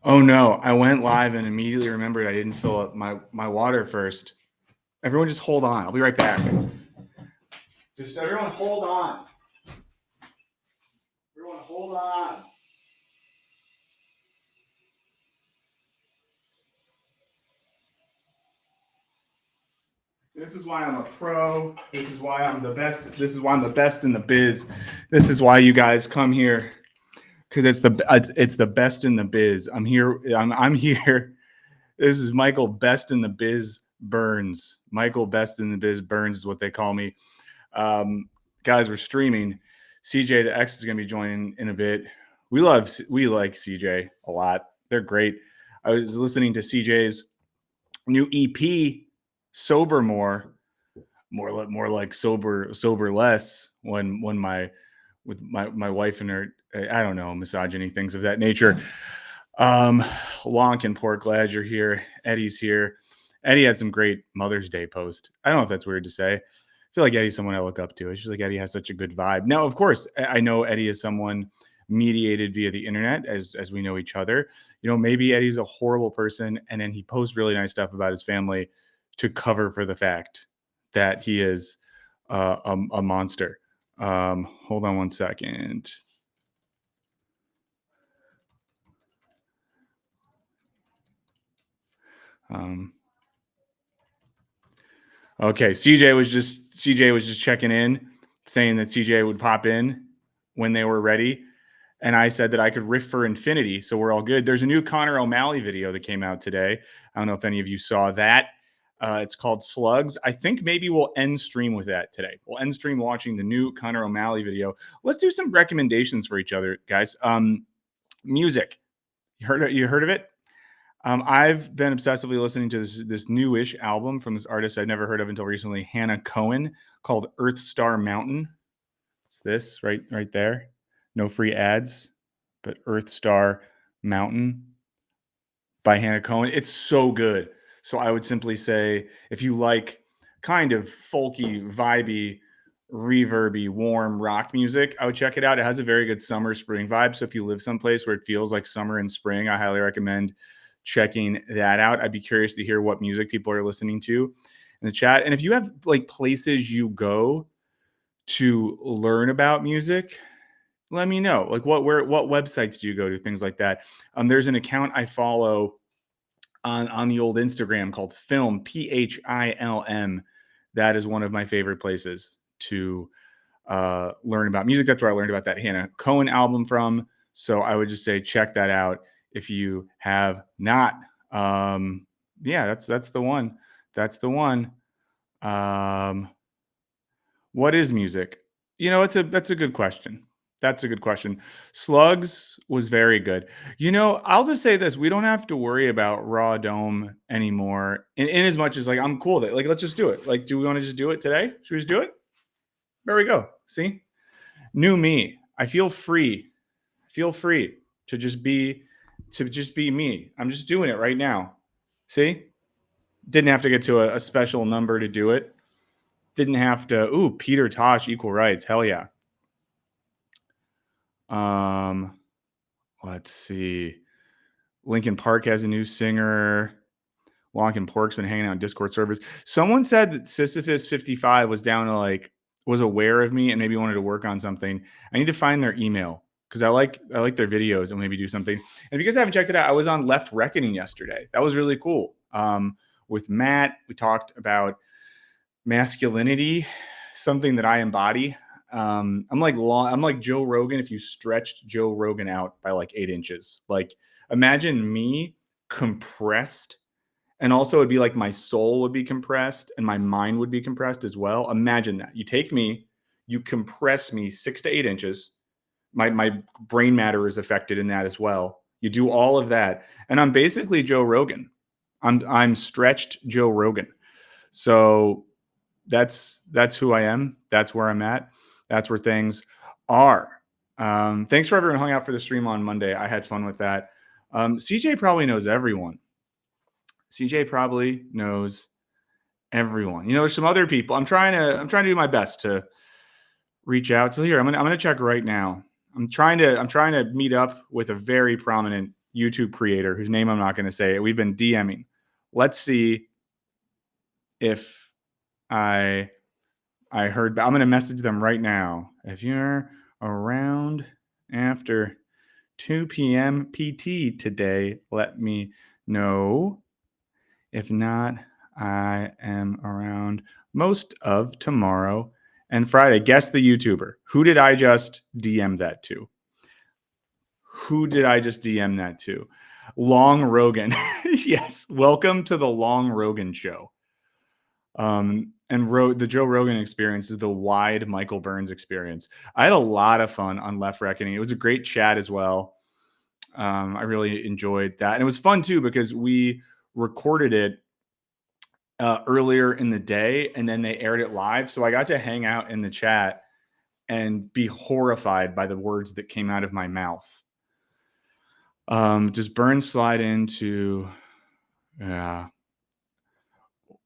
Oh no, I went live and immediately remembered I didn't fill up my water first. Everyone just hold on. I'll be right back. Just everyone hold on. Everyone hold on. This is why I'm a pro. This is why I'm the best. This is why I'm the best in the biz. This is why you guys come here because it's the best in the biz. I'm here. I'm here. This is Michael Best in the Biz Burns. Michael Best in the Biz Burns is what they call me. Guys, we're streaming. CJ the X is going to be joining in a bit. We like CJ a lot. They're great. I was listening to CJ's new EP, Sober more like sober less. When my wife and her, I don't know, misogyny, things of that nature. Lonk and Pork, glad you're here. Eddie's here. Eddie had some great Mother's Day post. I don't know if that's weird to say. I feel like Eddie's someone I look up to. It's just like Eddie has such a good vibe. Now, of course, I know Eddie is someone mediated via the internet as we know each other. You know, maybe Eddie's a horrible person and then he posts really nice stuff about his family to cover for the fact that he is a monster. Hold on one second. Um, Okay, CJ was just checking in, saying that CJ would pop in when they were ready, and I said that I could riff for infinity, so we're all good. There's a new Connor O'Malley video that came out today. I don't know if any of you saw that. It's called Slugs. I think maybe we'll end stream with that today. We'll end stream watching the new Connor O'Malley video. Let's do some recommendations for each other, guys. Music. You heard of it? I've been obsessively listening to this newish album from this artist I'd never heard of until recently, Hannah Cohen, called Earth Star Mountain. It's this right there. No free ads, but Earth Star Mountain by Hannah Cohen. It's so good. So I would simply say if you like kind of folky, vibey, reverby, warm rock music, I would check it out. It has a very good summer spring vibe. So if you live someplace where it feels like summer and spring, I highly recommend checking that out. I'd be curious to hear what music people are listening to in the chat. And if you have like places you go to learn about music, let me know. Like what websites do you go to? Things like that. There's an account I follow on the old Instagram called Film PHILM. That is one of my favorite places to learn about music. That's where I learned about that Hannah Cohen album from. So I would just say check that out if you have not. Yeah, that's the one. That's the one. What is music? You know, that's a good question. That's a good question. Slugs was very good. You know, I'll just say this: we don't have to worry about Raw Dome anymore. In as much as like I'm cool that like let's just do it. Like, do we want to just do it today? Should we just do it? There we go. See, new me. I feel free. I feel free to just be me. I'm just doing it right now. See, didn't have to get to a special number to do it. Didn't have to. Ooh, Peter Tosh, equal rights. Hell yeah. Um, let's see. Lincoln Park has a new singer. Lonk and Pork's been hanging out on Discord servers. Someone said that Sisyphus 55 was down to like was aware of me and maybe wanted to work on something. I need to find their email because I like their videos and maybe do something. And if you guys haven't checked it out, I was on Left Reckoning yesterday. That was really cool. With Matt, we talked about masculinity, something that I embody. I'm like Joe Rogan if you stretched Joe Rogan out by like 8 inches. Like imagine me compressed, and also it'd be like my soul would be compressed and my mind would be compressed as well. Imagine that. You take me, you compress me 6 to 8 inches. My brain matter is affected in that as well. You do all of that, and I'm basically Joe Rogan. I'm stretched Joe Rogan. So that's who I am. That's where I'm at. That's where things are. Thanks for everyone who hung out for the stream on Monday. I had fun with that. CJ probably knows everyone. CJ probably knows everyone. You know, there's some other people. I'm trying to do my best to reach out. So here, I'm gonna check right now. I'm trying to meet up with a very prominent YouTube creator whose name I'm not going to say. We've been DMing. Let's see if I heard. I'm going to message them right now. If you're around after 2 p.m. PT today, let me know. If not, I am around most of tomorrow and Friday. Guess the YouTuber. Who did I just DM that to? Who did I just DM that to? Long Rogan. Yes. Welcome to the Long Rogan show. And the Joe Rogan experience is the wide Michael Burns experience. I had a lot of fun on Left Reckoning. It was a great chat as well. I really enjoyed that. And it was fun too, because we recorded it earlier in the day and then they aired it live. So I got to hang out in the chat and be horrified by the words that came out of my mouth. Does Burns slide into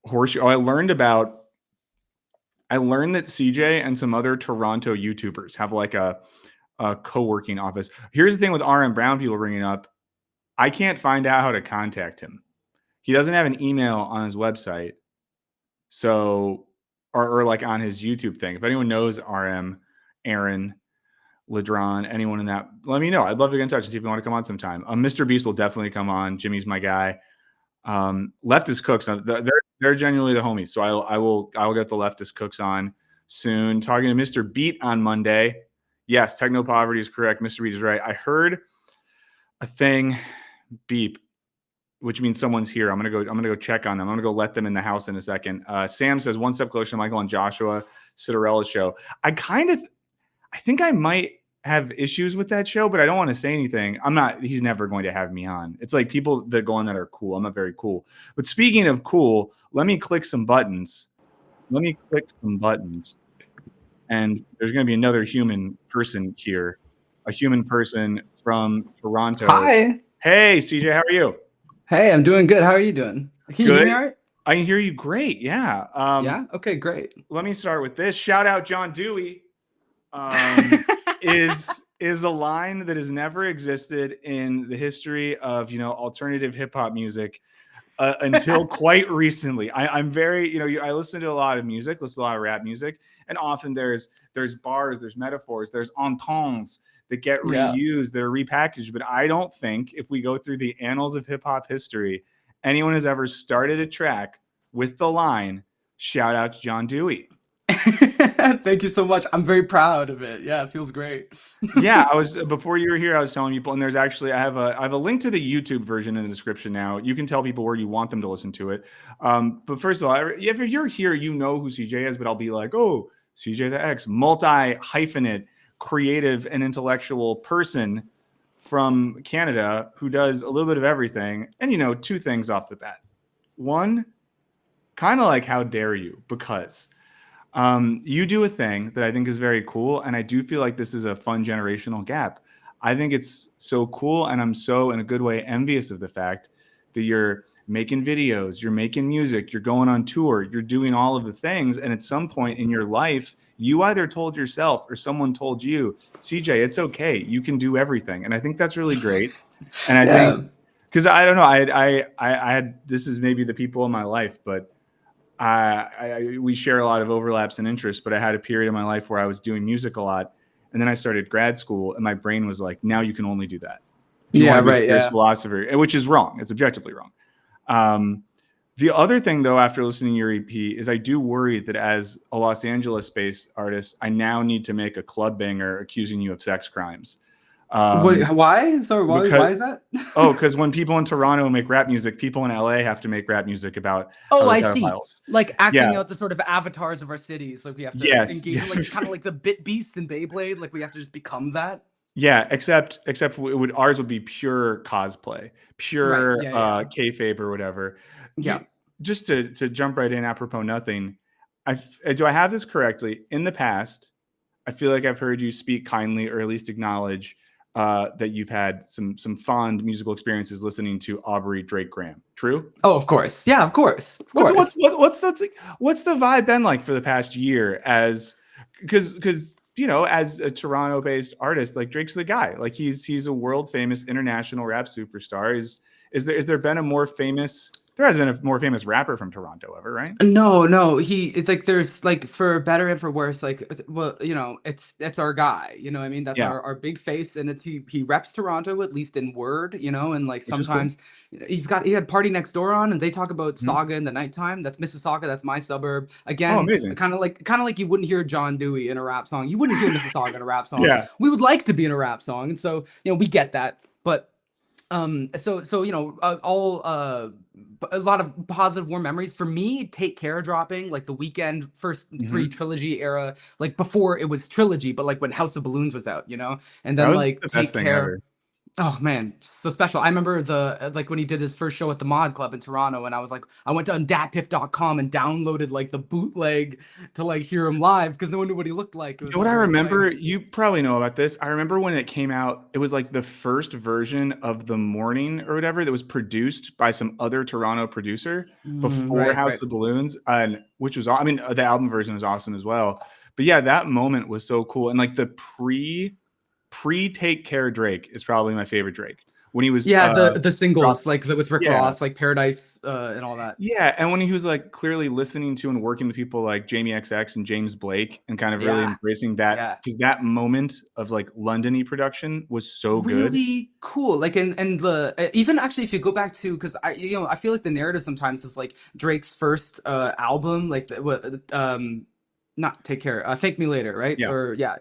horseshoe? Oh, I learned that CJ and some other Toronto YouTubers have like a co-working office. Here's the thing with RM Brown people bringing up. I can't find out how to contact him. He doesn't have an email on his website. So, or like on his YouTube thing. If anyone knows RM, Aaron, Ladron, anyone in that, let me know. I'd love to get in touch and see if you want to come on sometime. Mr. Beast will definitely come on. Jimmy's my guy. Leftist Cooks, they're genuinely the homies. So I will get the Leftist Cooks on soon. Talking to Mr. Beat on Monday. Yes, Techno Poverty is correct. Mr. Beat is right. I heard a thing beep, which means someone's here. I'm gonna go check on them. I'm gonna go let them in the house in a second. Sam says one step closer to Michael and Joshua Citarella show. I think I might have issues with that show, but I don't want to say anything. He's never going to have me on. It's like people that go on that are cool. I'm not very cool. But speaking of cool, let me click some buttons. And there's going to be another human person here. A human person from Toronto. Hi. Hey, CJ, how are you? Hey, I'm doing good. How are you doing? Can you hear me all right? I can hear you great. Yeah. Yeah. Okay, great. Let me start with this. Shout out John Dewey. Is a line that has never existed in the history of alternative hip hop music until quite recently. I'm very I listen to a lot of music, listen to a lot of rap music, and often there's bars, there's metaphors, there's ententes that get reused, that are repackaged. But I don't think if we go through the annals of hip hop history, anyone has ever started a track with the line, shout out to John Dewey. Thank you so much. I'm very proud of it. Yeah, it feels great. Yeah, before you were here, I was telling people, and there's actually I have a link to the YouTube version in the description now. You can tell people where you want them to listen to it. But first of all, if you're here, you know who CJ is, but I'll be like, oh, CJ the X, multi-hyphenate, creative and intellectual person from Canada who does a little bit of everything. And two things off the bat. One, kind of like, how dare you? Because you do a thing that I think is very cool. And I do feel like this is a fun generational gap. I think it's so cool. And I'm so, in a good way, envious of the fact that you're making videos, you're making music, you're going on tour, you're doing all of the things. And at some point in your life, you either told yourself or someone told you, CJ, it's okay. You can do everything. And I think that's really great. And I think, because I don't know, I had, this is maybe the people in my life, but we share a lot of overlaps and interests, but I had a period in my life where I was doing music a lot. And then I started grad school and my brain was like, now you can only do that. Philosopher, which is wrong. It's objectively wrong. The other thing though, after listening to your EP, is I do worry that as a Los Angeles based artist, I now need to make a club banger accusing you of sex crimes. Why? Sorry, why is that? Because when people in Toronto make rap music, people in LA have to make rap music about I see. Like acting out the sort of avatars of our cities. Like we have to engage in like kind of like the Bit Beast and Beyblade. Like we have to just become that. Yeah, except ours would be pure cosplay, pure kayfabe or whatever. Yeah. Just to jump right in, apropos nothing. Do I have this correctly? In the past, I feel like I've heard you speak kindly, or at least acknowledge that you've had some fond musical experiences listening to Aubrey Drake Graham. True? Oh, of course. Yeah, of course. What's the vibe been like for the past year? Because you know, as a Toronto-based artist, like Drake's the guy. Like he's a world famous international rap superstar. Is there been a more famous? There hasn't been a more famous rapper from Toronto ever, right? No, it's like there's like for better and for worse, like well, you know, it's our guy, you know what I mean? That's Yeah, our big face, and it's he reps Toronto at least in word, you know, and like which is cool. sometimes he had Party Next Door on, and they talk about Mhm. Saga in the nighttime. That's Mississauga, that's my suburb. Oh, Again, amazing. kind of like you wouldn't hear John Dewey in a rap song. You wouldn't hear Mississauga in a rap song. Yeah. We would like to be in a rap song, and so you know we get that, but so you know, a lot of positive warm memories for me. Take Care dropping like the weekend first three Mhm. trilogy era, like before it was trilogy, but like when House of Balloons was out, you know, and That then was like the best Take thing Care. ever. Oh man, so special. I remember the like when he did his first show at the Mod Club in Toronto, and I was like, I went to datpiff.com and downloaded like the bootleg to like hear him live because no one knew what he looked like. It You was know what all I very remember? exciting. You probably know about this. I remember when it came out, it was like the first version of The Morning or whatever that was produced by some other Toronto producer before Right, right. House of Balloons, and which was, I mean, the album version was awesome as well. But yeah, that moment was so cool. And like the pre Take Care Drake is probably my favorite Drake. When he was Yeah, the singles dropping, like with Rick yeah, Ross, like Paradise, and all that. yeah, and when he was, like, clearly listening to and working with people like Jamie XX and James Blake and kind of really Yeah, embracing that yeah. because that moment of, like, London-y production was so good. Really cool. Like and the even actually if you go back to because I you know I feel like the narrative sometimes is like Drake's first album like not Take Care, Thank Me Later, right? Yeah, Or yeah.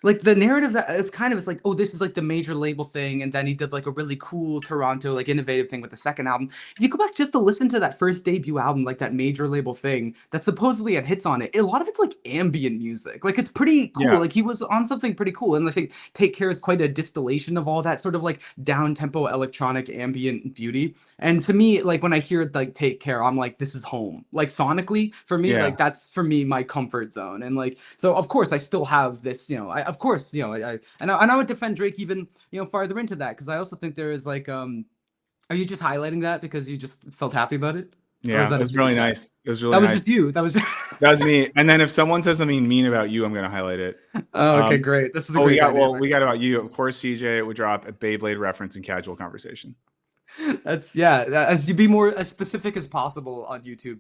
Like the narrative that is kind of is like, oh, this is like the major label thing, and then he did like a really cool Toronto like innovative thing with the second album. If you go back just to listen to that first debut album, like that major label thing that supposedly had hits on it, a lot of it's like ambient music. Like it's pretty cool. yeah, Like he was on something pretty cool, and I think Take Care is quite a distillation of all that sort of like down tempo electronic ambient beauty. And to me, like when I hear like Take Care, I'm like, this is home. Like sonically, for me, yeah. like that's for me my comfort zone. And like, so of course I still have this, you know, I of course, you know, and I would defend Drake even, you know, farther into that because I also think there is like, are you just highlighting that because you just felt happy about it, or is Yeah, it that a was super really chat? nice. It was really That was nice. just you. That was. That was me, and then if someone says something mean about you, I'm gonna highlight it. Oh, okay, Um, great. This is a oh, great we dynamic. got about you. Of course, CJ would drop a Beyblade reference in casual conversation. That's yeah. As you be more as specific as possible on YouTube.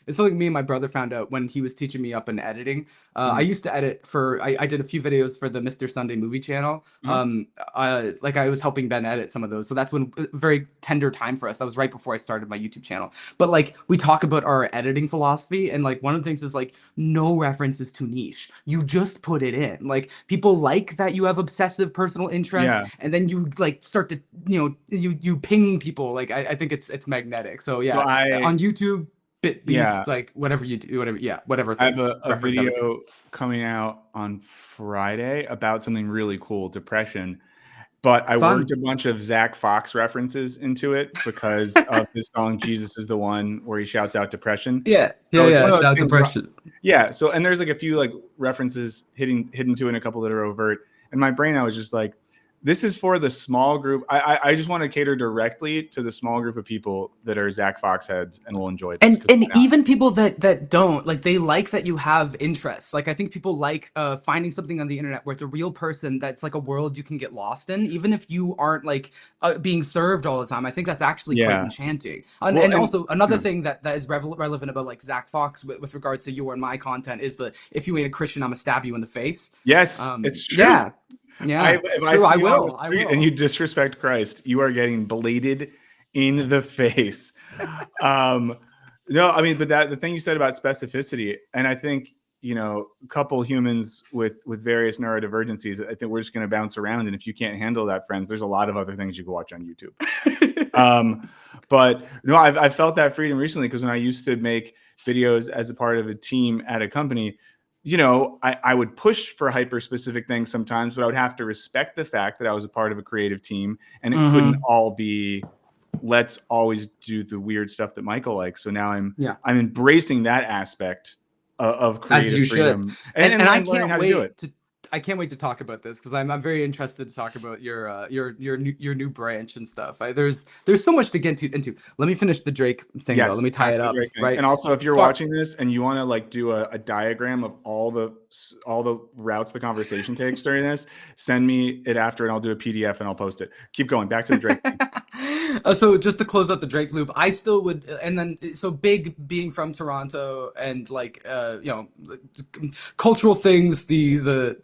It's something me and my brother found out when he was teaching me up in editing. I Mhm. used to edit for. I did a few videos for the Mr. Sunday movie channel. Uh-huh. Like I was helping Ben edit some of those. So that's when very tender time for us. That was right before I started my YouTube channel. But like we talk about our editing philosophy, and like one of the things is like no reference is too niche. You just put it in. Like people like that you have obsessive personal interests, Yeah. and then you like start to you ping people. Like I think it's magnetic. So So yeah, on YouTube, Bit yeah. Beast, like whatever you do, whatever whatever I have thing, a reference everything. video coming out on Friday about something really cool, depression. But I worked Fun. a bunch of Zach Fox references into it because of his song "Jesus Is the One," where he shouts out depression. So it's Yeah. one of those Shout out things where, depression. yeah. So and there's like a few like references hidden to it, and a couple that are overt. And my brain, I was just like, this is for the small group. I just want to cater directly to the small group of people that are Zach Fox heads and will enjoy this. Because And even people that don't like, they like that you have interests. Like I think people like finding something on the internet where it's a real person that's like a world you can get lost in, even if you aren't like being served all the time. I think that's actually quite yeah. enchanting. Well, And and also another yeah. thing that is relevant about like Zach Fox with regards to your and my content is the if you ain't a Christian, I'm gonna stab you in the face. Yes, it's true. Yeah, yeah, it's If I true. see you on the I street and will. you disrespect Christ, you are getting bladed in the face. Um, no, I mean, but that the thing you said about specificity, and I think you know, a couple humans with various neurodivergencies, I think we're just going to bounce around, and if you can't handle that, friends, there's a lot of other things you can watch on YouTube. But no, I've felt that freedom recently because when I used to make videos as a part of a team at a company, you know, I would push for hyper specific things sometimes, but I would have to respect the fact that I was a part of a creative team and it couldn't Hmm. all be, let's always do the weird stuff that Michael likes. So now I'm Yeah. embracing that aspect of As creative you should. freedom And I and learning can't how to do wait it. to I can't wait to talk about this because I'm very interested to talk about your new branch and stuff. There's so much to get into. Let me finish the Drake thing though. Let Yes, me tie back it to the up, Drake thing. right? And also, if you're Far, watching this and you want to like do a diagram of all the routes the conversation takes during this, send me it after, and I'll do a PDF and I'll post it. Keep going. Back to the Drake thing. So just to close out the Drake loop, I still would, and then so big being from Toronto and like cultural things, and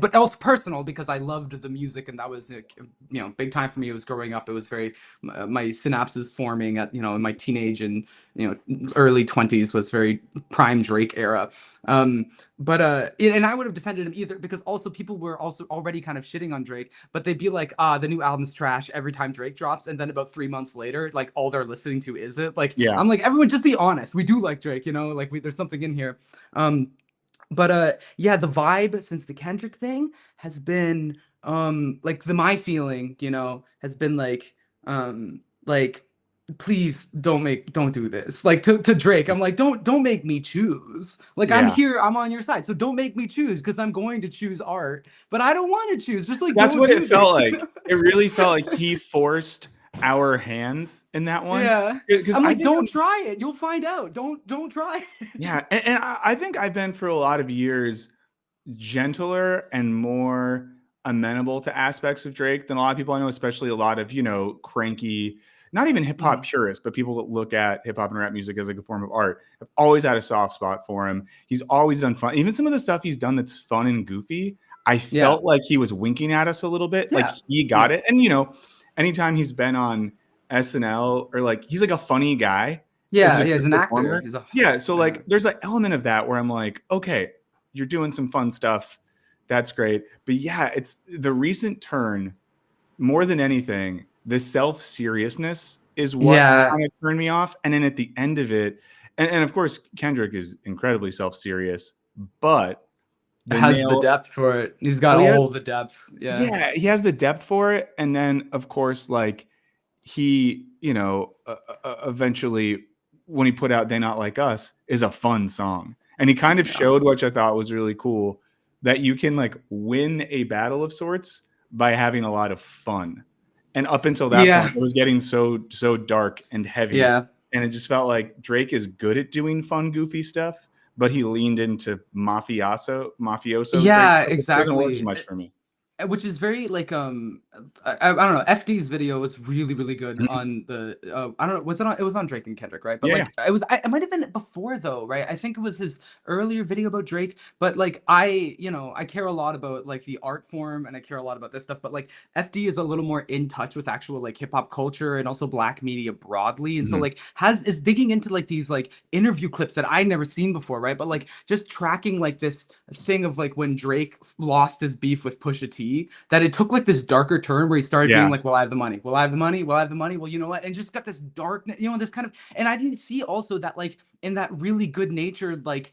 but also personal because I loved the music and that was big time for me. It was growing up. It was very my synapses forming at in my teenage and early 20s was very prime Drake era. Um, and I would have defended him either because also people were also already kind of shitting on Drake, but they'd be like, the new album's trash every time Drake drops, and then about 3 months later, like all they're listening to is it. Like Yeah. I'm like, everyone just be honest. We do like Drake, like there's something in here. Yeah, the vibe since the Kendrick thing has been like my feeling, has been like please don't do this. Like to Drake, I'm like, don't make me choose. Like I'm Yeah. here, I'm on your side. So don't make me choose because I'm going to choose art, but I don't want to choose. Just like That's don't what do it felt this. like. It really felt like he forced our hands in that one. Yeah. Because I'm I like, think don't try it. You'll find out. Don't try it. yeah, and I think I've been for a lot of years gentler and more amenable to aspects of Drake than a lot of people I know, especially a lot of, cranky, not even hip hop Mhm. purists, but people that look at hip hop and rap music as like a form of art have always had a soft spot for him. He's always done fun. Even some of the stuff he's done that's fun and goofy, I Yeah. felt like he was winking at us a little bit. Like Yeah. he got it. And, anytime he's been on SNL or like he's like a funny guy. If Yeah, it's yeah, a he's an actor. performer. He's a Yeah. So uh, like there's an element of that where I'm like, okay, you're doing some fun stuff. That's great. But yeah, it's the recent turn more than anything. The self-seriousness is what yeah, kind of turned me off. And then at the end of it, and of course, Kendrick is incredibly self-serious, but the has the nail, depth for it. He's got well, all the depth. Yeah. yeah, he has the depth for it. And then, of course, like he, eventually, when he put out "They Not Like Us," is a fun song, and he kind of Yeah. showed, which I thought was really cool, that you can like win a battle of sorts by having a lot of fun. And up until that Yeah. point, it was getting so dark and heavy, Yeah. and it just felt like Drake is good at doing fun, goofy stuff, but he leaned into mafioso Drake Yeah, stuff, which doesn't work as exactly. much for me. Which is very like I don't know. FD's video was really good Mhm. on the I don't know, was it was on Drake and Kendrick, right? But Yeah, yeah. like it might have been before though, right? I think it was his earlier video about Drake, but like I care a lot about like the art form and I care a lot about this stuff, but like FD is a little more in touch with actual like hip hop culture and also black media broadly. And so Mhm. like is digging into like these like interview clips that I never seen before, right? But like just tracking like this thing of like when Drake lost his beef with Pusha T, that it took like this darker turn where he started being Yeah. like, well, I have the money. Well, I have the money. Well, I have the money. Well, you know what? And just got this darkness, this kind of, and I didn't see also that like in that really good natured, like,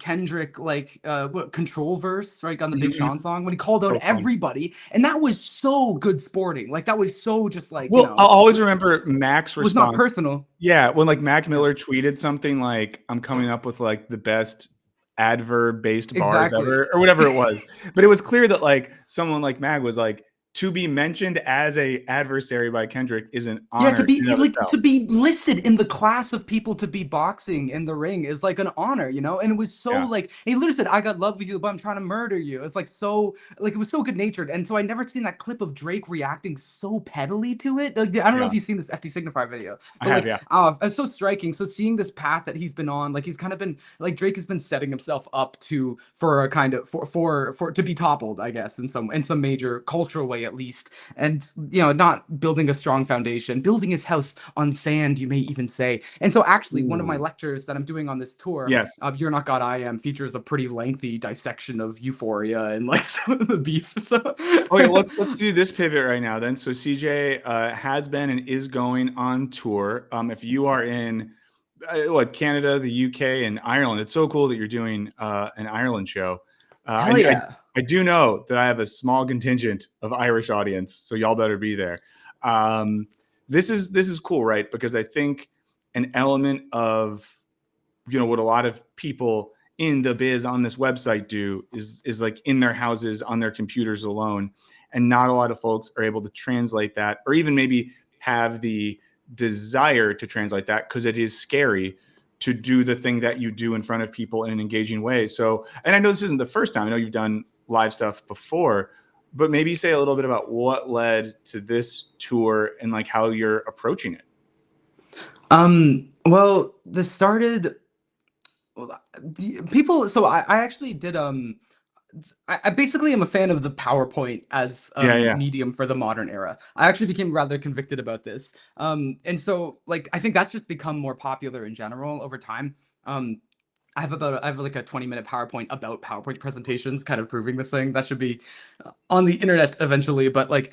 Kendrick, like, what control verse, right? On the Big Mhm. Sean song when he called out So fun. everybody. And that was so good sporting. Like, that was so just like, Well, I'll always remember Mac's it was not response. personal. Yeah, when like Mac Yeah, Miller tweeted something like, "I'm coming up with like the best adverb-based bars exactly. ever," or whatever it was. But it was clear that like someone like Mag was like, to be mentioned as a adversary by Kendrick is an Yeah, honor in and of to itself. be listed in the class of people to be boxing in the ring is like an honor. And it was so Yeah. like he literally said, "I got love with you, but I'm trying to murder you." It's like so like it was so good natured, and so I never seen that clip of Drake reacting so pettily to it. Like, I don't know Yeah. if you've seen this FT Signify video, I but have, like yeah. oh, it's so striking. So seeing this path that he's been on, like he's kind of been like Drake has been setting himself up for a kind of for to be toppled, I guess, in some major cultural way at least, and not building a strong foundation, building his house on sand, you may even say. And so actually one of my Ooh. lectures that I'm doing on this tour, Yes. You're Not God, I Am, features a pretty lengthy dissection of Euphoria and like some of the beef. So Okay, let's do this pivot right now then. So CJ has been and is going on tour. If you are in Canada, the UK, and Ireland, it's so cool that you're doing an Ireland show. hell yeah. I do know that I have a small contingent of Irish audience, so y'all better be there. This is cool, right? Because I think an element of what a lot of people in the biz on this website do is like in their houses on their computers alone, and not a lot of folks are able to translate that, or even maybe have the desire to translate that, because it is scary to do the thing that you do in front of people in an engaging way. So, and I know this isn't the first time, I know you've done live stuff before, but maybe say a little bit about what led to this tour and like how you're approaching it. Well, this started. Well, people. So I actually did. I basically am a fan of the PowerPoint as Yeah. medium for the modern era. I actually became rather convicted about this. And so like I think that's just become more popular in general over time. Um, I have like a 20-minute PowerPoint about PowerPoint presentations, kind of proving this thing. That should be on the internet eventually. But like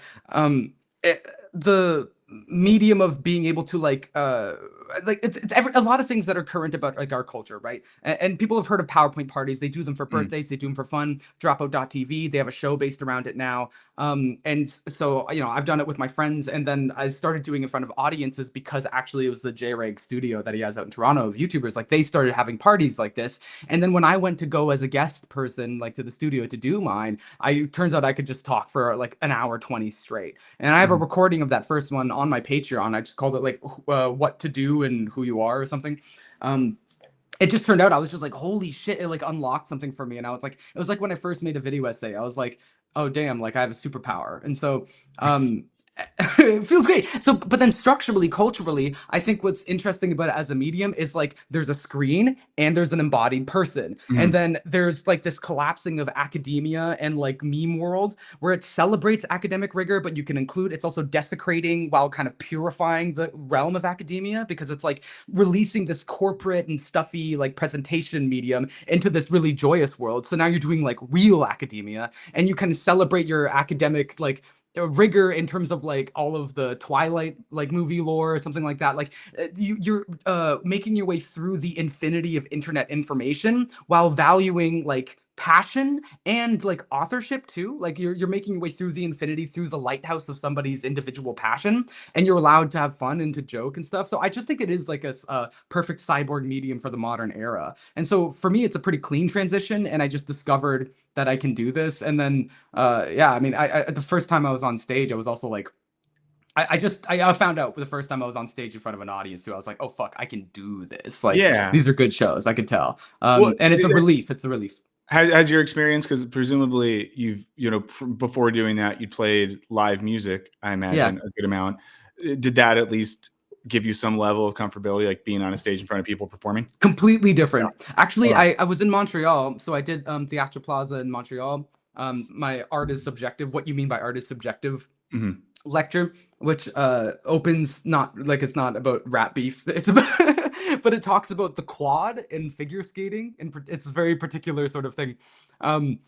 the medium of being able to a lot of things that are current about like our culture, right? And people have heard of PowerPoint parties. They do them for Mm. birthdays, they do them for fun. Dropout.tv, they have a show based around it now. And so I've done it with my friends, and then I started doing it in front of audiences because actually it was the JREG studio that he has out in Toronto of YouTubers. Like they started having parties like this. And then when I went to go as a guest person like to the studio to do mine, I turns out I could just talk for like an hour 20 straight. And I have a Mhm. recording of that first one on my Patreon. I just called it like what to do and who you are or something. Um, it just turned out I was just like, holy shit, it like unlocked something for me. And I was like, it was like when I first made a video essay, I was like, oh damn, like I have a superpower. And so it feels great. So but then structurally, culturally, I think what's interesting about it as a medium is like there's a screen and there's an embodied person. And Mhm. then there's like this collapsing of academia and like meme world where it celebrates academic rigor, but you can include it's also desecrating while kind of purifying the realm of academia, because it's like releasing this corporate and stuffy like presentation medium into this really joyous world. So now you're doing like real academia, and you can celebrate your academic like rigor in terms of like all of the Twilight like movie lore or something like that. Like you're making your way through the infinity of internet information while valuing like passion and like authorship too. Like you're making your way through the infinity through the lighthouse of somebody's individual passion, and you're allowed to have fun and to joke and stuff. So I just think it is like a perfect cyborg medium for the modern era. And so for me, it's a pretty clean transition, and I just discovered that I can do this. And then yeah, I mean, I the first time I was on stage, I was also like, I found out the first time I was on stage in front of an audience too. I was like, oh fuck, I can do this. Like Yeah. these are good shows. I could tell. Well, And it's a relief. It's a relief. has your experience, because presumably you've, before doing that, you played live music, I Yeah. imagine, a good amount. Did that at least give you some level of comfortability, like being on a stage in front of people performing? Completely Yeah. different. Actually, Okay. I was in Montreal, so I did Theatre Plaza in Montreal. My art is subjective. What you mean by art is subjective Mhm. lecture, which opens not like it's not about rat beef. It's about but it talks about the quad and figure skating, and it's a very particular sort of thing. Um,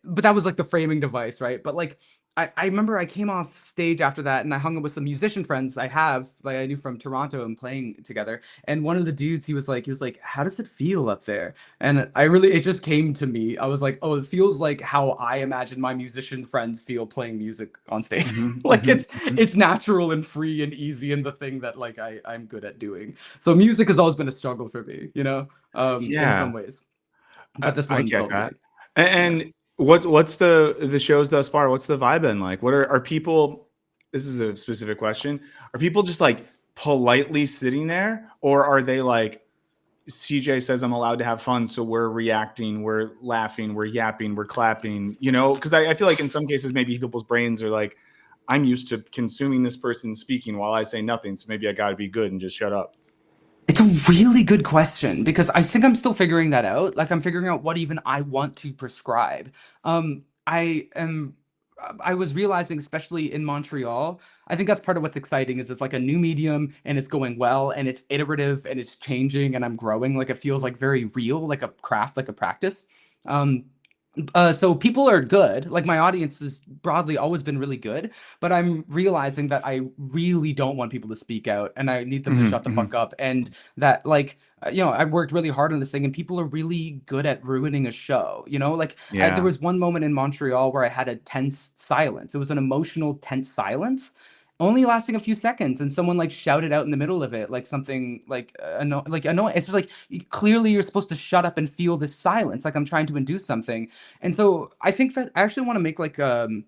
but that was like the framing device, right? But like I remember I came off stage after that, and I hung out with some musician friends I have, like I knew from Toronto and playing together. And one of the dudes, he was like, "How does it feel up there?" And I really, it just came to me. I was like, "Oh, it feels like how I imagine my musician friends feel playing music on stage." Mhm, Like mhm, mhm. it's natural and free and easy, and the thing that like I'm good at doing. So music has always been a struggle for me, in some Yeah, ways. But this I one get that. totally, yeah. And what's the shows thus far? What's the vibe been like? What are people? This is a specific question. Are people just like politely sitting there, or are they like, CJ says I'm allowed to have fun, so we're reacting, we're laughing, we're yapping, we're clapping, because I feel like in some cases maybe people's brains are like, I'm used to consuming this person speaking while I say nothing, so maybe I got to be good and just shut up. It's a really good question because I think I'm still figuring that out. Like I'm figuring out what even I want to prescribe. I was realizing, especially in Montreal, I think that's part of what's exciting is it's like a new medium and it's going well and it's iterative and it's changing and I'm growing. Like it feels like very real, like a craft, like a practice. Um, so people are good. Like my audience has broadly always been really good, but I'm realizing that I really don't want people to speak out and I need them to Mhm, shut the fuck mhm. up. And that like, I worked really hard on this thing and people are really good at ruining a show. Like there Yeah. was one moment in Montreal where I had a tense silence. It was an emotional tense silence. only lasting a few seconds, and someone like shouted out in the middle of it like something like annoying. It's just like clearly you're supposed to shut up and feel this silence, like I'm trying to induce something. And so I think that I actually want to make like and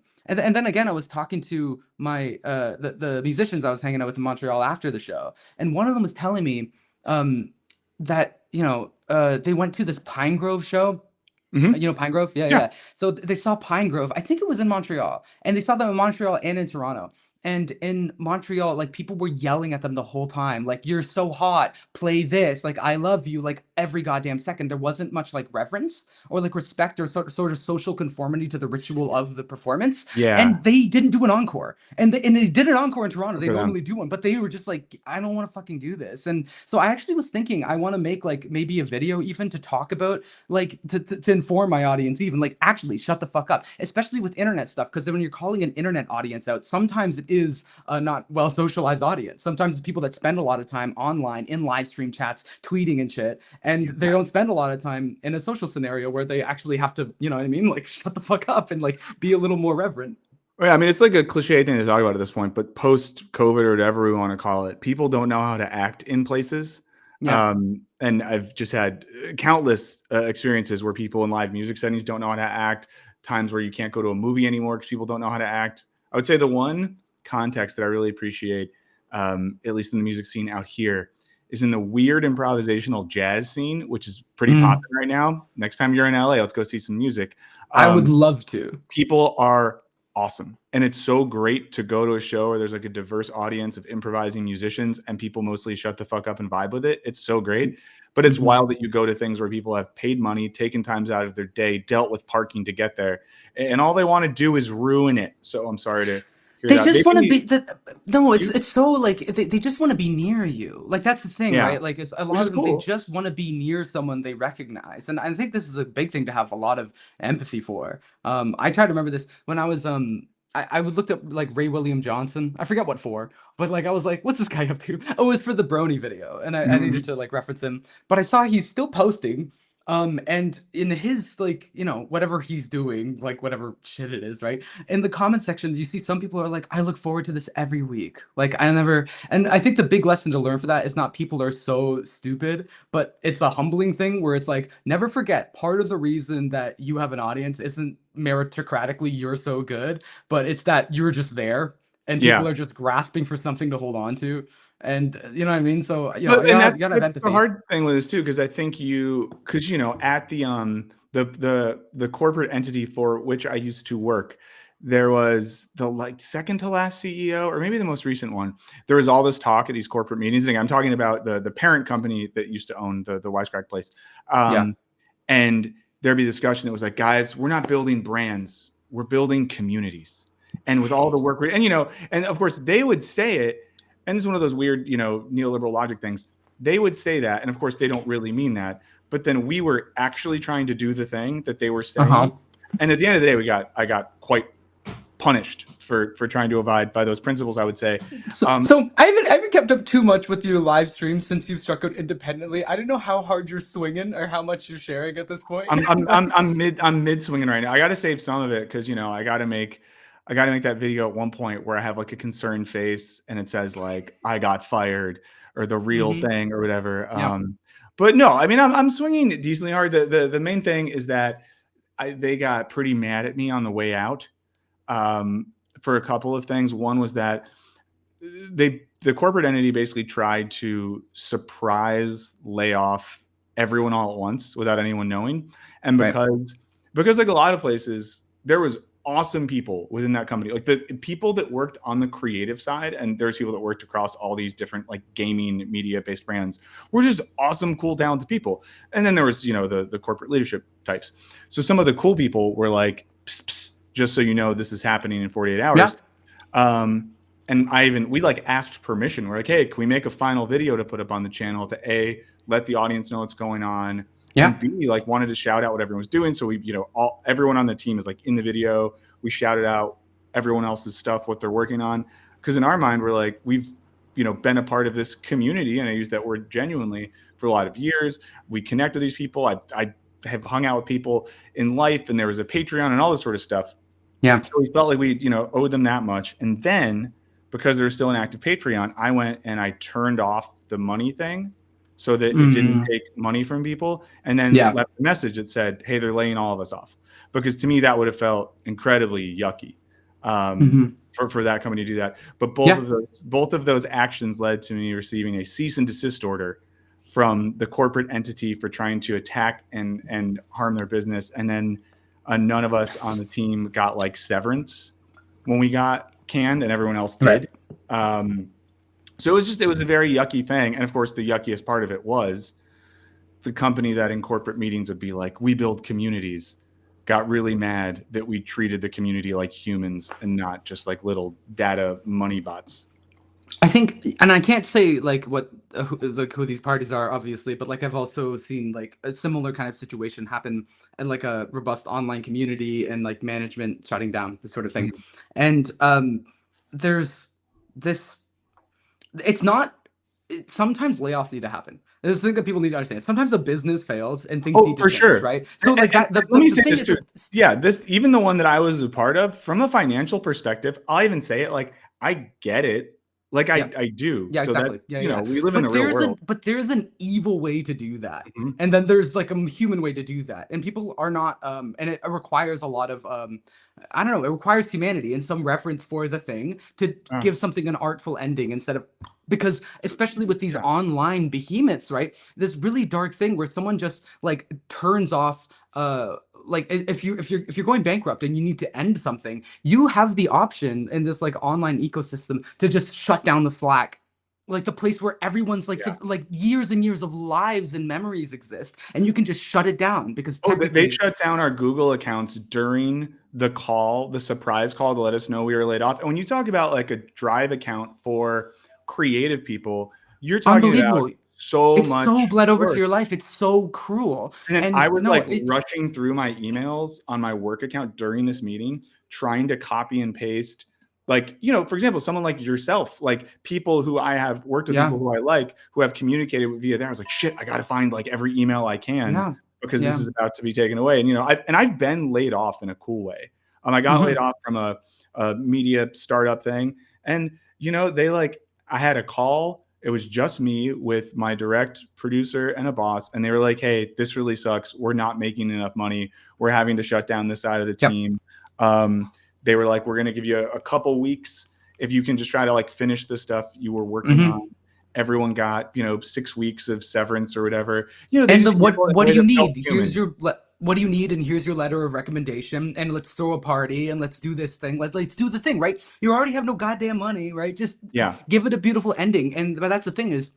then again I was talking to my the musicians I was hanging out with in Montreal after the show, and one of them was telling me um that they went to this Pine Grove show. Hmm. You know Pine Grove? Yeah, Yeah. yeah. So they saw Pine Grove. I think it was in Montreal, and they saw them in Montreal and in Toronto. And in Montreal, like people were yelling at them the whole time, like "You're so hot, play this," like "I love you," like every goddamn second. There wasn't much like reverence or like respect or sort of social conformity to the ritual of the performance. Yeah. And they didn't do an encore, and they did an encore in Toronto. Good They for them. normally do one, but they were just like, "I don't want to fucking do this." And so I actually was thinking I want to make like maybe a video even to talk about like to inform my audience even like actually shut the fuck up, especially with internet stuff, because then when you're calling an internet audience out, sometimes it is a not well socialized audience. Sometimes it's people that spend a lot of time online in live stream chats tweeting and shit, and they don't spend a lot of time in a social scenario where they actually have to, you know what I mean, like shut the fuck up and like be a little more reverent. Yeah, I mean, it's like a cliche thing to talk about at this point, but post COVID or whatever we want to call it, people don't know how to act in places. Yeah. And I've just had countless experiences where people in live music settings don't know how to act, times where you can't go to a movie anymore because people don't know how to act. I would say the one context that I really appreciate, at least in the music scene out here, is in the weird improvisational jazz scene, which is pretty Mm. popular right now. Next time you're in LA, let's go see some music. I would love to. People are awesome. And it's so great to go to a show where there's like a diverse audience of improvising musicians and people mostly shut the fuck up and vibe with it. It's so great. But it's Mhm. wild that you go to things where people have paid money, taken times out of their day, dealt with parking to get there, and all they want to do is ruin it. So I'm sorry to hear They that. just wanna be Maybe the no, you, it's so, like, they just wanna be near you. Like, that's the thing, yeah, right? Like, it's a which lot is of them, they cool. just wanna be near someone they recognize, and I think this is a big thing to have a lot of empathy for. I try to remember this when I was, I would looked up, like, Ray William Johnson. I forget what for, but, like, I was like, "What's this guy up to?" Oh, it was for the Brony video, and I needed Mhm. to, like, reference him, but I saw he's still posting, and in his, like, whatever he's doing, like, whatever shit it is, right? In the comment sections, you see some people are like, I look forward to this every week. Like, I never, and I think the big lesson to learn for that is not people are so stupid, but it's a humbling thing where it's like, never forget part of the reason that you have an audience isn't meritocratically you're so good, but it's that you're just there and Yeah. people are just grasping for something to hold on to. And you know what I mean? So, But and you gotta have that's the empathy. hard thing with this too, because I think because at the corporate entity for which I used to work, there was the like second to last CEO, or maybe the most recent one. There was all this talk at these corporate meetings. And I'm talking about the parent company that used to own the Wisecrack place. Yeah. And there'd be discussion that was like, guys, we're not building brands, we're building communities. And with all the work, and of course they would say it, and this is one of those weird, neoliberal logic things. They would say that, and of course they don't really mean that. But then we were actually trying to do the thing that they were Uh-huh. saying, and at the end of the day, I got quite punished for trying to abide by those principles. I would say, um, So I haven't kept up too much with your live stream since you've struck out independently. I don't know how hard you're swinging or how much you're sharing at this point. But I'm mid swinging right now. I got to save some of it because I got to make that video at one point where I have like a concerned face and it says like I got fired or the real hmm thing or whatever. yeah, But no, I mean I'm swinging decently hard. The main thing is that they got pretty mad at me on the way out um, for a couple of things. One was that the corporate entity basically tried to surprise lay off everyone all at once without anyone knowing. And right. because like a lot of places, there was awesome people within that company, like the people that worked on the creative side, and there's people that worked across all these different like gaming media based brands, were just awesome, cool, talented people. And then there was the corporate leadership types. So some of the cool people were like, psst, psst, just so you know, this is happening in 48 Yeah, hours. And we like asked permission. We're like, hey, can we make a final video to put up on the channel to A, let the audience know what's going on, yeah, and B, like wanted to shout out what everyone was doing. So we, everyone on the team is like in the video. We shouted out everyone else's stuff, what they're working on. Because in our mind, we're like, we've, been a part of this community, and I use that word genuinely, for a lot of years. We connect with these people. I have hung out with people in life, and there was a Patreon and all this sort of stuff. yeah. So we felt like we, owed them that much. And then because there's still an active Patreon, I went and I turned off the money thing so that it didn't Mm, take money from people, and then yeah. left a message that said, hey, they're laying all of us off. Because to me, that would have felt incredibly yucky Hmm. for that company to do that. But Yeah. both of those actions led to me receiving a cease and desist order from the corporate entity for trying to attack and harm their business. And then none of us on the team got like severance when we got canned, and everyone else Right. did. So it was a very yucky thing. And of course, the yuckiest part of it was the company that in corporate meetings would be like, we build communities, got really mad that we treated the community like humans and not just like little data money bots. I think, and I can't say like what who these parties are, obviously, but like I've also seen like a similar kind of situation happen in like a robust online community and like management shutting down this sort of thing. Mhm. And there's this. It's not. Sometimes layoffs need to happen. This is the thing that people need to understand. Sometimes a business fails and things Oh, need to for change, sure. right? So like And that. The, let the, me the say thing this is too. that Yeah, this, even the one that I was a part of, from a financial perspective, I'll even say it like, I get it. Like yeah. I do. Yeah, So exactly. that's, Yeah, yeah. we live in the But real there's world. an evil way to do that. Mhm. And then there's like a human way to do that. And people are not and it requires a lot of I don't know, it requires humanity and some reference for the thing to Uh, give something an artful ending instead of because especially with these yeah. online behemoths, right? This really dark thing where someone just like turns off like if you're going bankrupt and you need to end something, you have the option in this like online ecosystem to just shut down the Slack, like the place where everyone's like Yeah. like years and years of lives and memories exist, and you can just shut it down because Oh, they technically, shut down our Google accounts during the call, the surprise call to let us know we were laid off. And when you talk about like a Drive account for creative people, you're talking about unbelievable. so It's so much bled over to work. your life. It's so cruel. And then I And was no, like it rushing through my emails on my work account during this meeting, trying to copy and paste. Like, for example, someone like yourself, like people who I have worked with, yeah, people who I like, who have communicated with via there. I was like, shit, I got to find like every email I can yeah, because this yeah. is about to be taken away. And, I've been laid off in a cool way. I got laid Hmm. off from a media startup thing. And, they like, I had a call. It was just me with my direct producer and a boss. And they were like, hey, this really sucks. We're not making enough money. We're having to shut down this side of the Yep. team. They were like, we're going to give you a couple weeks if you can just try to like finish the stuff you were working Hmm. on. Everyone got 6 weeks of severance or whatever. They And just gave it in what a do way you that felt need? human. What do you need? And here's your letter of recommendation. And let's throw a party and let's do this thing. Let's do the thing, right? You already have no goddamn money, right? Just Yeah. give it a beautiful ending. And but that's the thing is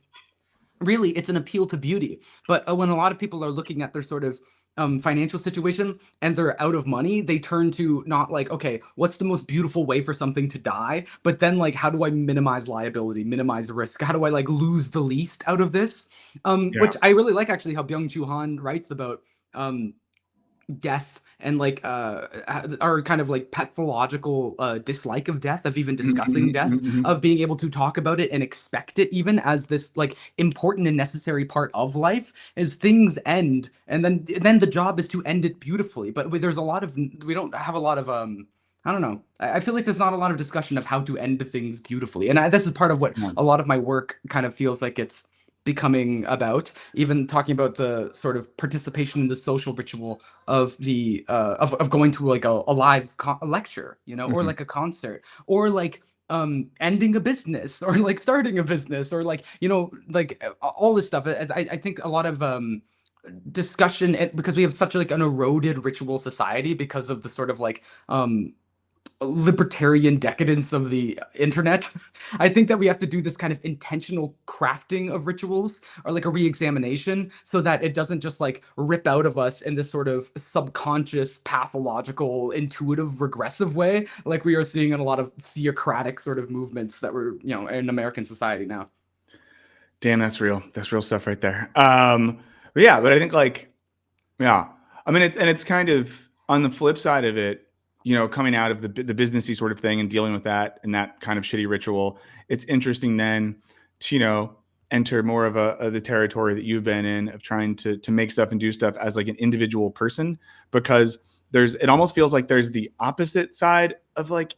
really it's an appeal to beauty. But when a lot of people are looking at their sort of financial situation and they're out of money, they turn to not like, okay, what's the most beautiful way for something to die, but then like, how do I minimize liability, minimize risk? How do I like lose the least out of this? Yeah. Which I really like actually how Byung-Chul Han writes about um, death and like our kind of like pathological dislike of death, of even Mhm, discussing mhm, death, mhm, mhm. of being able to talk about it and expect it even as this like important and necessary part of life as things end, and then the job is to end it beautifully. But there's a lot of we don't have a lot of I don't know. I feel like there's not a lot of discussion of how to end things beautifully, and this is part of what Yeah. a lot of my work kind of feels like it's becoming about, even talking about the sort of participation in the social ritual of the of going to like a live a lecture, or Mhm. like a concert, or like ending a business, or like starting a business, or like like all this stuff. As I think a lot of discussion, because we have such like an eroded ritual society because of the sort of like libertarian decadence of the internet. I think that we have to do this kind of intentional crafting of rituals, or like a re-examination, so that it doesn't just like rip out of us in this sort of subconscious, pathological, intuitive, regressive way, like we are seeing in a lot of theocratic sort of movements that were, in American society now. Damn, that's real. That's real stuff right there. But yeah, but I think like, yeah, I mean, it's kind of on the flip side of it, coming out of the businessy sort of thing and dealing with that and that kind of shitty ritual. It's interesting then to enter more of the territory that you've been in, of trying to make stuff and do stuff as like an individual person, because it almost feels like there's the opposite side of like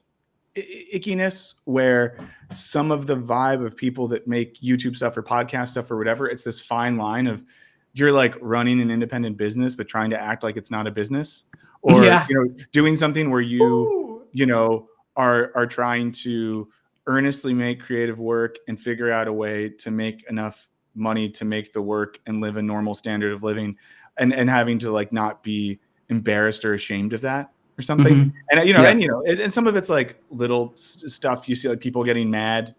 ickiness where some of the vibe of people that make YouTube stuff or podcast stuff or whatever, it's this fine line of you're like running an independent business but trying to act like it's not a business, or Yeah. doing something where Ooh. are trying to earnestly make creative work and figure out a way to make enough money to make the work and live a normal standard of living, and having to like not be embarrassed or ashamed of that or something. Mhm. And Yeah. and some of it's like little stuff you see, like people getting mad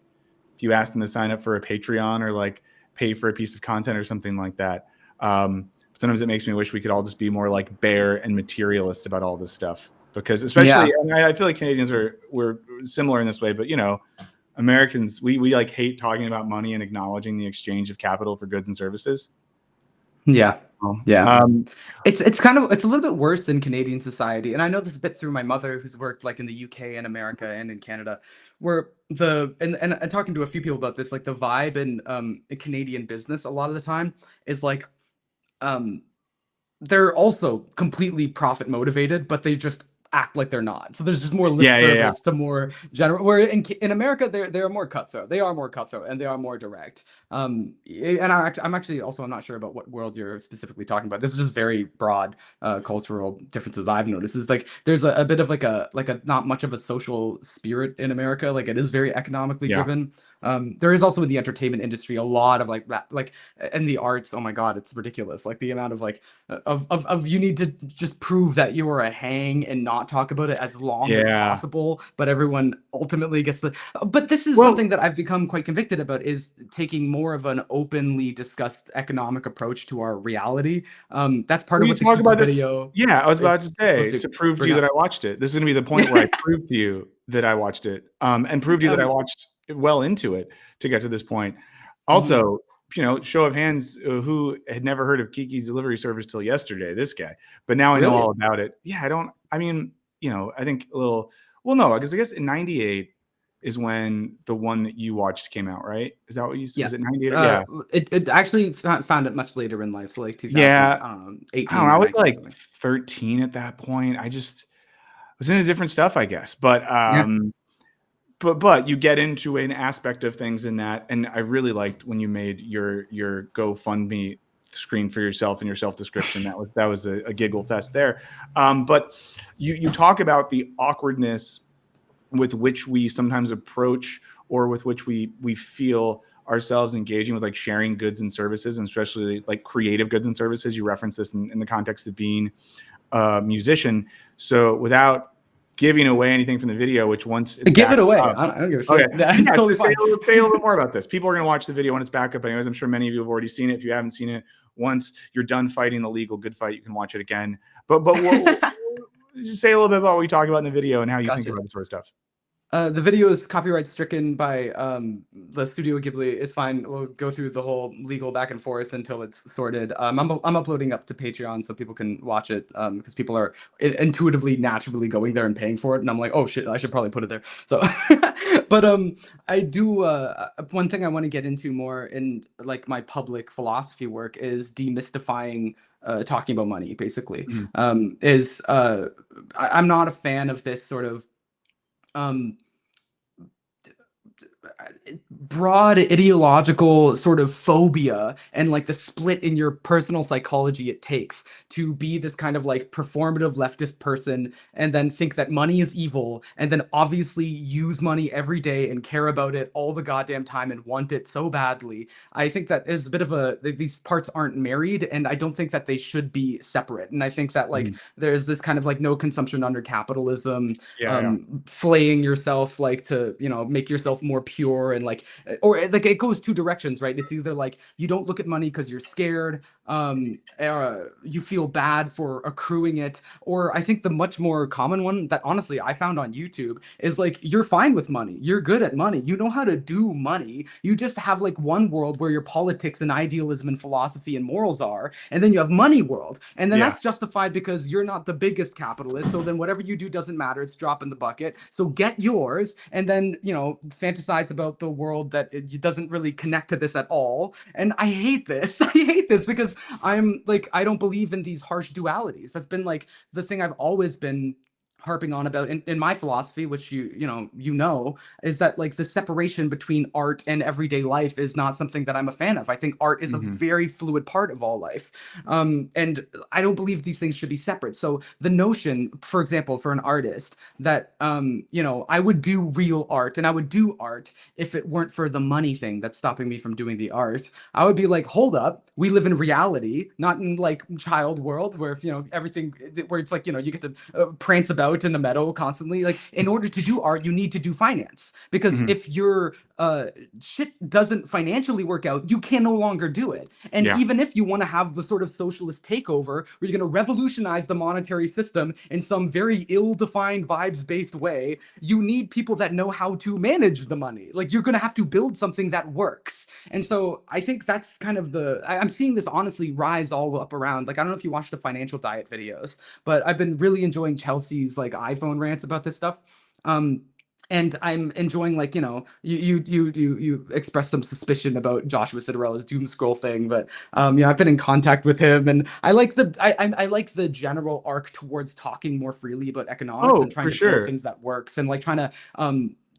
if you ask them to sign up for a Patreon or like pay for a piece of content or something like that. Sometimes it makes me wish we could all just be more like bare and materialist about all this stuff, because especially, Yeah. and I feel like Canadians we're similar in this way, but Americans, we like hate talking about money and acknowledging the exchange of capital for goods and services. Yeah. Yeah. Um, It's kind of, it's a little bit worse in Canadian society, and I know this a bit through my mother, who's worked like in the UK and America and in Canada, where and talking to a few people about this, like the vibe in Canadian business a lot of the time is like um they're also completely profit motivated, but they just act like they're not. So there's just more lip yeah, yeah, yeah. service to more general. Where in America, they're more cutthroat. They are more cutthroat and they are more direct. And I'm actually also, I'm not sure about what world you're specifically talking about. This is just very broad cultural differences I've noticed. Is like there's a bit of like a not much of a social spirit in America. Like it is very economically Yeah. driven. There is also in the entertainment industry a lot of like that, like in the arts. Oh my God, it's ridiculous. Like the amount of like of you need to just prove that you are a hang and not talk about it as long as Yeah. possible, but everyone ultimately gets the. But this is Well, something that I've become quite convicted about, is taking more of an openly discussed economic approach to our reality. That's part of we what the talk Kiki about this. video Yeah, I was about to is supposed say, to to prove to bring you that up. I watched it. This is going to be the point where I prove to you that I watched it, and prove to you that I um, watched well into it to get to this point. mhm. Also, show of hands, who had never heard of Kiki's delivery service till yesterday? This guy. But now I know Really? all about it. Yeah, I don't. I mean, I think a little. Well, no, because I guess in '98 is when the one that you watched came out, right? Is that what you said? Yeah. Was it '98? Yeah. It actually found it much later in life, so like Yeah. I don't know. 2018 I or was 19 or like something. 13 at that point. I just was into different stuff, I guess. But Yeah. you get into an aspect of things in that, and I really liked when you made your GoFundMe screen for yourself and your self description. That was a giggle fest there. But you talk about the awkwardness with which we sometimes approach, or with which we feel ourselves engaging with, like sharing goods and services, and especially like creative goods and services. You reference this in the context of being a musician. So without giving away anything from the video, which once it's Give it back away. up. I don't give a Okay. shit. Yeah, it's Yeah. totally Say fine. say a little bit more about this. People are going to watch the video when it's back up anyways. I'm sure many of you have already seen it. If you haven't seen it, once you're done fighting the legal good fight, you can watch it again. But just say a little bit about what you talk about in the video and how you think Gotcha. about this sort of stuff. The video is copyright stricken by the Studio Ghibli. It's fine. We'll go through the whole legal back and forth until it's sorted. I'm uploading up to Patreon so people can watch it, because people are intuitively, naturally going there and paying for it, and I'm like, oh shit, I should probably put it there. So, but I do. One thing I want to get into more in like my public philosophy work is demystifying. Talking about money, basically, Mhm. I'm not a fan of this sort of um broad ideological sort of phobia and like the split in your personal psychology it takes to be this kind of like performative leftist person and then think that money is evil and then obviously use money every day and care about it all the goddamn time and want it so badly. I think that is a bit of these parts aren't married, and I don't think that they should be separate. And I think that like Mhm. there's this kind of like no consumption under capitalism, Yeah, yeah. flaying yourself like to make yourself more pure, and like or like it goes two directions, right? It's either like you don't look at money because you're scared, you feel bad for accruing it, or I think the much more common one that honestly I found on YouTube is like you're fine with money, you're good at money, you know how to do money, you just have like one world where your politics and idealism and philosophy and morals are, and then you have money world, and then Yeah. that's justified because you're not the biggest capitalist, so then whatever you do doesn't matter, it's drop in the bucket, so get yours, and then fantasize about the world that it doesn't really connect to this at all. And I hate this. I hate this because I don't believe in these harsh dualities. That's been like the thing I've always been harping on about in my philosophy, which you know, is that like the separation between art and everyday life is not something that I'm a fan of. I think art is a Mhm. very fluid part of all life. And I don't believe these things should be separate. So the notion, for example, for an artist that I would do real art and I would do art if it weren't for the money thing that's stopping me from doing the art, I would be like, hold up, we live in reality, not in like child world where everything where it's like you get to prance about in a meadow constantly. Like in order to do art, you need to do finance because Mhm. if your shit doesn't financially work out, you can no longer do it. And Yeah. even if you want to have the sort of socialist takeover where you're going to revolutionize the monetary system in some very ill-defined vibes-based way, you need people that know how to manage the money. Like you're going to have to build something that works. And so I think that's kind of I'm seeing this honestly rise all up around. Like I don't know if you watch the Financial Diet videos, but I've been really enjoying Chelsea's like iPhone rants about this stuff. Um, and I'm enjoying like you expressed some suspicion about Joshua Citarelli's doom scroll thing, but I've been in contact with him, and I like I like the general arc towards talking more freely about economics and Oh, trying for to build sure. things that works and like trying to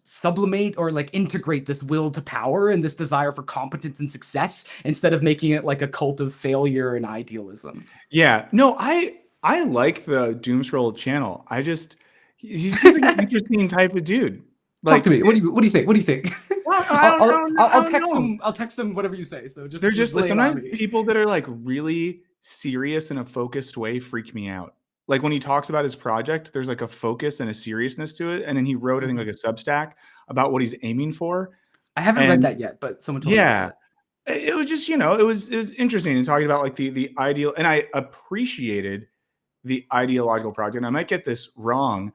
sublimate or like integrate this will to power and this desire for competence and success instead of making it like a cult of failure and idealism. Yeah. No, I like the Doom Scroll channel. He seems like an interesting type of dude. Talk to Like, me. What do you think? What do you think? well, I I'll don't text know. him. I'll text him whatever you say. So just They're just like lay it on sometimes me. people that are like really serious in a focused way freak me out. Like when he talks about his project, there's like a focus and a seriousness to it. And then he wrote, I think, like Mhm. a Substack about what he's aiming for. I haven't read And that yet, but someone told me about yeah, that. it was just, it was interesting and talking about like the ideal, and I appreciated the ideological project. And I might get this wrong,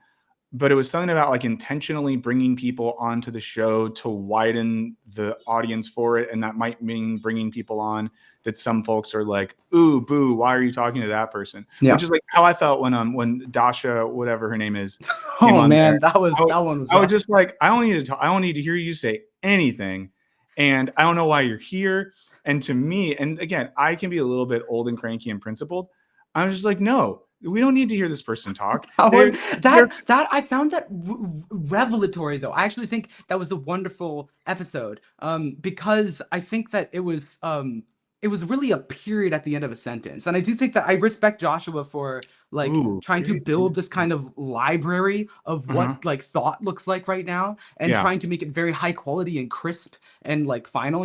but it was something about like intentionally bringing people onto the show to widen the audience for it. And that might mean bringing people on that some folks are like, ooh, boo, why are you talking to that person? Which Yeah. is like how I felt when Dasha, whatever her name is, came Oh on there. man, that one was I was rough. just like, I don't need to talk, I don't need to hear you say anything. And I don't know why you're here. And to me, and again, I can be a little bit old and cranky and principled. I was just like, no, we don't need to hear this person talk. That They're one, they're that I found that revelatory though. I actually think that was a wonderful episode. Because I think that it was really a period at the end of a sentence. And I do think that I respect Joshua for like ooh, trying to period. Yeah. build this kind of library of Uh-huh. what like thought looks like right now and Yeah. trying to make it very high quality and crisp and like final.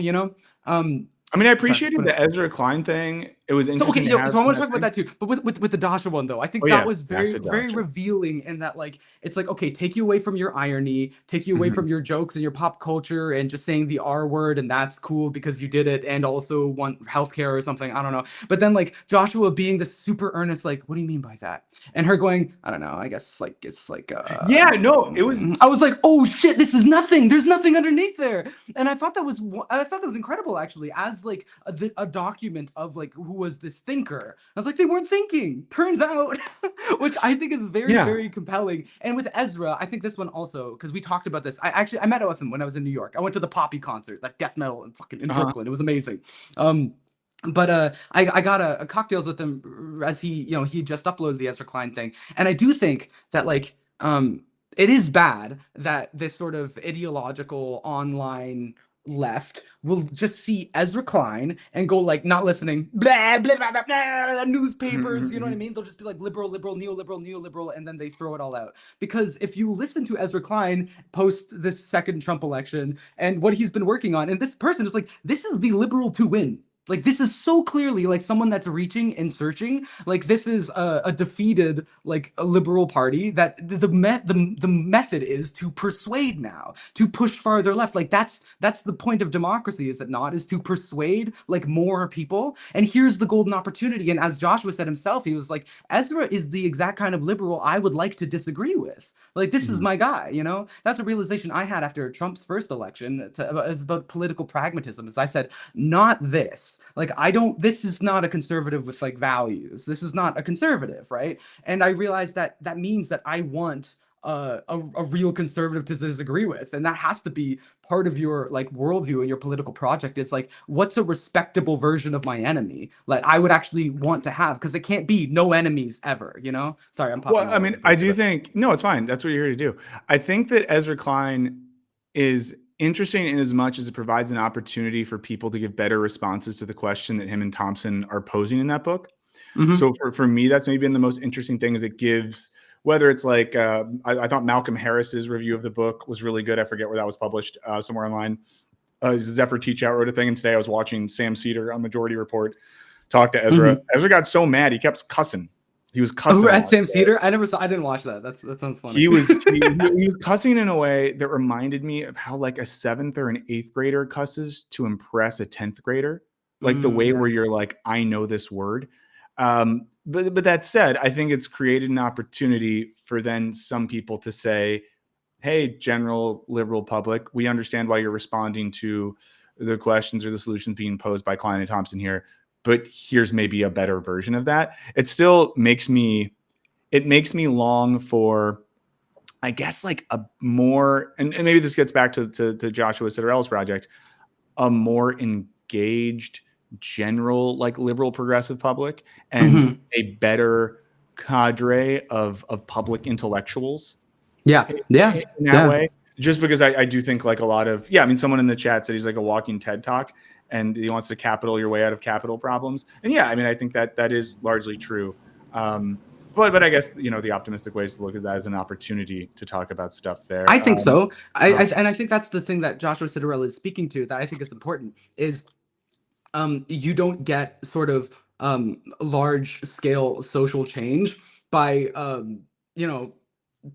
Um, I mean, I sorry, just appreciated putting the Ezra Klein thing. It was so okay, interesting to yo, have so I want to that talk about thing. that too. But with the Dasha one though, I Oh, think that yeah. was Back very to very Dasha. revealing in that like it's like okay, take you away from your irony, take you away Mhm. from your jokes and your pop culture and just saying the R word and that's cool because you did it and also want healthcare or something. I don't know. But then like Joshua being the super earnest, like, what do you mean by that? And her going, I don't know, I guess like it's like Yeah, no, it was I was like, oh shit, this is nothing. There's nothing underneath there. And I thought that was incredible actually, as like a document of like who was this thinker. I was like, they weren't thinking. Turns out, which I think is very yeah. very compelling. And with Ezra, I think this one also because we talked about this. I met up with him when I was in New York. I went to the Poppy concert, that death metal in Uh-huh. Brooklyn. It was amazing. But I got a cocktails with him as he just uploaded the Ezra Klein thing, and I do think that like it is bad that this sort of ideological online left will just see Ezra Klein and go like not listening blah blah blah blah, blah Mhm, newspapers, mhm, you know what I mhm. mean? They'll just be like liberal liberal neoliberal neoliberal and then they throw it all out. Because if you listen to Ezra Klein post this second Trump election and what he's been working on, and this person is like, this is the liberal to win. Like this is so clearly like someone that's reaching and searching. Like this is a defeated like a liberal party that the method is to persuade now, to push farther left. Like that's the point of democracy, is it not? Is to persuade like more people. And here's the golden opportunity. And as Joshua said himself, he was like, Ezra is the exact kind of liberal I would like to disagree with. Like this is Mhm. my guy. That's a realization I had after Trump's first election. Is about political pragmatism. As I said, not this. Like I don't. This is not a conservative with like values. This is not a conservative, right? And I realized that that means that I want a real conservative to disagree with, and that has to be part of your like worldview and your political project. Is like, what's a respectable version of my enemy? Like I would actually want to have, because it can't be no enemies ever. You know? Sorry, I'm Well, popping I all over mean, the I place, do but think no, it's fine. That's what you're here to do. I think that Ezra Klein is interesting in as much as it provides an opportunity for people to give better responses to the question that him and Thompson are posing in that book. Mhm. So for me, that's maybe been the most interesting thing is it gives whether it's like I thought Malcolm Harris's review of the book was really good. I forget where that was published somewhere online. Zephyr Teachout wrote a thing, and today I was watching Sam Cedar on Majority Report talk to Ezra. Mhm. Ezra got so mad he kept cussing. He was Oh, cussing a at lot. Sam Cedar, I didn't watch that. That sounds funny. He was cussing in a way that reminded me of how like a 7th or an 8th grader cusses to impress a 10th grader, like the way where Yeah. you're like, I know this word. But that said, I think it's created an opportunity for then some people to say, hey, general liberal public, we understand why you're responding to the questions or the solutions being posed by Klein and Thompson here, but here's maybe a better version of that. It makes me long for, I guess, like a more, and maybe this gets back to Joshua Citarel's project, a more engaged general like liberal progressive public and Mhm. a better cadre of public intellectuals Yeah. Yeah. in that Yeah. way. Just because I do think like a lot of, yeah, I mean, someone in the chat said he's like a walking TED talk and he wants to capital your way out of capital problems. And yeah, I mean, I think that is largely true. But I guess, the optimistic way is to look at that as an opportunity to talk about stuff I there. think so. Oh, And I think that's the thing that Joshua Citarella is speaking to that I think is important is you don't get sort of large scale social change by you know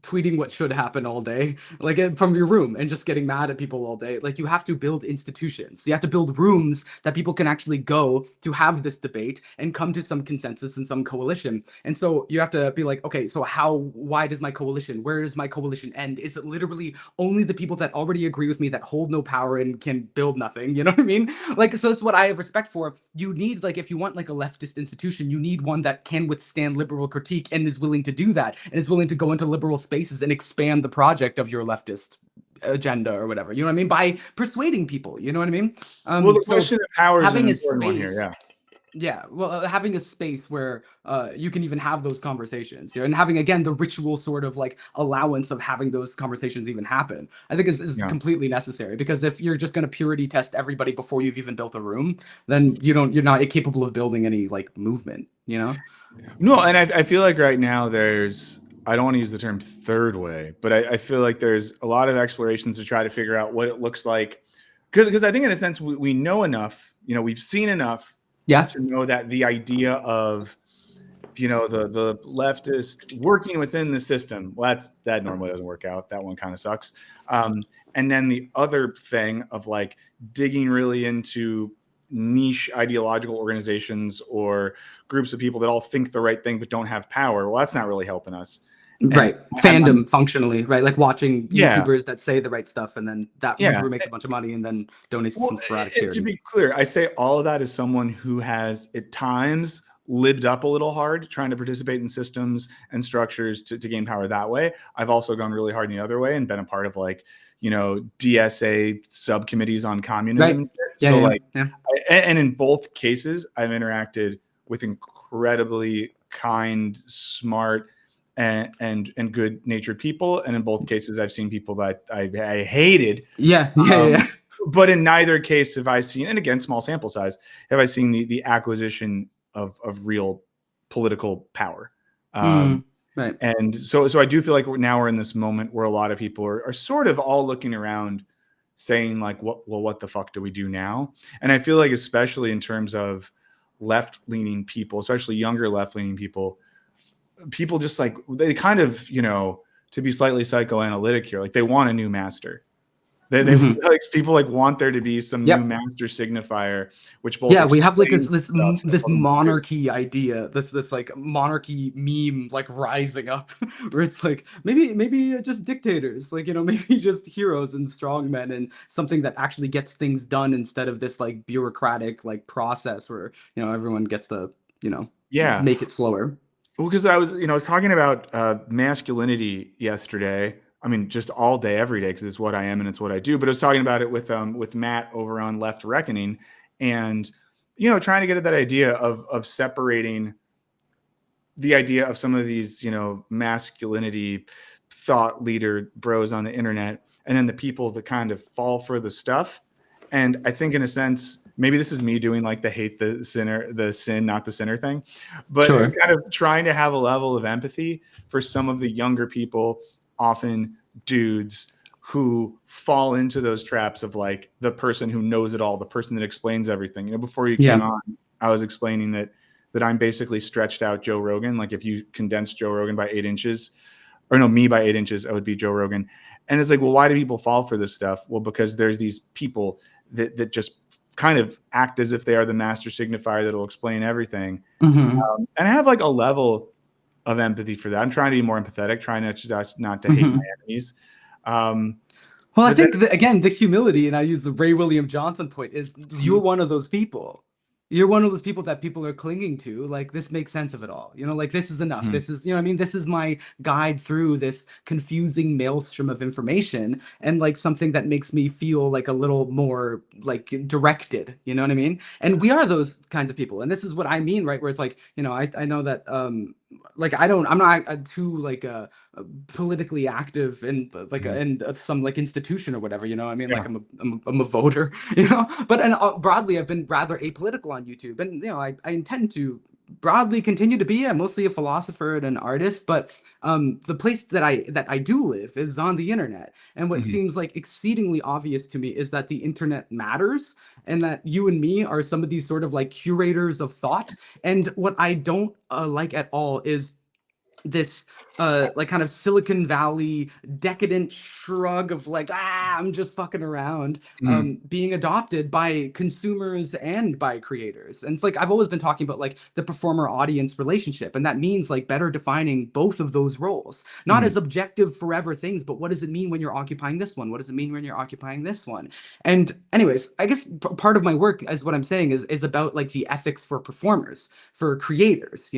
tweeting what should happen all day, like from your room, and just getting mad at people all day. Like you have to build institutions. You have to build rooms that people can actually go to have this debate and come to some consensus and some coalition. And so you have to be like, okay, so why does my coalition? Where does my coalition end? Is it literally only the people that already agree with me that hold no power and can build nothing? You know what I mean? Like, so that's what I have respect for. You need, like, if you want like a leftist institution, you need one that can withstand liberal critique and is willing to do that and is willing to go into liberal spaces and expand the project of your leftist agenda or whatever. You know what I mean? By persuading people. You know what I mean? well, the So question of power is an having a important one here. space, Yeah. yeah, well, having a space where you can even have those conversations, and having again the ritual sort of like allowance of having those conversations even happen, I think is Yeah. completely necessary. Because if you're just going to purity test everybody before you've even built a room, then you're not capable of building any like movement. You know? No, and I feel like right now I don't want to use the term third way, but I feel like there's a lot of explorations to try to figure out what it looks like. Because I think in a sense we know enough, we've seen enough Yeah. to know that the idea of, the leftist working within the system, well, that normally doesn't work out. That one kind of sucks. And then the other thing of like digging really into niche ideological organizations or groups of people that all think the right thing but don't have power. Well, that's not really helping us. And Right. Fandom functionally, right? Like watching yeah, YouTubers that say the right stuff and then that yeah. YouTuber makes a bunch of money and then donates to Well, some sporadic to charities. be clear, I say all of that as someone who has at times lived up a little hard trying to participate in systems and structures to gain power that way. I've also gone really hard in the other way and been a part of like, DSA subcommittees on communism. Right. Yeah, So yeah, like, yeah. and in both cases, I've interacted with incredibly kind, smart, and good natured people. And in both cases, I've seen people that I hated. Yeah, yeah, yeah, Um, yeah. but in neither case have I seen, and again, small sample size, have I seen the acquisition of real political power. Mm, right. And so I do feel like we're in this moment where a lot of people are sort of all looking around saying like, what the fuck do we do now? And I feel like, especially in terms of left leaning people, especially younger left leaning people just like, they kind of, to be slightly psychoanalytic here, like they want a new master. They Hmm. like people like want there to be some new Yep. master signifier, which both Yeah, we have like explains stuff and this also material. monarchy idea, this like monarchy meme like rising up, where it's like maybe just dictators, like maybe just heroes and strongmen and something that actually gets things done instead of this like bureaucratic like process where everyone gets to you know Yeah. make it slower. Well, because I was talking about masculinity yesterday. I mean, just all day, every day, because it's what I am and it's what I do. But I was talking about it with Matt over on Left Reckoning, and trying to get at that idea of separating the idea of some of these masculinity thought leader bros on the internet, and then the people that kind of fall for the stuff. And I think in a sense, maybe this is me doing like the hate the sinner, the sin, not the sinner thing, but Sure. kind of trying to have a level of empathy for some of the younger people, often dudes, who fall into those traps of like the person who knows it all, the person that explains everything. Before you came Yeah. on, I was explaining that I'm basically stretched out Joe Rogan. Like if you condense Joe Rogan by 8 inches, or no, me by 8 inches, I would be Joe Rogan. And it's like, well, why do people fall for this stuff? Well, because there's these people that just kind of act as if they are the master signifier that'll explain everything. Hmm. And I have like a level of empathy for that. I'm trying to be more empathetic, trying not to hate my Hmm. enemies. Um, Well, I but then, think again, the humility, and I use the Ray William Johnson point, is you're one of those people. You're one of those people that people are clinging to. Like, this makes sense of it all. Like, this is enough. Mhm. This is, what I mean? This is my guide through this confusing maelstrom of information, and like something that makes me feel like a little more like directed. You know what I mean? And we are those kinds of people. And this is what I mean, right? Where it's like, I know that like I'm not too like politically active in like Mhm. in some like institution or whatever. I mean, like Yeah. I'm a voter. But and broadly I've been rather apolitical on YouTube, and I intend to broadly continue to be. I'm mostly a philosopher and an artist, but the place that I do live is on the internet, and what Mhm. seems like exceedingly obvious to me is that the internet matters, and that you and me are some of these sort of like curators of thought. And what I don't like at all is this like kind of Silicon Valley decadent shrug of like, I'm just fucking around, Mhm. being adopted by consumers and by creators. And it's like I've always been talking about like the performer audience relationship, and that means like better defining both of those roles, not Mhm. as objective forever things, but what does it mean when you're occupying this one, what does it mean when you're occupying this one. And anyways, I guess part of my work, as what I'm saying, is about like the ethics for performers, for creators.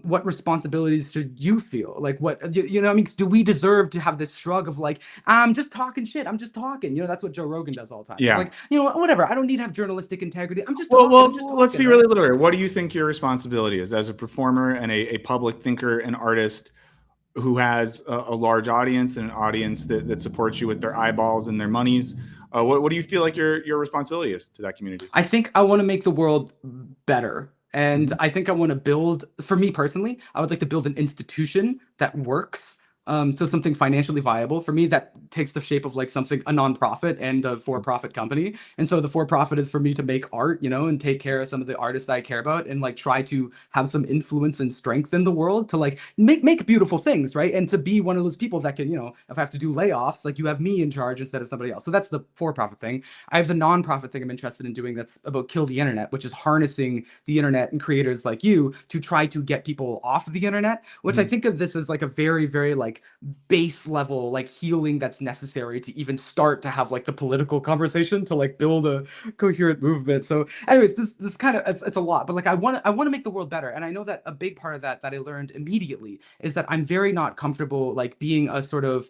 What responsibilities should you feel like? What I mean, do we deserve to have this shrug of like, I'm just talking shit, I'm just talking? That's what Joe Rogan does all the time. It's Yeah. like, whatever, I don't need to have journalistic integrity, I'm just Well, talking, I'm just let's talking, be really right? literal. What do you think your responsibility is as a performer and a public thinker and artist who has a large audience and an audience that supports you with their eyeballs and their monies? What do you feel like your responsibility is to that community? I think I want to make the world better. And Mhm. I think I want to build, for me personally, I would like to build an institution that works. So something financially viable. For me, that takes the shape of like something, a nonprofit and a for-profit company. And so the for-profit is for me to make art, and take care of some of the artists I care about, and like try to have some influence and strength in the world to like make beautiful things, right? And to be one of those people that can, if I have to do layoffs, like you have me in charge instead of somebody else. So that's the for-profit thing. I have the nonprofit thing I'm interested in doing that's about Kill the Internet, which is harnessing the internet and creators like you to try to get people off the internet, which I Mhm. think of this as like a very, very like base level like healing that's necessary to even start to have like the political conversation to like build a coherent movement. So anyways, this kind of it's a lot, but like I want to make the world better. And I know that a big part of that I learned immediately is that I'm very not comfortable like being a sort of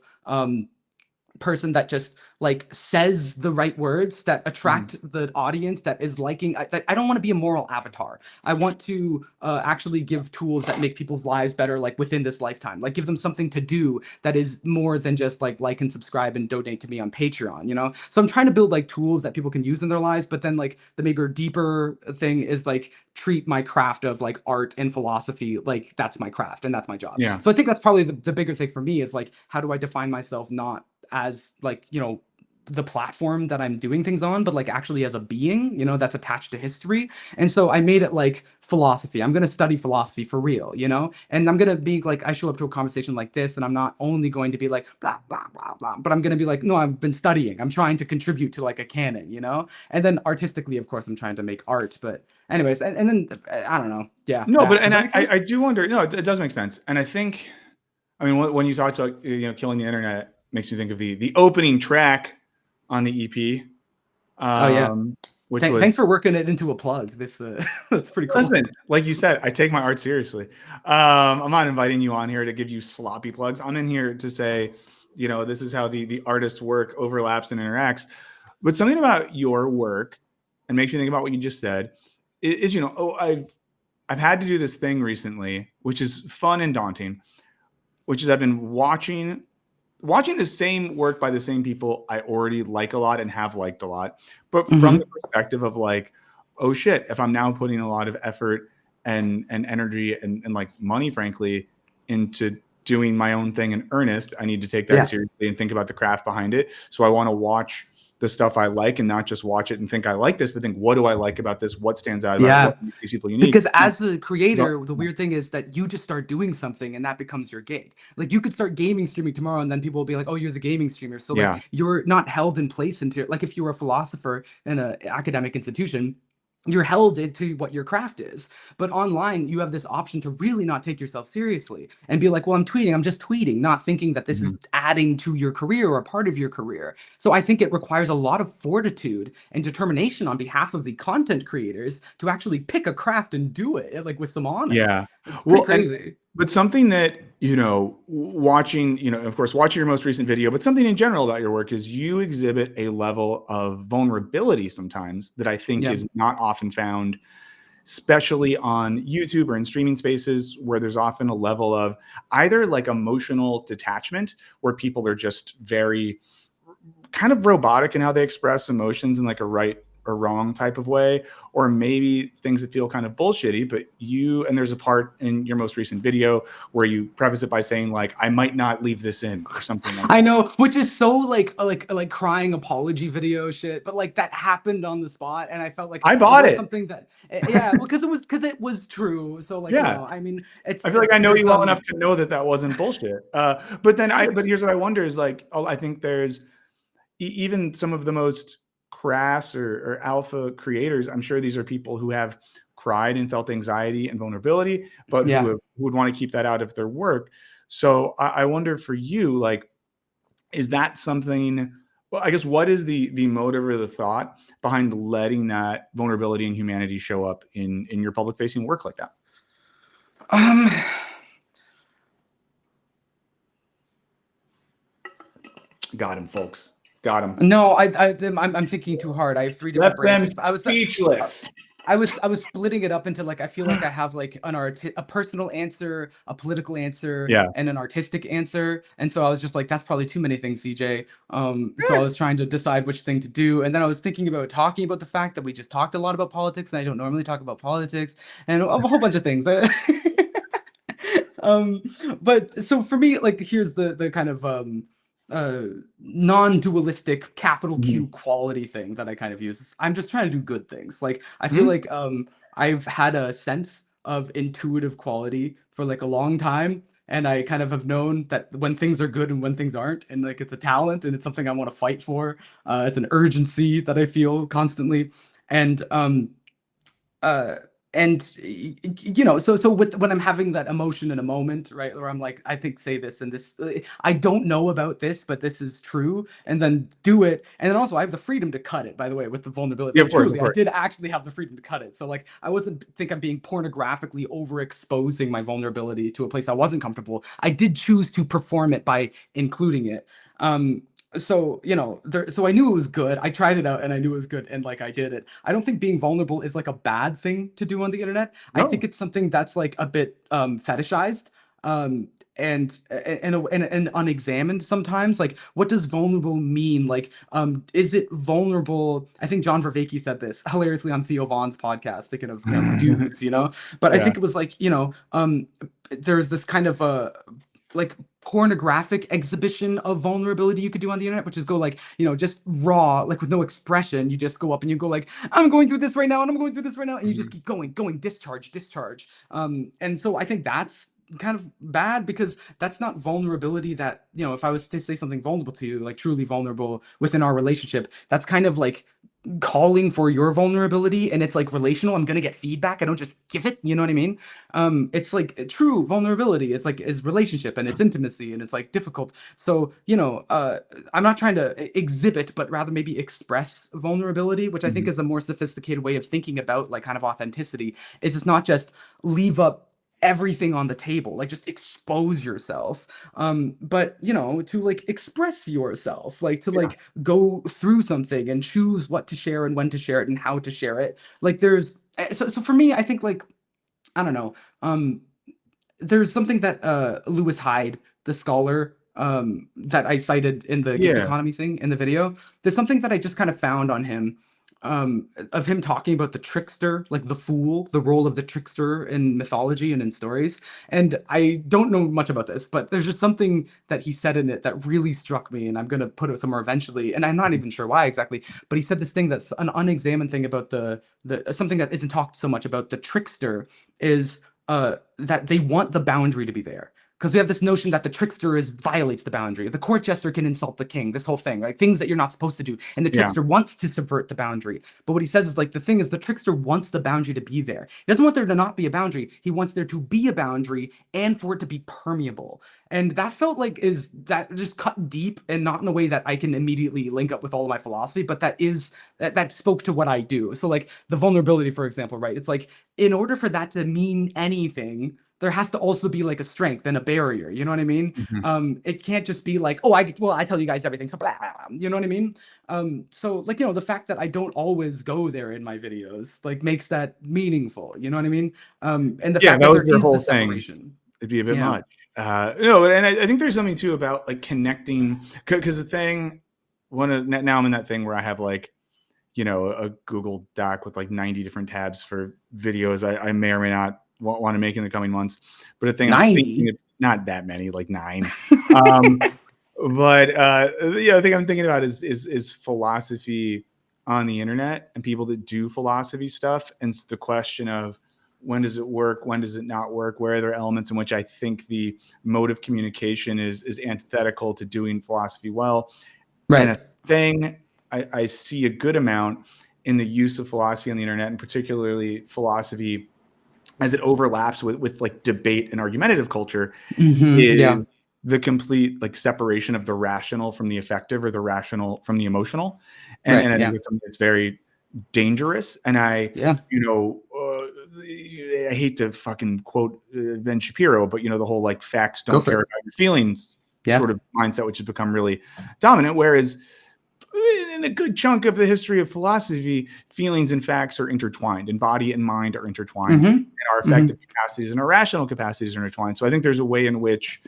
person that just like says the right words that Mhm. attract the audience that is liking. I don't want to be a moral avatar. I want to actually give tools that make people's lives better, like within this lifetime, like give them something to do that is more than just like and subscribe and donate to me on Patreon. So I'm trying to build like tools that people can use in their lives, but then like the maybe deeper thing is like treat my craft of like art and philosophy like that's my craft and that's my job. Yeah. So I think that's probably the bigger thing for me is like, how do I define myself not as like the platform that I'm doing things on, but like actually as a being, that's attached to history. And so I made it like philosophy. I'm going to study philosophy for real. And I'm going to be like, I show up to a conversation like this, and I'm not only going to be like, blah, blah, blah, blah, but I'm going to be like, no, I've been studying. I'm trying to contribute to like a canon. And then artistically, of course, I'm trying to make art. But anyways, and then I don't know. Yeah. No, but That, does and that I make sense? I do wonder. No, it does make sense. And I think, I mean, when you talked about killing the internet, makes me think of the opening track on the EP, Oh, yeah. um, which was Thanks for working it into a plug. This that's pretty cool. listen, like you said, I take my art seriously. I'm not inviting you on here to give you sloppy plugs. I'm in here to say, this is how the artist's work overlaps and interacts. But something about your work, and makes me think about what you just said, is I've had to do this thing recently, which is fun and daunting, which is I've been watching the same work by the same people I already like a lot and have liked a lot, but from the perspective of like, oh shit, if I'm now putting a lot of effort and energy and like money, frankly, into doing my own thing in earnest, I need to take that seriously and think about the craft behind it. So I want to watch the stuff I like and not just watch it and think I like this, but think, what do I like about this? What stands out about it? What makes these people unique? Because as a creator, the weird thing is that you just start doing something and that becomes your gig. Like you could start gaming streaming tomorrow and then people will be like, oh, you're the gaming streamer. So like you're not held in place into like if you were a philosopher in an academic institution, you're held into what your craft is. But online, you have this option to really not take yourself seriously and be like, well, I'm tweeting, I'm just tweeting, not thinking that this is adding to your career or part of your career. So I think it requires a lot of fortitude and determination on behalf of the content creators to actually pick a craft and do it like with some honor. Yeah. It's pretty crazy. But something that, watching, of course, watching your most recent video, but something in general about your work is you exhibit a level of vulnerability sometimes that I think is not often found, especially on YouTube or in streaming spaces where there's often a level of either like emotional detachment where people are just very kind of robotic in how they express emotions in like a right or wrong type of way, or maybe things that feel kind of bullshitty, but and there's a part in your most recent video where you preface it by saying like, I might not leave this in or something like that. I know, which is so like crying apology video shit, but like that happened on the spot and I felt like I bought it. Something that, because it was true. So like, I mean, I feel like I know you well enough to know that wasn't bullshit. But here's what I wonder is like, I think there's even some of the most crass or alpha creators. I'm sure these are people who have cried and felt anxiety and vulnerability, but who would want to keep that out of their work. So I wonder for you, like, is that something? Well, I guess what is the motive or the thought behind letting that vulnerability and humanity show up in your public facing work like that? Got him, folks. Got him. No, I'm thinking too hard. I have 3 different branches. I was speechless. I was splitting it up into like I feel like I have like a personal answer, a political answer, and an artistic answer. And so I was just like, that's probably too many things, CJ. So I was trying to decide which thing to do. And then I was thinking about talking about the fact that we just talked a lot about politics, and I don't normally talk about politics, and a whole bunch of things. But so for me, like here's the kind of non-dualistic capital Q quality thing that I kind of use. I'm just trying to do good things. Like I feel like I've had a sense of intuitive quality for like a long time, and I kind of have known that when things are good and when things aren't, and like it's a talent and it's something I want to fight for. It's an urgency that I feel constantly, and so when I'm having that emotion in a moment, right, where I'm like, I think say this and this, I don't know about this, but this is true, and then do it. And then also I have the freedom to cut it, by the way, with the vulnerability. Yeah, of course. I did actually have the freedom to cut it. So like, I wasn't think I'm being pornographically overexposing my vulnerability to a place I wasn't comfortable. I did choose to perform it by including it. So so I knew it was good. I tried it out and I knew it was good, and like I did it. I don't think being vulnerable is like a bad thing to do on the internet. No. I think it's something that's like a bit fetishized and unexamined sometimes. Like, what does vulnerable mean? Like, is it vulnerable? I think John Vervaeke said this hilariously on Theo Vaughn's podcast, thinking of dudes, but I think it was like, there's this kind of like pornographic exhibition of vulnerability you could do on the internet, which is go like, just raw, like with no expression. You just go up and you go like, I'm going through this right now, and I'm going through this right now, and you just keep going, discharge. And so I think that's kind of bad, because that's not vulnerability that, if I was to say something vulnerable to you, like truly vulnerable within our relationship, that's kind of like calling for your vulnerability and it's like relational, I'm gonna get feedback. I don't just give it, you know what I mean? It's like true vulnerability is like is relationship and it's intimacy and it's like difficult. So, I'm not trying to exhibit, but rather maybe express vulnerability, which I think Mhm. is a more sophisticated way of thinking about like kind of authenticity. It's just not just leave up everything on the table, like just expose yourself. But to like express yourself, like to Yeah. like go through something and choose what to share and when to share it and how to share it. Like so for me, I think like I don't know. There's something that Lewis Hyde, the scholar, that I cited in the gift Yeah. economy thing in the video. There's something that I just kind of found on him, of him talking about the trickster, like the fool, the role of the trickster in mythology and in stories. And I don't know much about this, but there's just something that he said in it that really struck me, and I'm gonna put it somewhere eventually. And I'm not Mhm. even sure why exactly, but he said this thing that's an unexamined thing about the something that isn't talked so much about the trickster is that they want the boundary to be there. Because we have this notion that the trickster is violates the boundary. The court jester can insult the king, this whole thing, like things that you're not supposed to do. And the Yeah. trickster wants to subvert the boundary. But what he says is like the thing is the trickster wants the boundary to be there. He doesn't want there to not be a boundary. He wants there to be a boundary and for it to be permeable. And that felt like is that just cut deep and not in a way that I can immediately link up with all of my philosophy, but that spoke to what I do. So like the vulnerability, for example, right? It's like in order for that to mean anything, there has to also be like a strength and a barrier. You know what I mean? Mhm. It can't just be like, oh, I tell you guys everything, so blah, blah, blah. You know what I mean? So like the fact that I don't always go there in my videos like makes that meaningful. You know what I mean? And the Yeah, fact that that was there your is a whole thing. separation. It'd be a bit Yeah. much. No, and I think there's something too about like connecting because the thing, now I'm in that thing where I have like, a Google Doc with like 90 different tabs for videos I may or may not want to make in the coming months. But a thing I'm thinking 90. of, not that many, like 9. Um, but yeah, the thing I'm thinking about is philosophy on the internet and people that do philosophy stuff. And it's the question of when does it work? When does it not work? Where are there elements in which I think the mode of communication is antithetical to doing philosophy well? And Right. a thing I see a good amount in the use of philosophy on the internet, and particularly philosophy as it overlaps with like debate and argumentative culture, Yeah. is the complete like separation of the rational from the affective or the rational from the emotional. And Right. I think Yeah. it's something that's very dangerous. And Yeah. I hate to fucking quote Ben Shapiro, but the whole like facts Go don't for care it. about your feelings Yeah. sort of mindset, which has become really dominant. Whereas in a good chunk of the history of philosophy, feelings and facts are intertwined, and body and mind are intertwined, Mm-hmm. and our Mm-hmm. affective capacities and our rational capacities are intertwined. So I think there's a way in which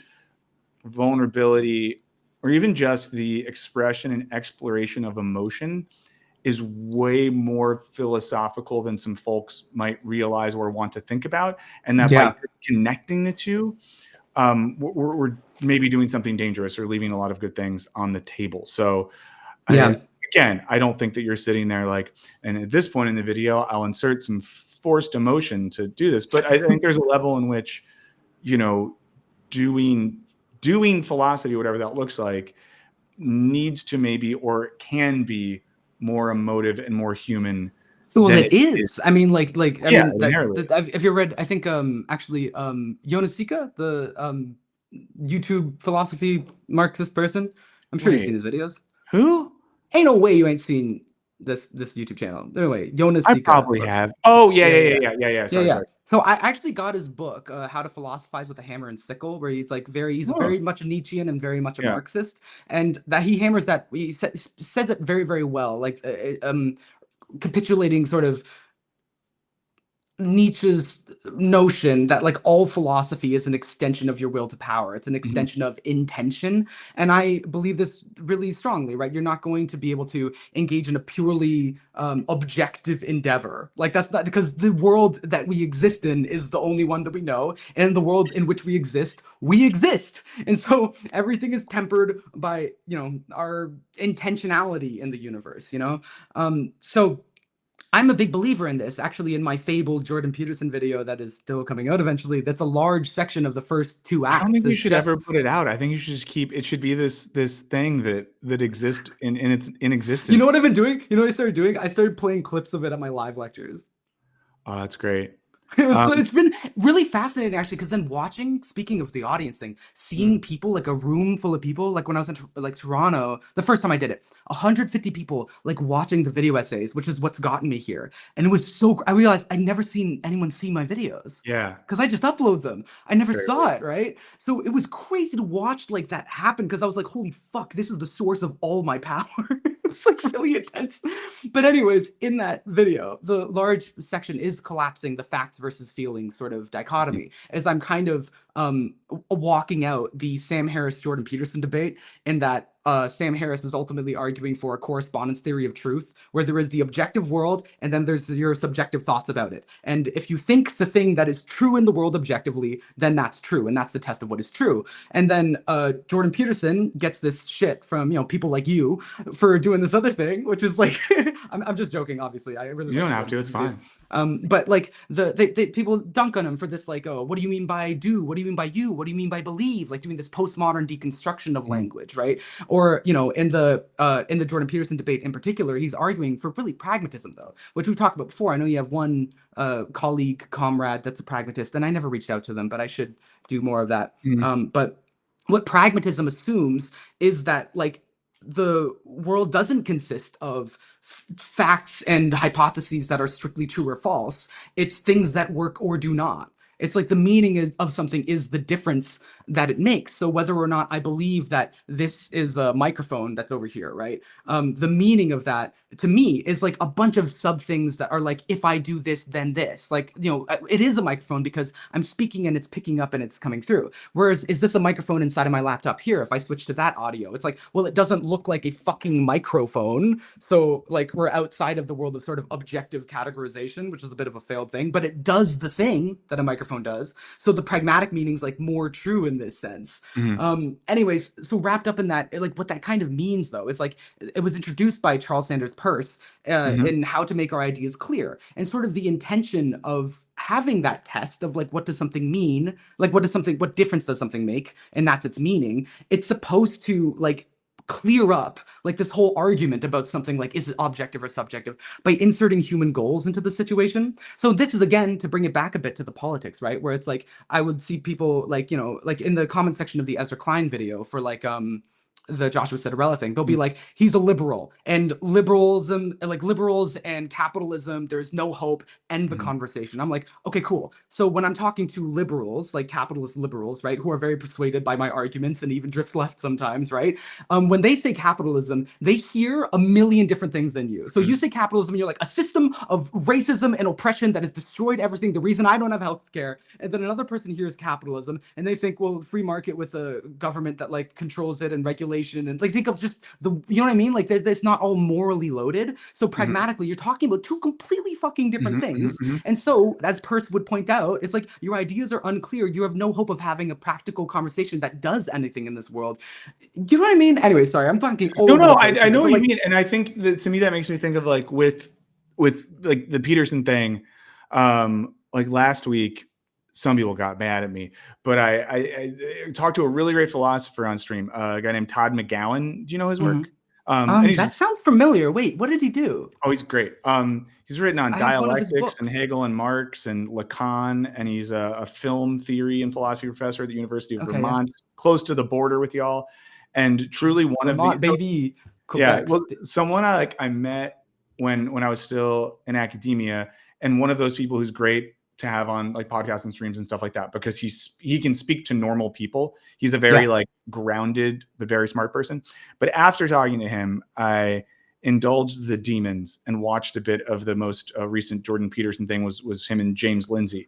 vulnerability, or even just the expression and exploration of emotion, is way more philosophical than some folks might realize or want to think about, and that by Yeah. disconnecting the two, we're maybe doing something dangerous or leaving a lot of good things on the table. So Yeah. again, I don't think that you're sitting there like, and at this point in the video, I'll insert some forced emotion to do this. But I think there's a level in which, you know, doing doing philosophy, whatever that looks like, needs to maybe or can be more emotive and more human Well, than it it is. is. I mean, I Yeah, mean, it inherently that. is. Have you read? I think actually Jonas Sika, the YouTube philosophy Marxist person. I'm sure you've Wait, seen his videos. who? Ain't no way you ain't seen this YouTube channel. No way, Jonas I Sika. probably have. Oh yeah, Yeah, yeah, yeah, yeah, yeah. yeah, yeah, yeah. Yeah, Sorry, yeah. sorry. So I actually got his book, How to Philosophize with a Hammer and Sickle, where he's Oh, very much a Nietzschean and very much a yeah. Marxist, and that he hammers that says it very, very well, like capitulating sort of Nietzsche's notion that like all philosophy is an extension of your will to power. It's an Mhm. extension of intention. And I believe this really strongly, right? You're not going to be able to engage in a purely objective endeavor. Like that's not because the world that we exist in is the only one that we know. And the world in which we exist. And so everything is tempered by, our intentionality in the universe, so I'm a big believer in this. Actually, in my fabled Jordan Peterson video that is still coming out eventually, that's a large section of the first two I don't acts think you is should ever just put it out. I think you should just keep it should be this thing that exists in its in you know what existence. I've been doing? You know what I started doing? I started playing clips of it at my live lectures. Oh, that's great. It's been really fascinating actually, because then watching, speaking of the audience thing, seeing Mm, people, like a room full of people, like when I was in like Toronto, the first time I did it, 150 people like watching the video essays, which is what's gotten me here. And it was so, I realized I'd never seen anyone see my videos yeah, because I just upload them. I that's never very saw weird. it, right? So it was crazy to watch like that happen because I was like, holy fuck, this is the source of all my power. It's like really intense. But anyways, in that video, the large section is collapsing the facts versus feelings sort of Mhm. dichotomy as I'm kind of walking out the Sam Harris Jordan Peterson debate, in that Sam Harris is ultimately arguing for a correspondence theory of truth, where there is the objective world and then there's your subjective thoughts about it. And if you think the thing that is true in the world objectively, then that's true, and that's the test of what is true. And then Jordan Peterson gets this shit from people like you for doing this other thing, which is like I'm just joking. Obviously, I really You like don't the have Jordan to. It's Peterson videos. fine. But like people dunk on him for this, like, oh, what do you mean by do? What do you mean by you? What do you mean by believe? Like doing this postmodern deconstruction of Mhm. language, right? Or in the Jordan Peterson debate in particular, he's arguing for really pragmatism, though, which we've talked about before. I know you have one colleague, comrade that's a pragmatist, and I never reached out to them, but I should do more of that. Mhm. But what pragmatism assumes is that, like, the world doesn't consist of facts and hypotheses that are strictly true or false. It's things that work or do not. It's like the meaning of something is the difference that it makes. So whether or not I believe that this is a microphone that's over here, right? The meaning of that to me is like a bunch of sub things that are like, if I do this, then this. Like, it is a microphone because I'm speaking and it's picking up and it's coming through. Whereas, is this a microphone inside of my laptop here? If I switch to that audio, it's like, well, it doesn't look like a fucking microphone. So, like, we're outside of the world of sort of objective categorization, which is a bit of a failed thing, but it does the thing that a microphone does. So the pragmatic meaning's like more true in this sense. Mhm. Anyways, so wrapped up in that, like what that kind of means though is like it was introduced by Charles Sanders Peirce Mhm. in How to Make Our Ideas Clear, and sort of the intention of having that test of like, what does something mean? Like, what difference does something make? And that's its meaning. It's supposed to like clear up like this whole argument about something like, is it objective or subjective, by inserting human goals into the situation. So this is, again, to bring it back a bit to the politics, right, where it's like I would see people like, like in the comment section of the Ezra Klein video for like the Joshua Citarella thing, they'll be Mhm. like, he's a liberal, and liberalism, like liberals and capitalism, there's no hope, end the Mhm. conversation. I'm like, okay, cool. So when I'm talking to liberals, like capitalist liberals, right, who are very persuaded by my arguments and even drift left sometimes, right? When they say capitalism, they hear a million different things than you. So you Mhm. say capitalism, and you're like, a system of racism and oppression that has destroyed everything, the reason I don't have health care. And then another person hears capitalism and they think, well, free market with a government that like controls it and regulation, and like think of just the, you know what I mean? Like it's not all morally loaded. So Mhm. pragmatically, you're talking about two completely fucking different Mhm. Mhm. things. Mhm. And so, as Peirce would point out, it's like your ideas are unclear. You have no hope of having a practical conversation that does anything in this world. You know what I mean? Anyway, sorry, I'm talking all No, over no, the place I here, know but what you like, mean, and I think that to me that makes me think of like with like the Peterson thing. Like last week, some people got mad at me, but I talked to a really great philosopher on stream, a guy named Todd McGowan. Do you know his mhm. work? And he's That sounds familiar. Wait, what did he do? oh, he's great. He's written on I have one of his dialectics and books. Hegel and Marx and Lacan, and he's a film theory and philosophy professor at the University of Okay, yeah. Vermont, close to the border with y'all. And truly one of the Vermont, baby. yeah, Quebec. well, someone I met when I was still in academia, and one of those people who's great to have on like podcasts and streams and stuff like that because he can speak to normal people. He's a very Yeah. like grounded but very smart person. But after talking to him, I indulged the demons and watched a bit of the most recent Jordan Peterson thing was him and James Lindsay.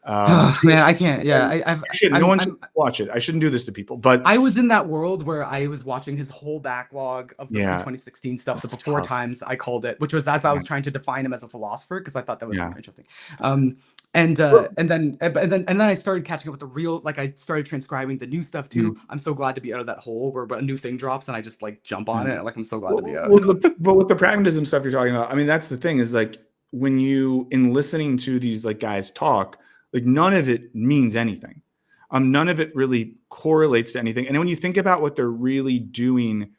Oh, man, I can't. Yeah, You shouldn't. No one should watch it. I shouldn't do this to people, but I was in that world where I was watching his whole backlog of the yeah, pre-2016 stuff, the that's before tough. times I called it, which was as I Yeah, was trying to define him as a philosopher because I thought that was yeah. super interesting. Um, and then I started catching up with the real, like I started transcribing the new stuff Mhm. too. I'm so glad to be out of that hole where a new thing drops and I just like jump on Yeah. it. Like I'm so glad to be Well, out. well, but with the pragmatism stuff you're talking about, I mean, that's the thing is like when you in listening to these like guys talk, like none of it means anything. None of it really correlates to anything. And then when you think about what they're really doing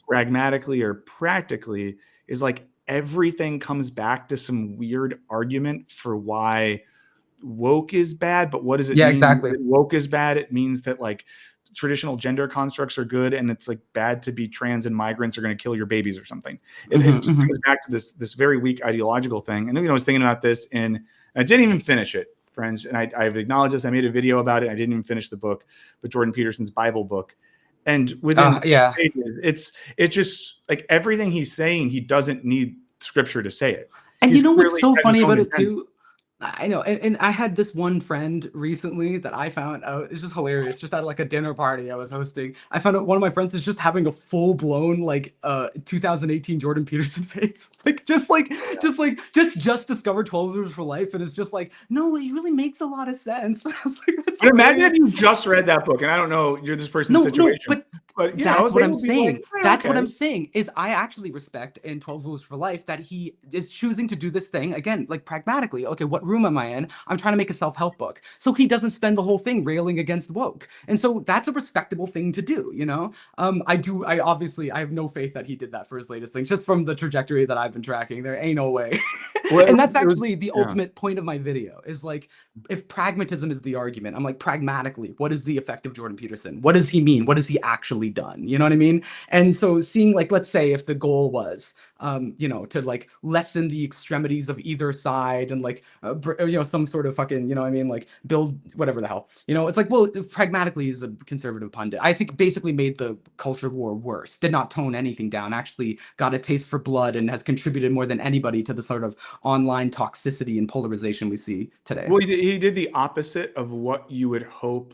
pragmatically or practically, is like everything comes back to some weird argument for why woke is bad. But what does it Yeah, mean exactly. that woke is bad? It means that like traditional gender constructs are good, and it's like bad to be trans, and migrants are going to kill your babies or something. It just comes back to this very weak ideological thing. And I was thinking about this, and I didn't even finish it, friends. And I've acknowledged this. I made a video about it. I didn't even finish the book, but Jordan Peterson's Bible book. And within Yeah. pages, it's just like everything he's saying, he doesn't need scripture to say it. And He's you know what's clearly so has his funny own about it agenda. too? I know, and I had this one friend recently that I found out, it's just hilarious. Just at like a dinner party I was hosting, I found out one of my friends is just having a full blown like 2018 Jordan Peterson face, just discovered 12 Rules for Life, and it's just like, no, it really makes a lot of sense. I was like, that's But imagine if hilarious. you just read that book, and I don't know you're this person's No, situation, but but that's what they I'm would be like, saying. "Eh, That's what okay." I'm saying is I actually respect in 12 Rules for Life that he is choosing to do this thing again, like pragmatically. Okay, what room am I in? I'm trying to make a self-help book. So he doesn't spend the whole thing railing against woke. And so that's a respectable thing to do, you know? I obviously I have no faith that he did that for his latest thing, just from the trajectory that I've been tracking. There ain't no way. Well, And that's it was actually the yeah. ultimate point of my video is like, if pragmatism is the argument, I'm like, pragmatically, what is the effect of Jordan Peterson? What does he mean? What has he actually done? You know what I mean? And so seeing like, let's say if the goal was, to like lessen the extremities of either side and like, some sort of fucking, you know what I mean? Like build whatever the hell, it's like, well, pragmatically is a conservative pundit. I think basically made the culture war worse, did not tone anything down, actually got a taste for blood and has contributed more than anybody to the sort of online toxicity and polarization we see today. Well, he did the opposite of what you would hope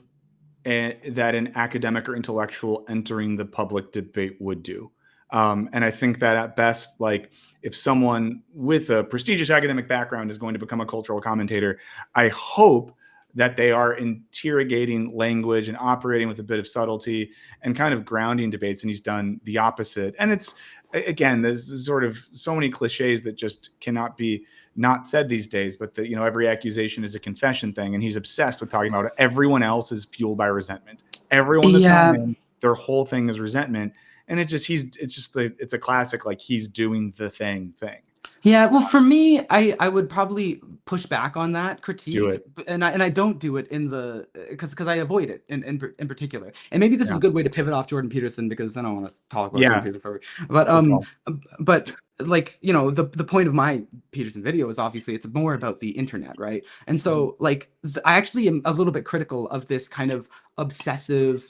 that an academic or intellectual entering the public debate would do. And I think that at best, like if someone with a prestigious academic background is going to become a cultural commentator, I hope that they are interrogating language and operating with a bit of subtlety and kind of grounding debates. And he's done the opposite. And it's, again, there's sort of so many cliches that just cannot be not said these days, but that, every accusation is a confession thing. And he's obsessed with talking about it. Everyone else is fueled by resentment. Everyone that's not Yeah. him, their whole thing is resentment. And it's a classic, like he's doing the thing. Yeah, well, for me, I would probably push back on that Do critique, it. and I don't do it in the because I avoid it in particular. And maybe this is Yeah. a good way to pivot off Jordan Peterson because I don't want to talk about Jordan Yeah. Peterson forever. But Good call. but like the point of my Peterson video is obviously it's more about the internet, right? And so like I actually am a little bit critical of this kind of obsessive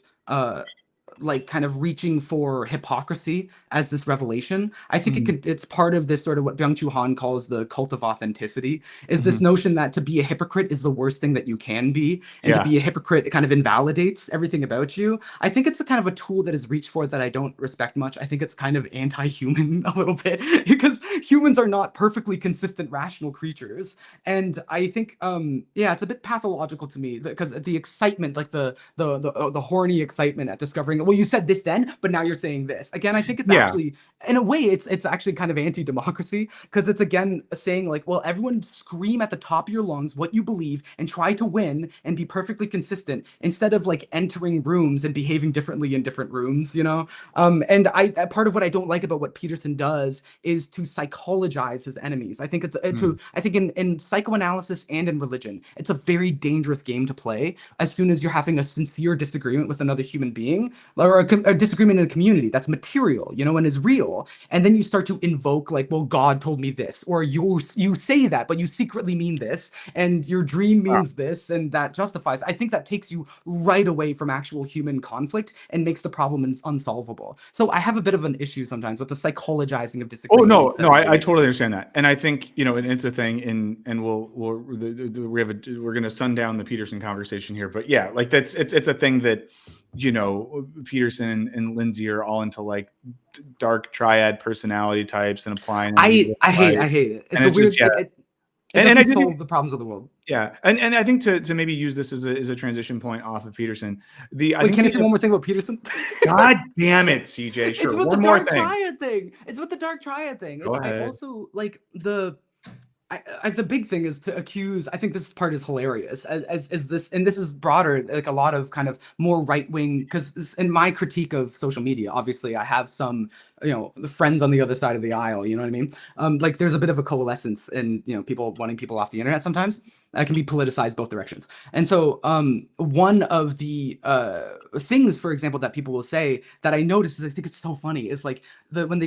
like kind of reaching for hypocrisy as this revelation. I think it's part of this sort of what Byung-Chul Han calls the cult of authenticity, is this notion that to be a hypocrite is the worst thing that you can be, and to be a hypocrite it kind of invalidates everything about you. I think it's a kind of a tool that is reached for that I don't respect much. I think it's kind of anti-human a little bit because humans are not perfectly consistent rational creatures. And I think it's a bit pathological to me because the excitement, like the horny excitement at discovering, well, you said this then, but now you're saying this again. I think it's actually, in a way, it's actually kind of anti-democracy because it's again saying like, well, everyone scream at the top of your lungs what you believe and try to win and be perfectly consistent instead of like entering rooms and behaving differently in different rooms, and part of what I don't like about what Peterson does is to psychologize his enemies. I think I think in psychoanalysis and in religion, it's a very dangerous game to play as soon as you're having a sincere disagreement with another human being, or a disagreement in a community that's material, and is real. And then you start to invoke like, well, God told me this, or you say that, but you secretly mean this, and your dream means this, and that justifies. I think that takes you right away from actual human conflict and makes the problem unsolvable. So I have a bit of an issue sometimes with the psychologizing of disagreement. Oh no, I totally understand that, and I think and it's a thing. And we're going to sundown the Peterson conversation here, but yeah, like it's a thing that Peterson and Lindsay are all into like dark triad personality types and applying. I hate it. It's a weird. It doesn't solve the problems of the world. Yeah, and I think to maybe use this as a transition point off of Peterson. Wait, can I say one more thing about Peterson? God damn it, CJ! Sure, it's with one the more dark thing. triad thing. It's with the dark triad thing. Go ahead. I also like the the big thing is to accuse. I think this part is hilarious. As this, and this is broader, like a lot of kind of more right wing. Because in my critique of social media, obviously, I have some, the friends on the other side of the aisle. You know what I mean? Like there's a bit of a coalescence in, people wanting people off the internet sometimes. That can be politicized both directions. And so, one of the things, for example, that people will say that I noticed, is I think it's so funny, is like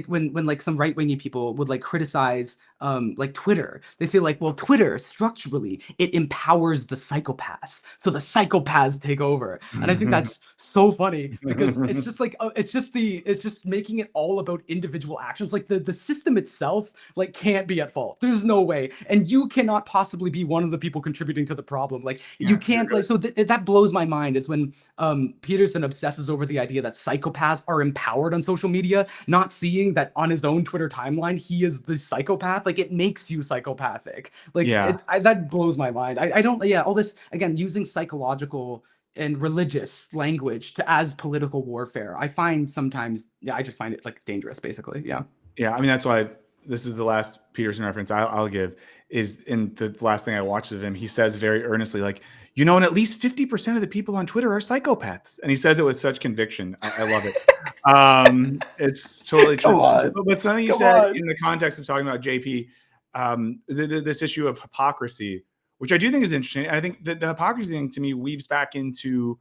when like some right wingy people would like criticize like Twitter, they say like, well, Twitter structurally it empowers the psychopaths, so the psychopaths take over. And I think that's so funny because it's just like it's just making it all about individual actions. Like the system itself like can't be at fault. There's no way, and you cannot possibly be one of the people contributing to the problem. Like you can't, like, so that blows my mind, is when Peterson obsesses over the idea that psychopaths are empowered on social media, not seeing that on his own Twitter timeline he is the psychopath. Like it makes you psychopathic. Like that blows my mind. I don't, all this again using psychological and religious language to as political warfare, I find sometimes, I just find it like dangerous, basically. Yeah. I mean, that's why this is the last Peterson reference I'll give, is in the last thing I watched of him. He says very earnestly, like, and at least 50% of the people on Twitter are psychopaths. And he says it with such conviction. I love it. It's totally true. But something you said in the context of talking about JP, this issue of hypocrisy, which I do think is interesting. I think that the hypocrisy thing to me weaves back into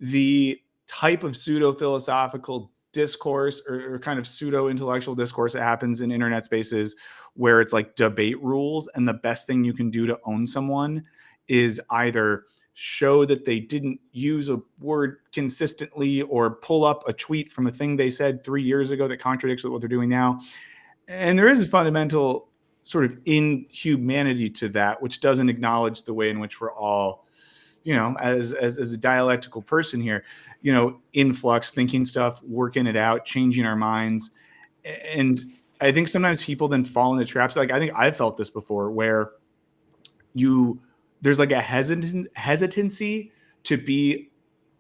the type of pseudo-philosophical discourse or kind of pseudo-intellectual discourse that happens in internet spaces, where it's like debate rules, and the best thing you can do to own someone is either show that they didn't use a word consistently or pull up a tweet from a thing they said 3 years ago that contradicts with what they're doing now. And there is a fundamental sort of inhumanity to that, which doesn't acknowledge the way in which we're all, as a dialectical person here, in flux, thinking stuff, working it out, changing our minds. And I think sometimes people then fall into traps. Like I think I've felt this before, where there's like a hesitancy to be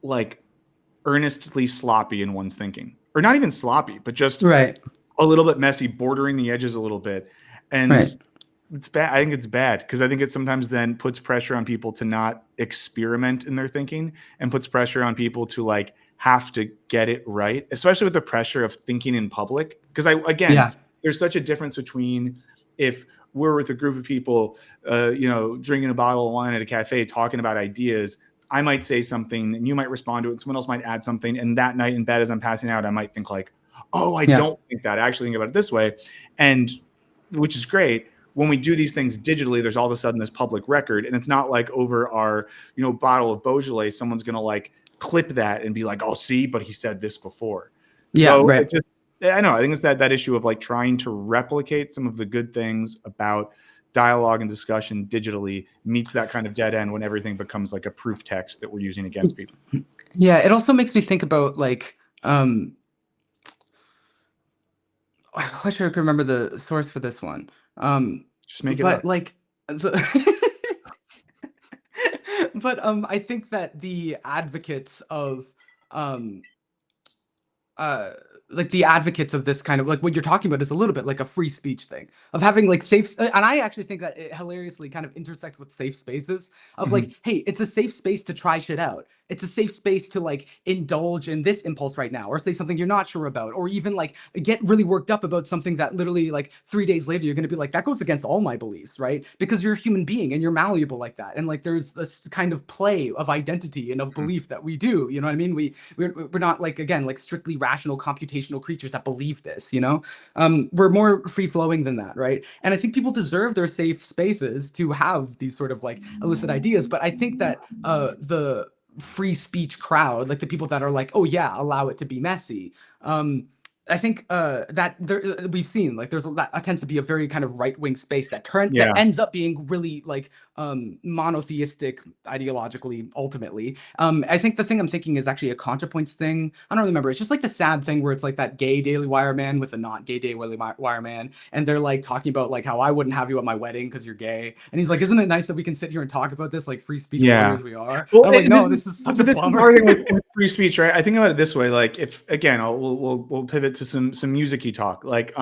like earnestly sloppy in one's thinking, or not even sloppy, but just a little bit messy, bordering the edges a little bit. And it's bad. I think it's bad because I think it sometimes then puts pressure on people to not experiment in their thinking, and puts pressure on people to like have to get it right, especially with the pressure of thinking in public. Because there's such a difference between if we're with a group of people, drinking a bottle of wine at a cafe, talking about ideas. I might say something and you might respond to it, and someone else might add something. And that night in bed, as I'm passing out, I might think like, oh, I don't think that. I actually think about it this way. And which is great. When we do these things digitally, there's all of a sudden this public record, and it's not like over our, bottle of Beaujolais, someone's going to like clip that and be like, oh, see, but he said this before. I know. I think it's that issue of like trying to replicate some of the good things about dialogue and discussion digitally meets that kind of dead end when everything becomes like a proof text that we're using against people. Yeah. It also makes me think about like, I wish I could remember the source for this one. Just make it up. Like but I think that the advocates of like the advocates of this kind of like what you're talking about is a little bit like a free speech thing of having like safe, and I actually think that it hilariously kind of intersects with safe spaces of like, hey, it's a safe space to try shit out. It's a safe space to like indulge in this impulse right now, or say something you're not sure about, or even like get really worked up about something that literally like 3 days later you're going to be like, that goes against all my beliefs, right? Because you're a human being and you're malleable like that, and like there's this kind of play of identity and of belief that we do. You know what I mean? We're not like, again, like strictly rational computational creatures that believe this. We're more free flowing than that, right? And I think people deserve their safe spaces to have these sort of like illicit ideas. But I think that the free speech crowd, like the people that are like, oh yeah, allow it to be messy, I think that we've seen like that tends to be a very kind of right-wing space that ends up being really like monotheistic ideologically ultimately. I think the thing I'm thinking is actually a ContraPoints thing. I don't remember. It's just like the sad thing where it's like that gay Daily Wire man with a not gay Daily Wire man, and they're like talking about like how I wouldn't have you at my wedding because you're gay, and he's like, isn't it nice that we can sit here and talk about this like free speech warriors we are? Well, I'm like, no, this is such a bummer. With free speech, right? I think about it this way: like, if again, we'll pivot to some music-y talk. Like,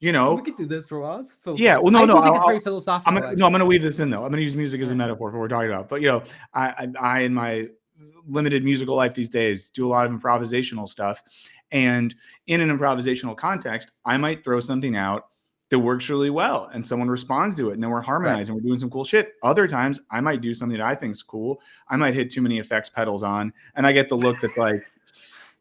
you Oh, we know, could do this for a while. It's yeah. Well, philosophical. no, I no. do think it's very philosophical, I'm actually. gonna weave this in though. I'm gonna use music as a Yeah. metaphor for what we're talking about. But you know, I in my limited musical life these days do a lot of improvisational stuff, and in an improvisational context, I might throw something out that works really well, and someone responds to it, and then we're harmonizing, we're doing some cool shit. Other times, I might do something that I think is cool. I might hit too many effects pedals on, and I get the look that's like,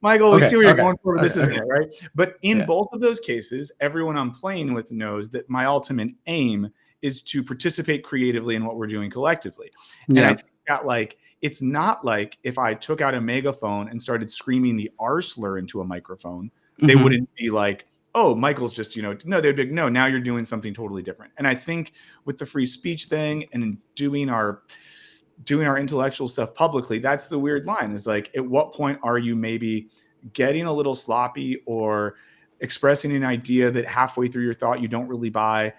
Michael, we see where you're going for, but this isn't it, right? But in Yeah. both of those cases, everyone I'm playing with knows that my ultimate aim is to participate creatively in what we're doing collectively. And I Yeah. think that like it's not like if I took out a megaphone and started screaming the R slur into a microphone, they Mhm. wouldn't be like, oh, Michael's just, you know, no, they'd be like, no, now you're doing something totally different. And I think with the free speech thing and in doing our intellectual stuff publicly, that's the weird line, is like, at what point are you maybe getting a little sloppy or expressing an idea that halfway through your thought you don't really buy,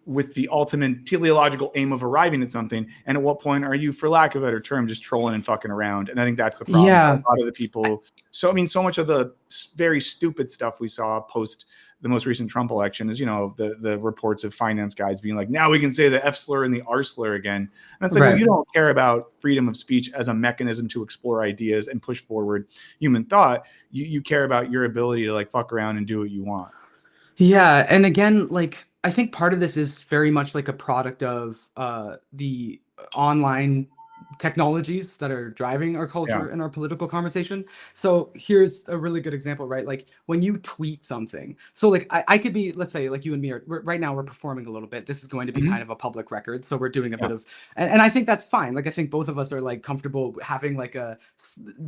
with the ultimate teleological aim of arriving at something? And at what point are you, for lack of a better term, just trolling and fucking around? And I think that's the problem for Yeah. a lot of the people. So I mean, so much of the very stupid stuff we saw post the most recent Trump election is, you know, the reports of finance guys being like, now we can say the F slur and the R slur again. And it's like, well, Right. you don't care about freedom of speech as a mechanism to explore ideas and push forward human thought. You care about your ability to like fuck around and do what you want. Yeah, and again, like I think part of this is very much like a product of the online technologies that are driving our Yeah. culture and our political conversation. So here's a really good example, right? Like when you tweet something. So like I could be, let's say, like you and me are right now we're performing a little bit. This is going to be kind Mhm. of a public record, so we're doing a Yeah. bit of, and I think that's fine. Like I think both of us are like comfortable having like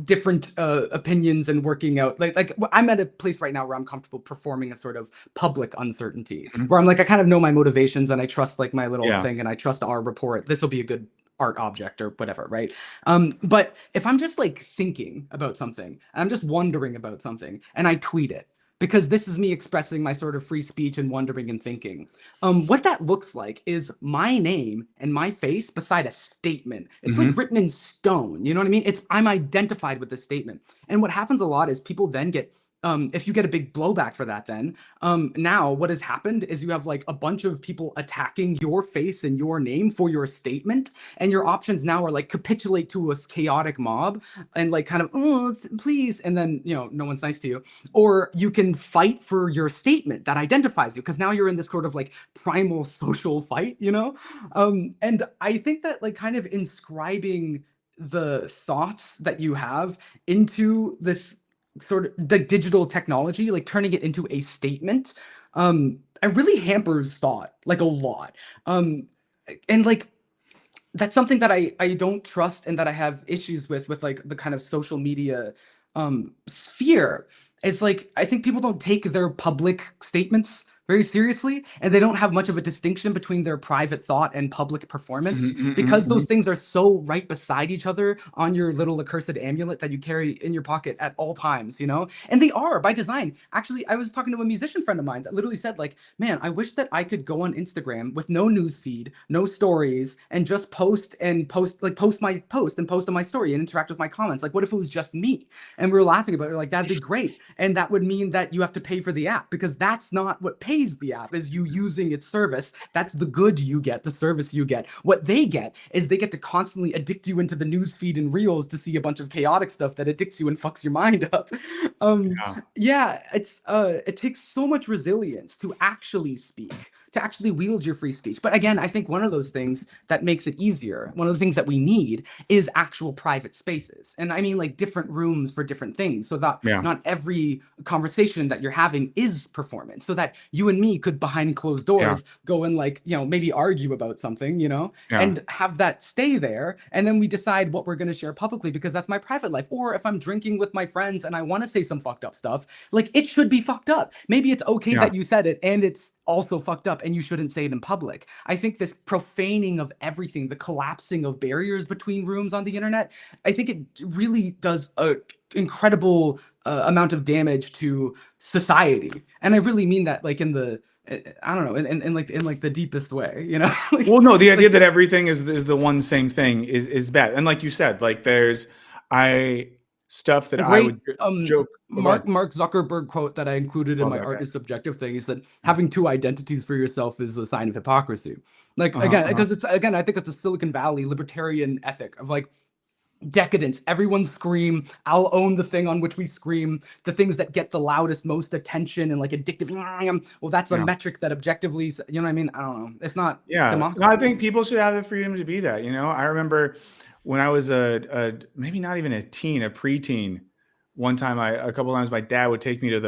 different opinions and working out. I'm at a place right now where I'm comfortable performing a sort of public uncertainty, Mhm. where I'm like I kind of know my motivations and I trust like my little Yeah. thing and I trust our report. This will be a good art object or whatever, right? But if I'm just like thinking about something, and I'm just wondering about something, and I tweet it, because this is me expressing my sort of free speech and wondering and thinking. What that looks like is my name and my face beside a statement. It's like Mhm. written in stone. You know what I mean? I'm identified with this statement. And what happens a lot is people then get if you get a big blowback for that, then now what has happened is you have like a bunch of people attacking your face and your name for your statement, and your options now are like capitulate to a chaotic mob and like kind of oh please, and then no one's nice to you, or you can fight for your statement that identifies you, because now you're in this sort of like primal social fight. And I think that like kind of inscribing the thoughts that you have into this sort of the digital technology, like turning it into a statement, it really hampers thought like a lot. And like that's something that I don't trust and that I have issues with like the kind of social media sphere. It's like I think people don't take their public statements very seriously, and they don't have much of a distinction between their private thought and public Mhm, performance, mhm, mhm, because those mhm. things are so right beside each other on your little accursed amulet that you carry in your pocket at all times. And they are by design. Actually, I was talking to a musician friend of mine that literally said like, man, I wish that I could go on Instagram with no news feed, no stories, and just post my post and post on my story and interact with my comments. Like, what if it was just me? And we were laughing about it. We're like, that'd be great. And that would mean that you have to pay for the app, because that's not what pays the app, is you using its service. That's the good you get, the service you get. What they get is they get to constantly addict you into the news feed and reels to see a bunch of chaotic stuff that addicts you and fucks your mind up. Um, Yeah. yeah, it takes so much resilience to actually speak, to actually wield your free speech. But again, I think one of those things that makes it easier, one of the things that we need, is actual private spaces. And I mean like different rooms for different things, so that Yeah. not every conversation that you're having is performance, so that you and me could behind closed Yeah. doors go and like maybe argue about something, Yeah. and have that stay there, and then we decide what we're going to share publicly, because that's my private life. Or if I'm drinking with my friends and I want to say some fucked up stuff, like it should be fucked up. Maybe it's okay Yeah. that you said it and it's also fucked up and you shouldn't say it in public. I think this profaning of everything, the collapsing of barriers between rooms on the internet, I think it really does a incredible amount of damage to society. And I really mean that like in the I don't know, in like the deepest way. Like, Well, no, the idea like that everything is the one same thing is bad. And like you said, like I stuff that A I great would joke. Oh, go ahead. Mark Zuckerberg quote that I included in Love my that art guy. is subjective thing is that Yeah. having two identities for yourself is a sign of hypocrisy. Like Uh-huh, again, uh-huh. because it's again, I think it's a Silicon Valley libertarian ethic of like decadence. Everyone scream. I'll own the thing on which we scream. The things that get the loudest, most attention and like addictive. Well, that's a Yeah. metric that objectively, you know what I mean? I don't know. It's not Yeah. No, I democracy. think people should have the freedom to be that. I remember when I was a maybe not even a teen, a preteen. One time, a couple times, my dad would take me to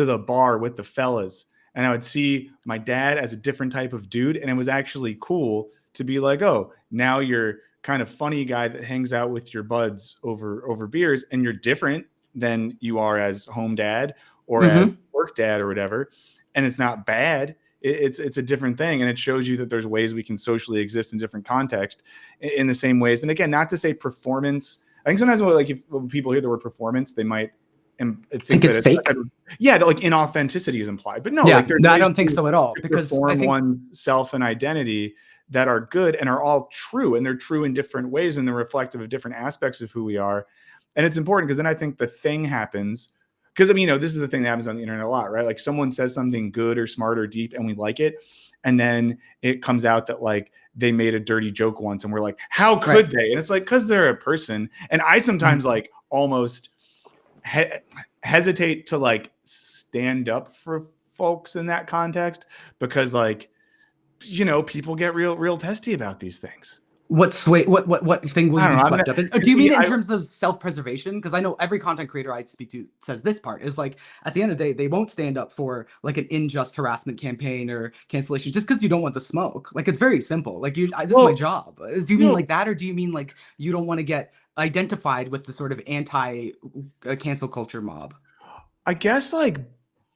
the bar with the fellas, and I would see my dad as a different type of dude, and it was actually cool to be like, oh, now you're kind of funny guy that hangs out with your buds over beers, and you're different than you are as home dad or as Mm-hmm. work dad or whatever, and it's not bad. It's a different thing, and it shows you that there's ways we can socially exist in different contexts in the same ways. And again, not to say performance. I think sometimes when people hear the word performance, they might think Think that it's it's fake. that like inauthenticity is implied. But no, Yeah, like there's no, I ways don't think so at all to because I perform think one's self and identity that are good and are all true, and they're true in different ways, and they're reflective of different aspects of who we are. And it's important because then I think the thing happens. Because I mean, this is the thing that happens on the internet a lot, right? Like someone says something good or smart or deep, and we like it, and then it comes out that like they made a dirty joke once, and we're like, how right. could they? And it's like because they're a person. And I sometimes like almost hesitate to like stand up for folks in that context because like people get real testy about these things. What thing will I you don't be know. swept up in? Do you See, mean in terms of self-preservation? Because I know every content creator I speak to says this part is like at the end of the day, they won't stand up for like an unjust harassment campaign or cancellation just because you don't want the smoke. Like it's very simple. Like this is my well, job. Do you mean no, like that, or do you mean like you don't want to get identified with the sort of anti cancel culture mob? I guess like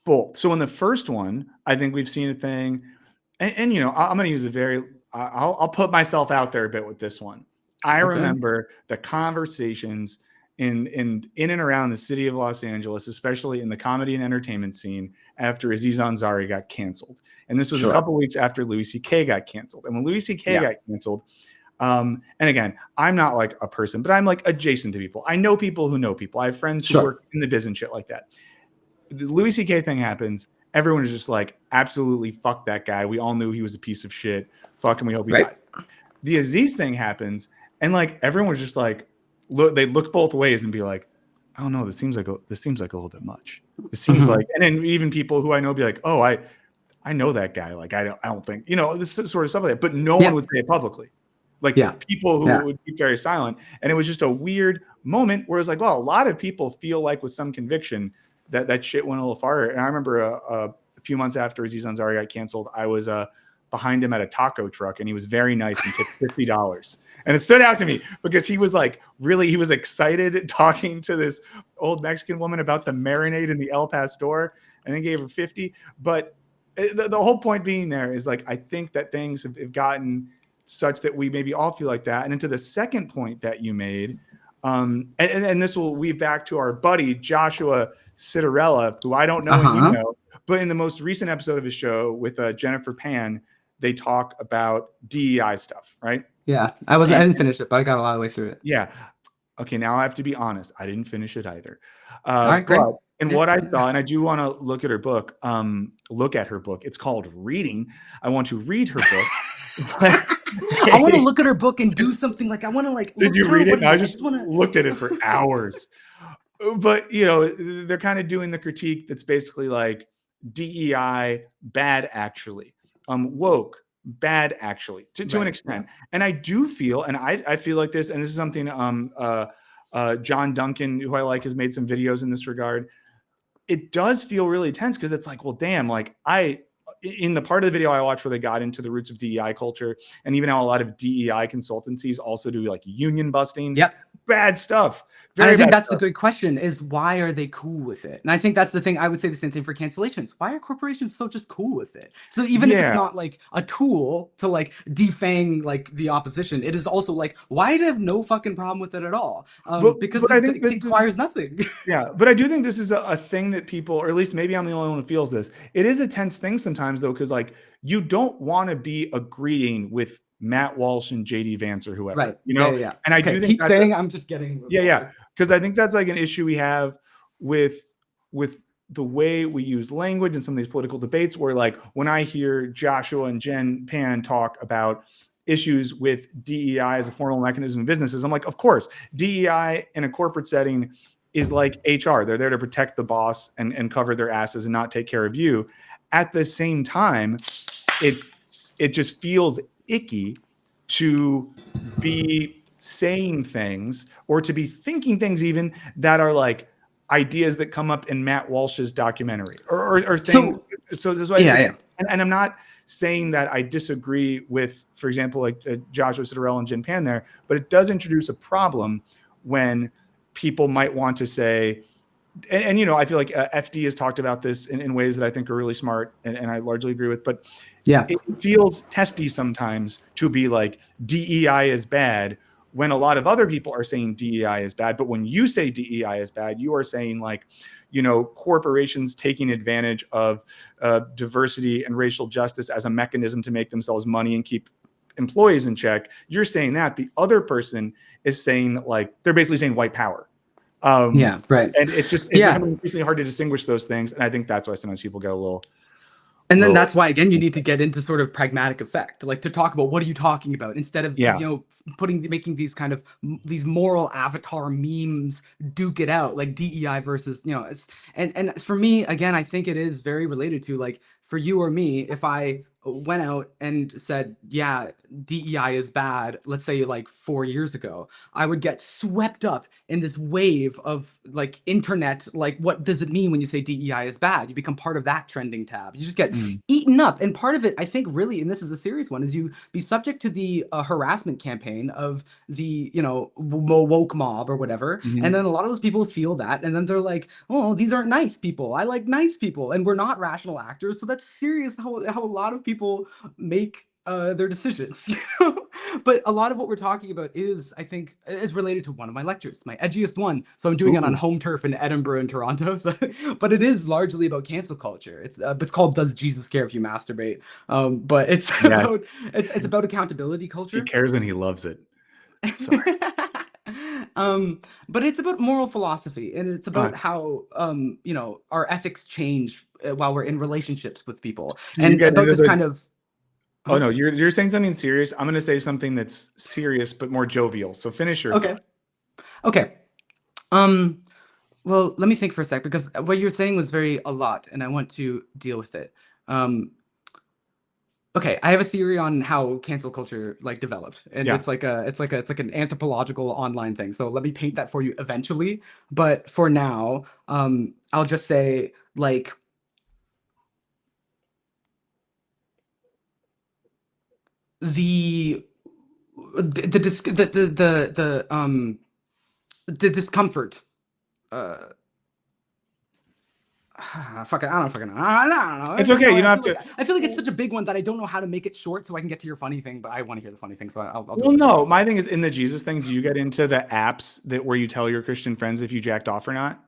both. So in the first one, I think we've seen a thing, and I'm going to use a very. I'll put myself out there a bit with this one. I Okay. remember the conversations in and around the city of Los Angeles, especially in the comedy and entertainment scene, after Aziz Ansari got canceled, and this was a Sure. couple weeks after Louis C.K. got canceled. And when Louis C.K. Yeah. got canceled, and again, I'm not like a person, but I'm like adjacent to people. I know people who know people. I have friends who Sure. work in the biz and shit like that. The Louis C.K. thing happens. Everyone is just like, absolutely fuck that guy. We all knew he was a piece of shit. Fuck him. We hope he Right. dies. The Aziz thing happens, and like everyone was just like, they look both ways and be like, I don't know. This seems like a little bit much. This seems like, and then even people who I know be like, oh, I know that guy. Like I don't think this sort of stuff like that. But no one would say it publicly. Like people who would be very silent, and it was just a weird moment where it's like, well, a lot of people feel like with some conviction that shit went a little farther. And I remember a few months after Aziz Ansari got canceled, I was behind him at a taco truck, and he was very nice and tipped $50. And it stood out to me because he was like he was excited talking to this old Mexican woman about the marinade in the El Pastor, and then gave her 50. But the whole point being there is like, I think that things have gotten such that we maybe all feel like that. And into the second point that you made, and this will weave back to our buddy Joshua Citarella, who I don't know and you know, but in the most recent episode of his show with Jennifer Pan, they talk about DEI stuff, right? Yeah, I didn't finish it, but I got a lot of the way through it. Yeah. Okay, now I have to be honest. I didn't finish it either. All right, great. And what I saw, and I do want to look at her book. Look at her book. It's called Reading. I want to read her book. I want to look at her book and do something like I want to like. Did you read it? I just wanna... looked at it for hours. But they're kind of doing the critique that's basically like DEI bad actually, woke bad actually to an extent. And I do feel, and I feel like this, and this is something John Duncan, who I like, has made some videos in this regard. It does feel really tense because it's like, well, damn, like in the part of the video I watched where they got into the roots of DEI culture, and even how a lot of DEI consultancies also do like union busting. Yep. Bad stuff. And I think that's the good question is why are they cool with it? And I think that's the thing. I would say the same thing for cancellations. Why are corporations so just cool with it? So even if it's not like a tool to like defang like the opposition, it is also like, why do I have no fucking problem with it at all? Because I think it requires nothing. Yeah, but I do think this is a thing that people, or at least maybe I'm the only one who feels this. It is a tense thing sometimes though, because like you don't want to be agreeing with Matt Walsh and JD Vance or whoever, Right. you know? Yeah. And I Okay, do think keep that's saying. I'm just getting. yeah. Because I think that's like an issue we have with the way we use language in some of these political debates, where like when I hear Joshua and Jen Pan talk about issues with DEI as a formal mechanism in businesses, I'm like, of course, DEI in a corporate setting is like HR. They're there to protect the boss and cover their asses and not take care of you. At the same time, it just feels icky to be saying things or to be thinking things even that are like ideas that come up in Matt Walsh's documentary or things. So there's Yeah. and I'm not saying that I disagree with, for example, like Joshua Citarella and Jen Pan there, but it does introduce a problem when people might want to say, and you know, I feel like FD has talked about this in ways that I think are really smart, and I largely agree with, but Yeah. it feels testy sometimes to be like DEI is bad when a lot of other people are saying DEI is bad. But when you say DEI is bad, you are saying like, you know, corporations taking advantage of diversity and racial justice as a mechanism to make themselves money and keep employees in check. You're saying that. The other person is saying that, like, they're basically saying white power. Yeah. Right. And it's becoming increasingly hard to distinguish those things. And I think that's why sometimes people get a little. And then that's why, again, you need to get into sort of pragmatic effect, like to talk about what are you talking about instead of, you know, making these kind of these moral avatar memes duke it out, like DEI versus, you know, and for me, again, I think it is very related to, like, for you or me, if I went out and said, yeah, DEI is bad, let's say like 4 years ago, I would get swept up in this wave of like internet, like, what does it mean when you say DEI is bad? You become part of that trending tab. You just get eaten up. And part of it, I think, really, and this is a serious one, is you be subject to the harassment campaign of the, you know, woke mob or whatever. And then a lot of those people feel that, and then they're like, oh, these aren't nice people. I like nice people, and we're not rational actors. So that's serious how a lot of people make their decisions. But a lot of what we're talking about is, I think, is related to one of my lectures, my edgiest one. So I'm doing it on home turf in Edinburgh and Toronto. So, but it is largely about cancel culture. It's called "Does Jesus Care If You Masturbate?" But it's about it's about accountability culture. He cares and he loves it. Sorry. But it's about moral philosophy, and it's about how you know, our ethics change while we're in relationships with people, and about this kind of. Oh no, you're saying something serious. I'm going to say something that's serious but more jovial. So finish your thought. Okay. Well, let me think for a sec, because what you're saying was a lot, and I want to deal with it. Okay, I have a theory on how cancel culture like developed, and it's like an anthropological online thing. So let me paint that for you eventually. But for now, I'll just say, like, the discomfort. Fuck it, I don't fucking know. I don't know. It's okay. You don't have to. I feel like it's such a big one that I don't know how to make it short so I can get to your funny thing, but I want to hear the funny thing, so I'll do it. Well, no, my thing is, in the Jesus thing, do you get into the apps where you tell your Christian friends if you jacked off or not?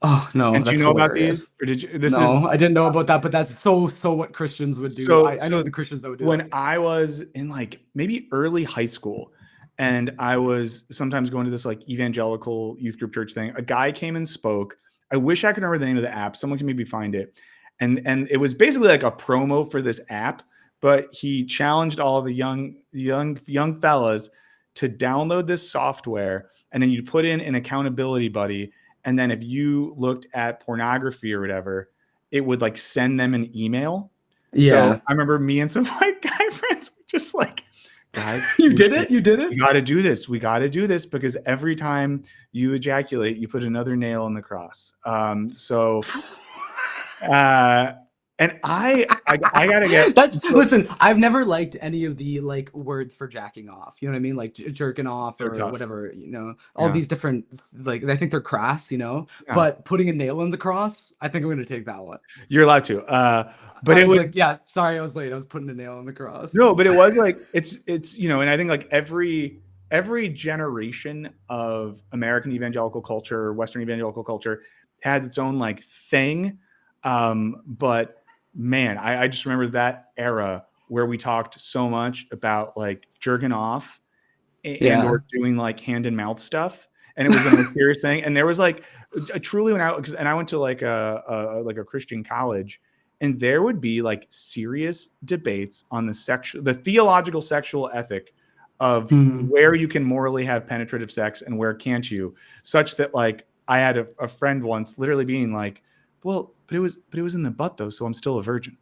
Oh no, and do you know about these? Or did you? I didn't know about that, but that's so what Christians would do. I know the Christians that would do when that. I was in like maybe early high school, and I was sometimes going to this like evangelical youth group church thing, a guy came and spoke. I wish I could remember the name of the app. Someone can maybe find it. And it was basically like a promo for this app, but he challenged all the young fellas to download this software, and then you put in an accountability buddy. And then if you looked at pornography or whatever, it would like send them an email. Yeah. So I remember me and some white guy friends just like, guys, you did it. We got to do this. We got to do this because every time you ejaculate, you put another nail in the cross. And I gotta get. Listen, I've never liked any of the like words for jacking off. You know what I mean? Like jerking off or whatever. You know, all these different, like, I think they're crass. You know, but putting a nail in the cross, I think I'm gonna take that one. You're allowed to. But it was like, yeah. Sorry, I was late. I was putting a nail in the cross. No, but it was like it's you know, and I think like every generation of American evangelical culture, Western evangelical culture has its own like thing. But man, I just remember that era where we talked so much about like jerking off and Yeah. or doing like hand and mouth stuff. And it was the most serious thing. And there was like truly when I went to like a Christian college, and there would be like serious debates on the theological sexual ethic of Hmm. where you can morally have penetrative sex and where can't you, such that like I had a friend once literally being like, well, but it was in the butt though, so I'm still a virgin.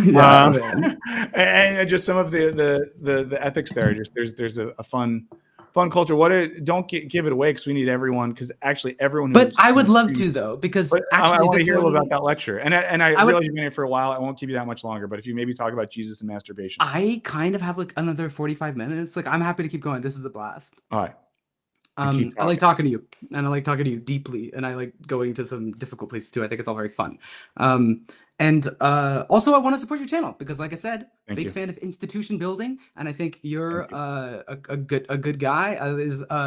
Yeah, man. And just some of the ethics there. Just there's a fun culture. Don't give it away because we need everyone. Because actually, everyone But who's I would love to though, because but I actually want to this hear a little about one, that lecture. And I I would, realize you've been here for a while. I won't keep you that much longer. But if you maybe talk about Jesus and masturbation. I kind of have like another 45 minutes. Like I'm happy to keep going. This is a blast. All right, you keep I like talking. talking to you, and I like talking to you deeply, and I like going to some difficult places too. I think it's all very fun. Also I want to support your channel because, like I said, Thank big you. fan of institution building, and I think you're Thank you. a good guy.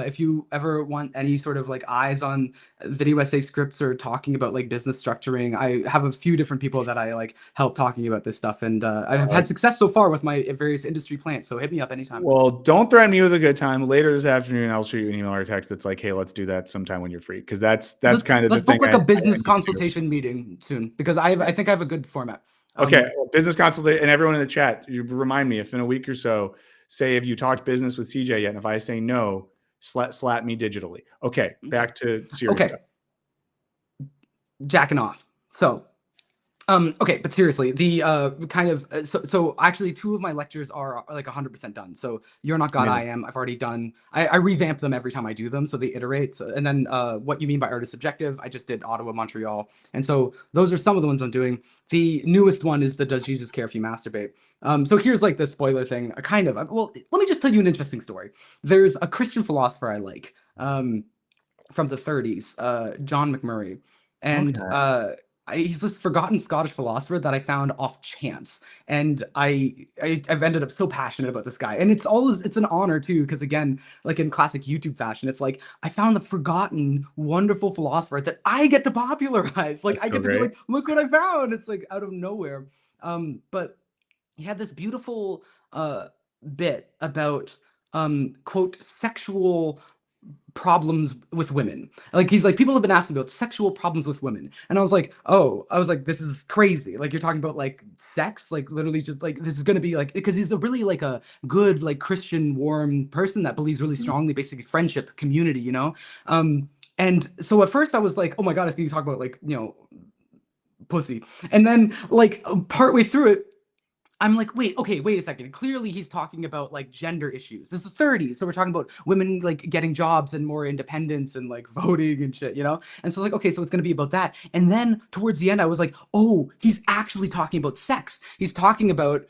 If you ever want any sort of like eyes on video essay scripts or talking about like business structuring, I have a few different people that I like help talking about this stuff, and I've had success so far with my various industry plants. So hit me up anytime. Well, don't threaten me with a good time. Later this afternoon, I'll shoot you an email or text that's like, "Hey, let's do that sometime when you're free." Because that's kind of the Let's thing book like I a business aim to do. consultation meeting soon because I think I have a good format. Okay, well, business consultation, and everyone in the chat, you remind me if in a week or so, say if you talked business with CJ yet, and if I say no, slap me digitally. Okay, back to serious stuff. Jacking off. So okay, but seriously, the kind of so actually two of my lectures are like 100% done. So You're Not God, I Am. I've already done. I revamp them every time I do them, so they iterate. And then What You Mean by Art is Subjective. I just did Ottawa, Montreal, and so those are some of the ones I'm doing. The newest one is the Does Jesus Care If You Masturbate? So here's like the spoiler thing. Well, let me just tell you an interesting story. There's a Christian philosopher I like from the 30s, John McMurray, and he's this forgotten Scottish philosopher that I found off chance, and I've ended up so passionate about this guy, and it's an honor too, because again, like in classic YouTube fashion, it's like I found the forgotten, wonderful philosopher that I get to popularize. Like That's I so get to be great. like, look what I found. It's like out of nowhere. But he had this beautiful bit about quote sexual problems with women. Like he's like, people have been asking about sexual problems with women, and I was like, this is crazy. Like you're talking about like sex, like literally just like this is gonna be like, because he's a really like a good like Christian warm person that believes really strongly, basically friendship, community, you know. And so at first I was like, oh my god, it's gonna talk about like, you know, pussy, and then like partway through it I'm like, wait a second. Clearly he's talking about like gender issues. This is the 30s, so we're talking about women like getting jobs and more independence and like voting and shit, you know? And so I was like, okay, so it's gonna be about that. And then towards the end, I was like, oh, he's actually talking about sex. He's talking about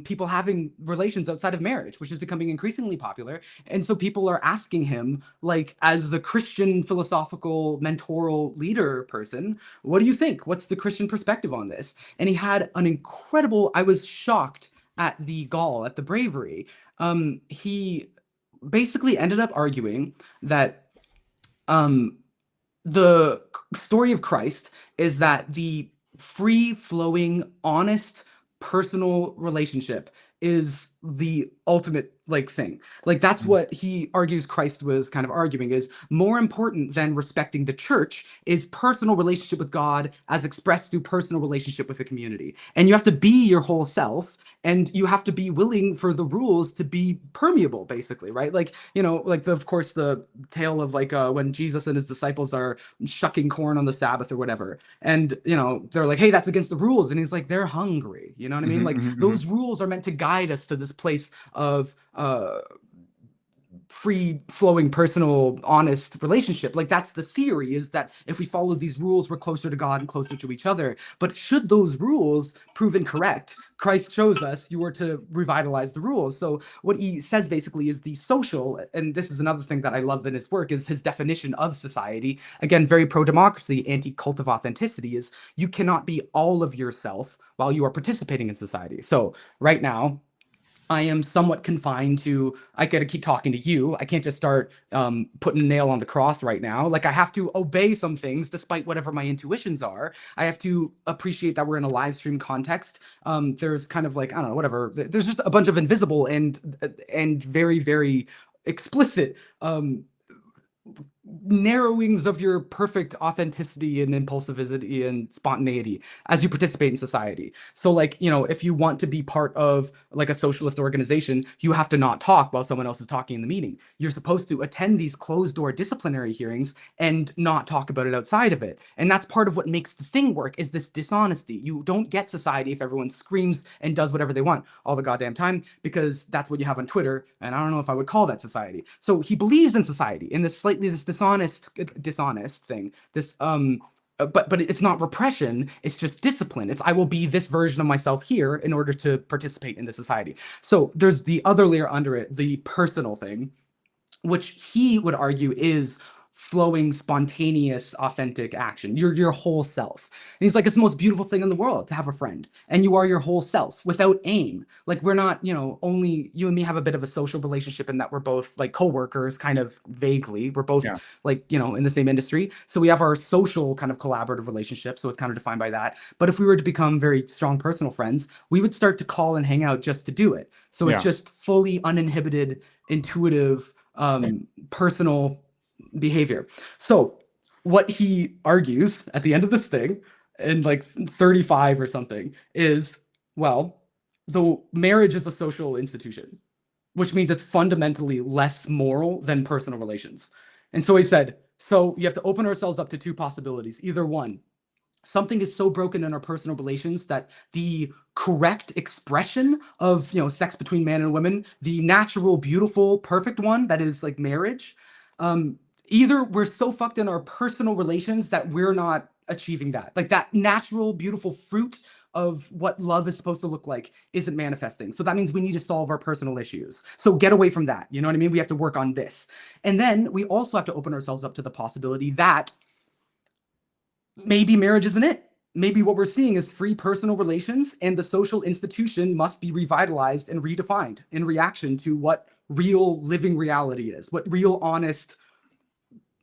people having relations outside of marriage, which is becoming increasingly popular. And so people are asking him, like, as a Christian philosophical mentoral leader person, what do you think? What's the Christian perspective on this? And he had an incredible, I was shocked at the gall, at the bravery. He basically ended up arguing that the story of Christ is that the free-flowing, honest, personal relationship is the ultimate like thing. Like that's what he argues Christ was kind of arguing is more important than respecting the church is personal relationship with God as expressed through personal relationship with the community. And you have to be your whole self, and you have to be willing for the rules to be permeable, basically, right? Like, you know, like of course the tale of like when Jesus and his disciples are shucking corn on the Sabbath or whatever, and you know they're like, hey, that's against the rules, and he's like, they're hungry, you know what I mean? Like those rules are meant to guide us to this place of free flowing personal honest relationship. Like that's the theory, is that if we follow these rules we're closer to God and closer to each other. But should those rules prove incorrect, Christ shows us you are to revitalize the rules. So what he says basically is the social, and this is another thing that I love in his work, is his definition of society, again very pro-democracy, anti-cult of authenticity, is you cannot be all of yourself while you are participating in society. So right now I am somewhat confined to, I gotta keep talking to you. I can't just start putting a nail on the cross right now. Like I have to obey some things despite whatever my intuitions are. I have to appreciate that we're in a live stream context. There's kind of like, I don't know, whatever. There's just a bunch of invisible and very, very explicit narrowings of your perfect authenticity and impulsivity and spontaneity as you participate in society. So like, you know, if you want to be part of like a socialist organization, you have to not talk while someone else is talking in the meeting. You're supposed to attend these closed door disciplinary hearings and not talk about it outside of it. And that's part of what makes the thing work, is this dishonesty. You don't get society if everyone screams and does whatever they want all the goddamn time, because that's what you have on Twitter. And I don't know if I would call that society. So he believes in society, in this slightly this dishonest thing. This but it's not repression, it's just discipline. It's I will be this version of myself here in order to participate in the society. So there's the other layer under it, the personal thing, which he would argue is flowing, spontaneous, authentic action. You're your whole self. And he's like, it's the most beautiful thing in the world to have a friend. And you are your whole self without aim. Like we're not, you know, only you and me have a bit of a social relationship in that we're both like coworkers, kind of vaguely. We're both Yeah. like, you know, in the same industry. So we have our social kind of collaborative relationship. So it's kind of defined by that. But if we were to become very strong personal friends, we would start to call and hang out just to do it. So it's Yeah. just fully uninhibited, intuitive, personal behavior. So what he argues at the end of this thing, in like 35 or something, is, well, the marriage is a social institution, which means it's fundamentally less moral than personal relations. And so he said, so you have to open ourselves up to two possibilities. Either one, something is so broken in our personal relations that the correct expression of, you know, sex between man and women, the natural, beautiful, perfect one that is like marriage, either we're so fucked in our personal relations that we're not achieving that. Like that natural, beautiful fruit of what love is supposed to look like isn't manifesting. So that means we need to solve our personal issues. So get away from that. You know what I mean? We have to work on this. And then we also have to open ourselves up to the possibility that maybe marriage isn't it. Maybe what we're seeing is free personal relations, and the social institution must be revitalized and redefined in reaction to what real living reality is, what real, honest,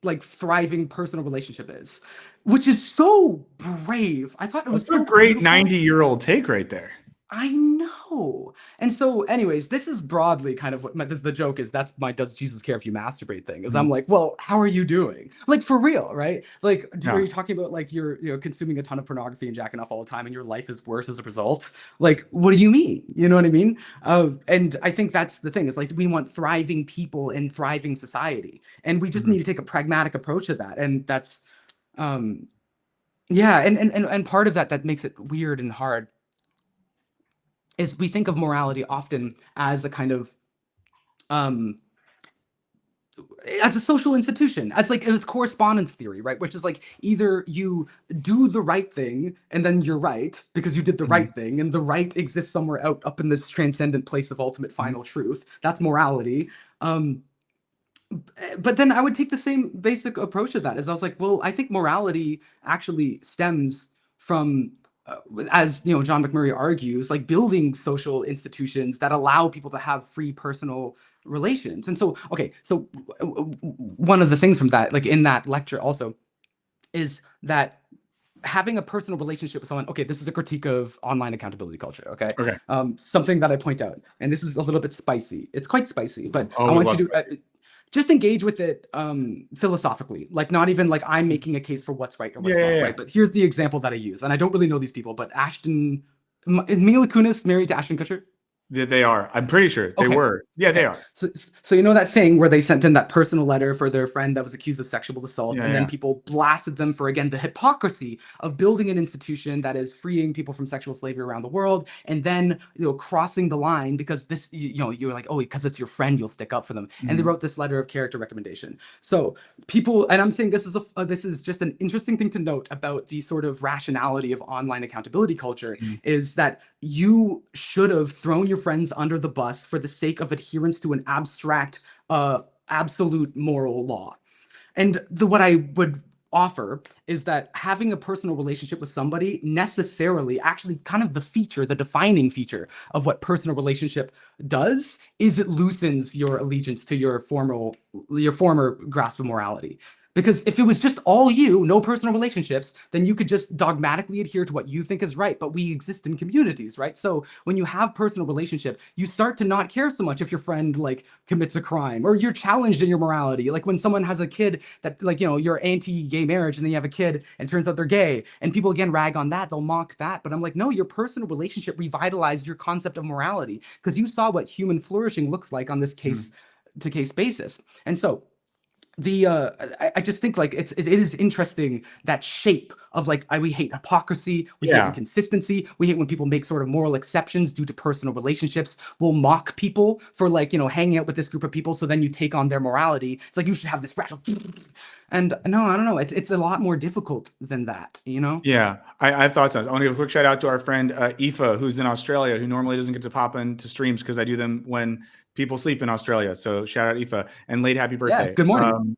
like thriving personal relationship is, which is so brave. I thought it was That's a so great beautiful. 90-year-old take right there. I know. And so, anyways, this is broadly kind of what the joke is. That's my "does Jesus care if you masturbate" thing. Is I'm like, well, how are you doing? Like for real, right? Like, are Yeah. you talking about like you're, you know, consuming a ton of pornography and jacking off all the time, and your life is worse as a result? Like, what do you mean? You know what I mean? And I think that's the thing. Is like we want thriving people in thriving society, and we just Mhm. need to take a pragmatic approach to that. And that's, yeah, and part of that makes it weird and hard is we think of morality often as a kind of as a social institution, as like as correspondence theory, right? Which is like either you do the right thing and then you're right because you did the Mhm. right thing, and the right exists somewhere out up in this transcendent place of ultimate final truth. That's morality. But then I would take the same basic approach to that, as I was like, well, I think morality actually stems from, as you know, John McMurray argues, like building social institutions that allow people to have free personal relations. And so, okay, so one of the things from that, like in that lecture also, is that having a personal relationship with someone, okay, this is a critique of online accountability culture, okay? Okay. Something that I point out, and this is a little bit spicy. It's quite spicy, but Oh, I we want love you to just engage with it philosophically, like not even like I'm making a case for what's right or what's wrong, Yeah. right? But here's the example that I use, and I don't really know these people, but is Mila Kunis married to Ashton Kutcher? They are. I'm pretty sure they Okay. were. Yeah, they Okay. are. So you know that thing where they sent in that personal letter for their friend that was accused of sexual assault, Yeah, and then yeah. people blasted them for, again, the hypocrisy of building an institution that is freeing people from sexual slavery around the world, and then, you know, crossing the line because this, you know, you're like, oh, because it's your friend, you'll stick up for them. And they Mhm. wrote this letter of character recommendation. So people, and I'm saying this is this is just an interesting thing to note about the sort of rationality of online accountability culture, Mhm. is that you should have thrown your friends under the bus for the sake of adherence to an abstract, absolute moral law. And what I would offer is that having a personal relationship with somebody necessarily, actually kind of the feature, the defining feature of what personal relationship does is it loosens your allegiance to your former grasp of morality. Because if it was just all you, no personal relationships, then you could just dogmatically adhere to what you think is right. But we exist in communities, right? So when you have personal relationship, you start to not care so much if your friend like commits a crime or you're challenged in your morality. Like when someone has a kid that like, you know, you're anti-gay marriage and then you have a kid and turns out they're gay and people again rag on that, they'll mock that. But I'm like, no, your personal relationship revitalized your concept of morality because you saw what human flourishing looks like on this case to case basis. And so I just think like it is interesting that shape of like we hate hypocrisy, we hate Yeah. inconsistency, we hate when people make sort of moral exceptions due to personal relationships. We'll mock people for like, you know, hanging out with this group of people, so then you take on their morality. It's like you should have this rational and no, I don't know, it's a lot more difficult than that, you know. Yeah, I have thoughts on this. I want to give a quick shout out to our friend Aoife, who's in Australia, who normally doesn't get to pop into streams because I do them when people sleep in Australia. So shout out Aoife and late happy birthday. Yeah, good morning.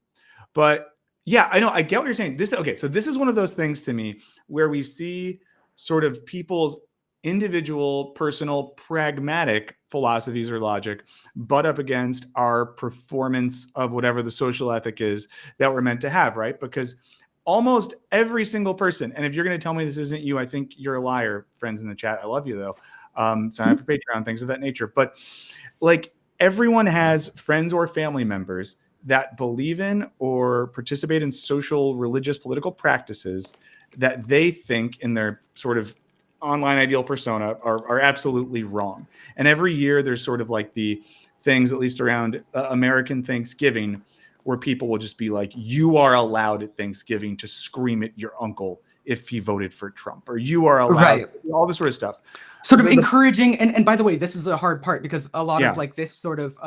But yeah, I know, I get what you're saying. So this is one of those things to me where we see sort of people's individual, personal, pragmatic philosophies or logic butt up against our performance of whatever the social ethic is that we're meant to have, right? Because almost every single person, and if you're going to tell me this isn't you, I think you're a liar, friends in the chat. I love you though. Sign up for Patreon, things of that nature. But like everyone has friends or family members that believe in or participate in social, religious, political practices that they think in their sort of online ideal persona are absolutely wrong. And every year there's sort of like the things, at least around American Thanksgiving, where people will just be like, you are allowed at Thanksgiving to scream at your uncle if he voted for Trump, or you are allowed all this sort of stuff. Sort of encouraging, and by the way, this is the hard part because a lot Yeah. of like this sort of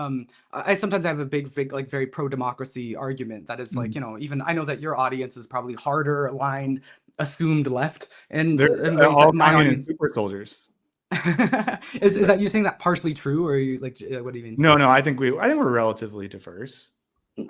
I sometimes have a big like very pro-democracy argument that is like, you know, even I know that your audience is probably harder aligned, assumed left, and they're all my audience super soldiers. is that you saying that partially true, or are you like what do you mean? No, I think we're relatively diverse.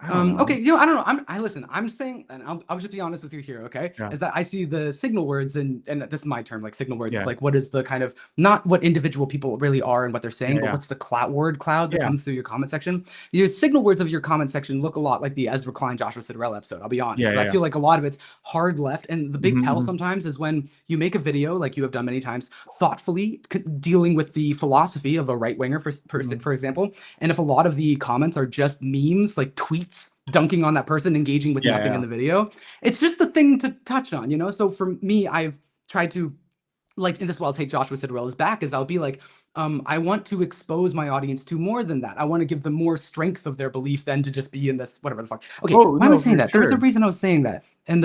Okay, you know, I don't know. I'm saying, and I'll just be honest with you here, okay? Yeah. Is that I see the signal words, and this is my term, like signal words. Yeah. It's like what is the kind of not what individual people really are and what they're saying, Yeah, but what's the word cloud that Yeah. comes through your comment section. Your signal words of your comment section look a lot like the Ezra Klein, Joshua Citarella episode. I'll be honest. Yeah, I feel like a lot of it's hard left, and the big tell Mhm. sometimes is when you make a video, like you have done many times, thoughtfully dealing with the philosophy of a right winger, for example, and if a lot of the comments are just memes, like tweets dunking on that person, engaging with nothing in the video, it's just the thing to touch on, you know? So for me, I've tried to, like, and this is why I'll take Joshua Citarella's back, is I'll be like, I want to expose my audience to more than that. I want to give them more strength of their belief than to just be in this whatever the fuck. Okay, why am I saying that? There was a reason I was saying that. And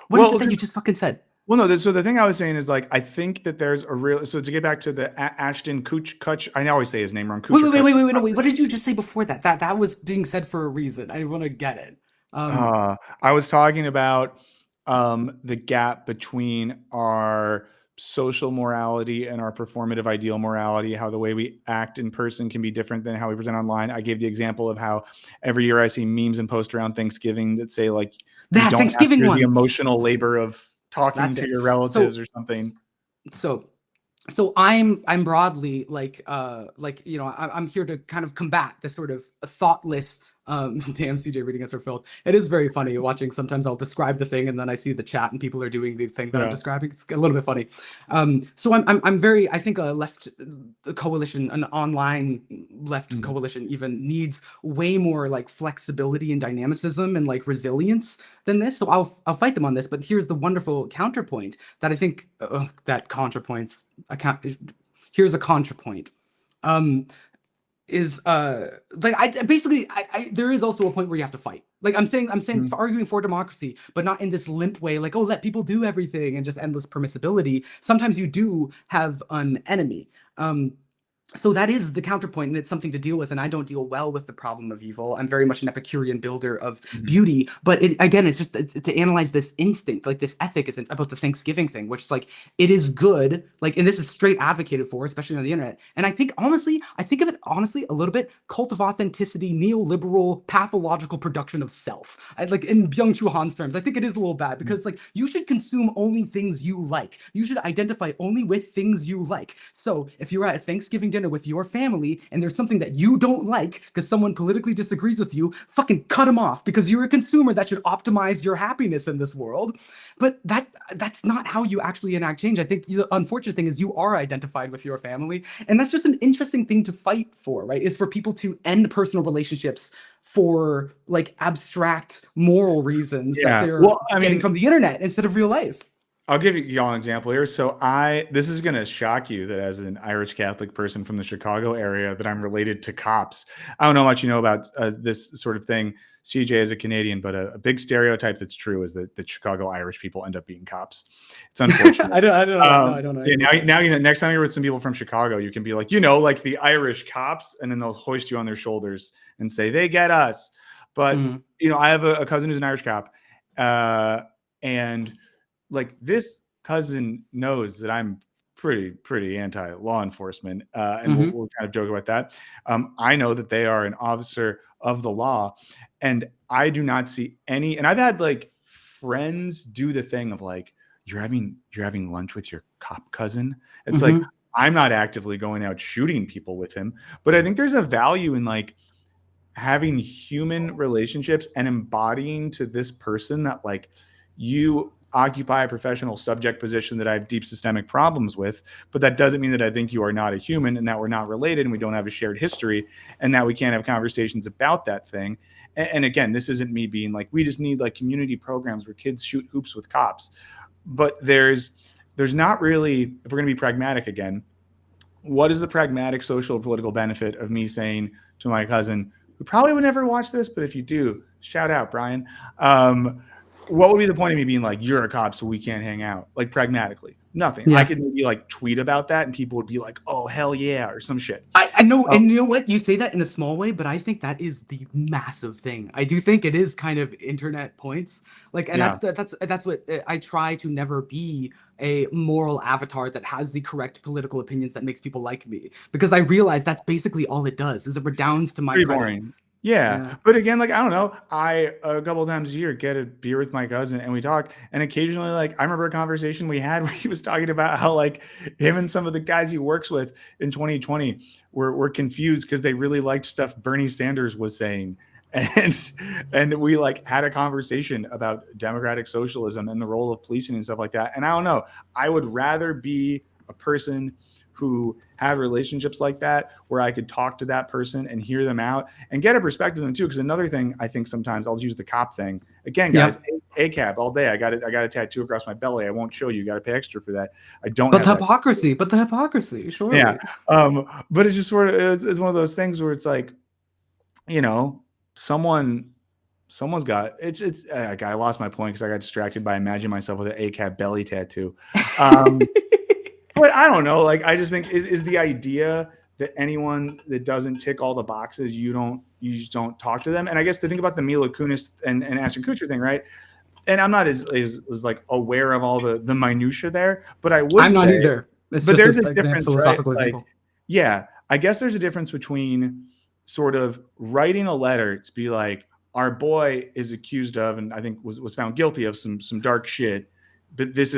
what is it that you just fucking said? Well, no, so the thing I was saying is like, I think that there's a real, so to get back to the Ashton Kutcher, I always say his name wrong. Wait, what did you just say before that? That was being said for a reason. I want to get it. I was talking about the gap between our social morality and our performative ideal morality, how the way we act in person can be different than how we present online. I gave the example of how every year I see memes and posts around Thanksgiving that say like, you don't Thanksgiving have to do one. the emotional labor of talking to your relatives or something. So I'm broadly like you know, I'm here to kind of combat this sort of thoughtless damn CJ reading us for Phil. It is very funny watching. Sometimes I'll describe the thing and then I see the chat and people are doing the thing that I'm describing. It's a little bit funny. So I'm very, I think a left coalition, an online left coalition even needs way more like flexibility and dynamicism and like resilience than this. So I'll fight them on this, but here's the wonderful counterpoint that I think that contrapoints here's a contrapoint. Is like I basically there is also a point where you have to fight. Like I'm saying for arguing for democracy, but not in this limp way, like, oh, let people do everything and just endless permissibility. Sometimes you do have an enemy. So that is the counterpoint, and it's something to deal with. And I don't deal well with the problem of evil. I'm very much an Epicurean builder of Mhm. beauty. But again, it's just to analyze this instinct, like this ethic, isn't about the Thanksgiving thing, which is like it is good, like, and this is straight advocated for, especially on the internet. And I think honestly, I think of it honestly a little bit cult of authenticity, neoliberal, pathological production of self. I like in Byung-Chul Han's terms. I think it is a little bad because like you should consume only things you like. You should identify only with things you like. So if you're at a Thanksgiving dinner with your family and there's something that you don't like because someone politically disagrees with you, fucking cut them off because you're a consumer that should optimize your happiness in this world. But that's not how you actually enact change. I think the unfortunate thing is you are identified with your family, and that's just an interesting thing to fight for, right? Is for people to end personal relationships for like abstract moral reasons that Yeah. they're Well, I getting mean, from the internet instead of real life. I'll give y'all an example here. So this is going to shock you that as an Irish Catholic person from the Chicago area, that I'm related to cops. I don't know much you know about this sort of thing. CJ is a Canadian, but a big stereotype that's true is that the Chicago Irish people end up being cops. It's unfortunate. I don't know that. No, I don't know Yeah, anything now, about that. now you know. Next time you're with some people from Chicago, you can be like, you know, like the Irish cops, and then they'll hoist you on their shoulders and say they get us. But Mm, you know, I have a cousin who's an Irish cop, and like this cousin knows that I'm pretty anti law enforcement, and mhm. we'll kind of joke about that. I know that they are an officer of the law, and I do not see any. And I've had like friends do the thing of like you're having lunch with your cop cousin. It's like Mhm. I'm not actively going out shooting people with him, but I think there's a value in like having human relationships and embodying to this person that like you occupy a professional subject position that I have deep systemic problems with, but that doesn't mean that I think you are not a human and that we're not related and we don't have a shared history and that we can't have conversations about that thing. And again, this isn't me being like we just need like community programs where kids shoot hoops with cops, but there's not really, if we're going to be pragmatic again, what is the pragmatic social political benefit of me saying to my cousin, who probably would never watch this, but if you do, shout out, Brian. Um, what would be the point of me being like, you're a cop, so we can't hang out? Like, pragmatically, nothing. I Yeah. could maybe like tweet about that and people would be like, oh, hell yeah, or some shit. I know, Oh, and you know what? You say that in a small way, but I think that is the massive thing. I do think it is kind of internet points, like, and yeah. that's what I try to never be a moral avatar that has the correct political opinions that makes people like me, because I realize that's basically all it does. Is it redounds to my Pretty credit. boring. Yeah. Yeah. But again, like, I don't know. I, a couple of times a year, get a beer with my cousin and we talk. And occasionally, like, I remember a conversation we had where he was talking about how, like, him and some of the guys he works with in 2020 were confused because they really liked stuff Bernie Sanders was saying. And we like had a conversation about democratic socialism and the role of policing and stuff like that. And I don't know. I would rather be a person who have relationships like that where I could talk to that person and hear them out and get a perspective of them too. Because another thing I think sometimes I'll use the cop thing again, Yeah. guys. ACAB all day. I got a tattoo across my belly. I won't show you. You got to pay extra for that. I don't But have the that. hypocrisy, Yeah. surely. But it's just sort of it's one of those things where it's like, you know, someone's got I lost my point because I got distracted by imagining myself with an ACAB belly tattoo. Um, but I don't know. Like, I just think is the idea that anyone that doesn't tick all the boxes, you just don't talk to them. And I guess to think about the Mila Kunis and Ashton Kutcher thing, right? And I'm not as like aware of all the minutia there, but I would I'm not say, either. It's but just there's an a example, difference, right? philosophical Like, example. yeah, I guess there's a difference between sort of writing a letter to be like, our boy is accused of, and I think was found guilty of some dark shit, but there's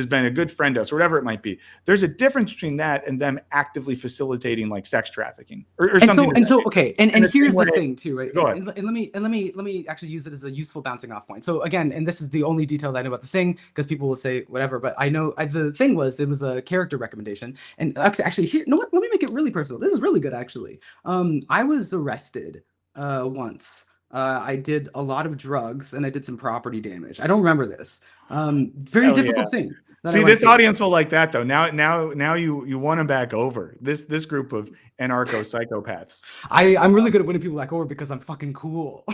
been a good friend to us, or whatever it might be. There's a difference between that and them actively facilitating like sex trafficking or And something so to and that so nature. okay, In and the same here's the way, thing too, right? go ahead. And let me actually use it as a useful bouncing off point. So again, and this is the only detail that I know about the thing, because people will say whatever, but I know the thing was it was a character recommendation. And actually here, you know what? Let me make it really personal. This is really good actually. I was arrested once. I did a lot of drugs and I did some property damage. I don't remember this. Very Hell yeah. difficult thing that I See, went this through. audience will like that though. Now you won them back over. This group of anarcho psychopaths. I'm really good at winning people back over because I'm fucking cool.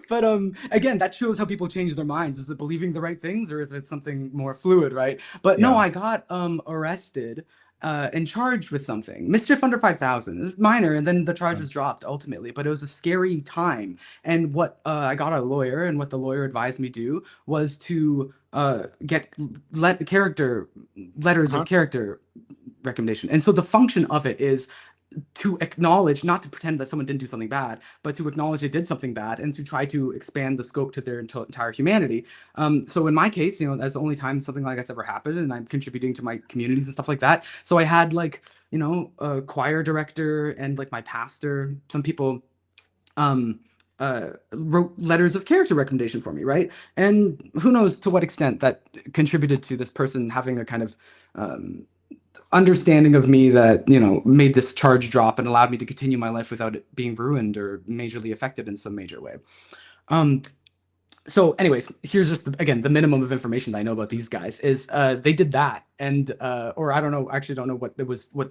But again, that shows how people change their minds. Is it believing the right things or is it something more fluid, right? But no, Yeah. I got arrested and charged with something. Mischief under 5,000. It was minor, and then the charge was dropped ultimately. But it was a scary time. And what I got a lawyer, and what the lawyer advised me do was to get letters of character recommendation. And so the function of it is to acknowledge, not to pretend that someone didn't do something bad, but to acknowledge they did something bad and to try to expand the scope to their entire humanity. So in my case, you know, that's the only time something like that's ever happened, and I'm contributing to my communities and stuff like that. So I had like, you know, a choir director and like my pastor, some people wrote letters of character recommendation for me, right? And who knows to what extent that contributed to this person having a kind of understanding of me that, you know, made this charge drop and allowed me to continue my life without it being ruined or majorly affected in some major way. So anyways, here's just again the minimum of information that I know about these guys is they did that, and or I don't know, actually don't know what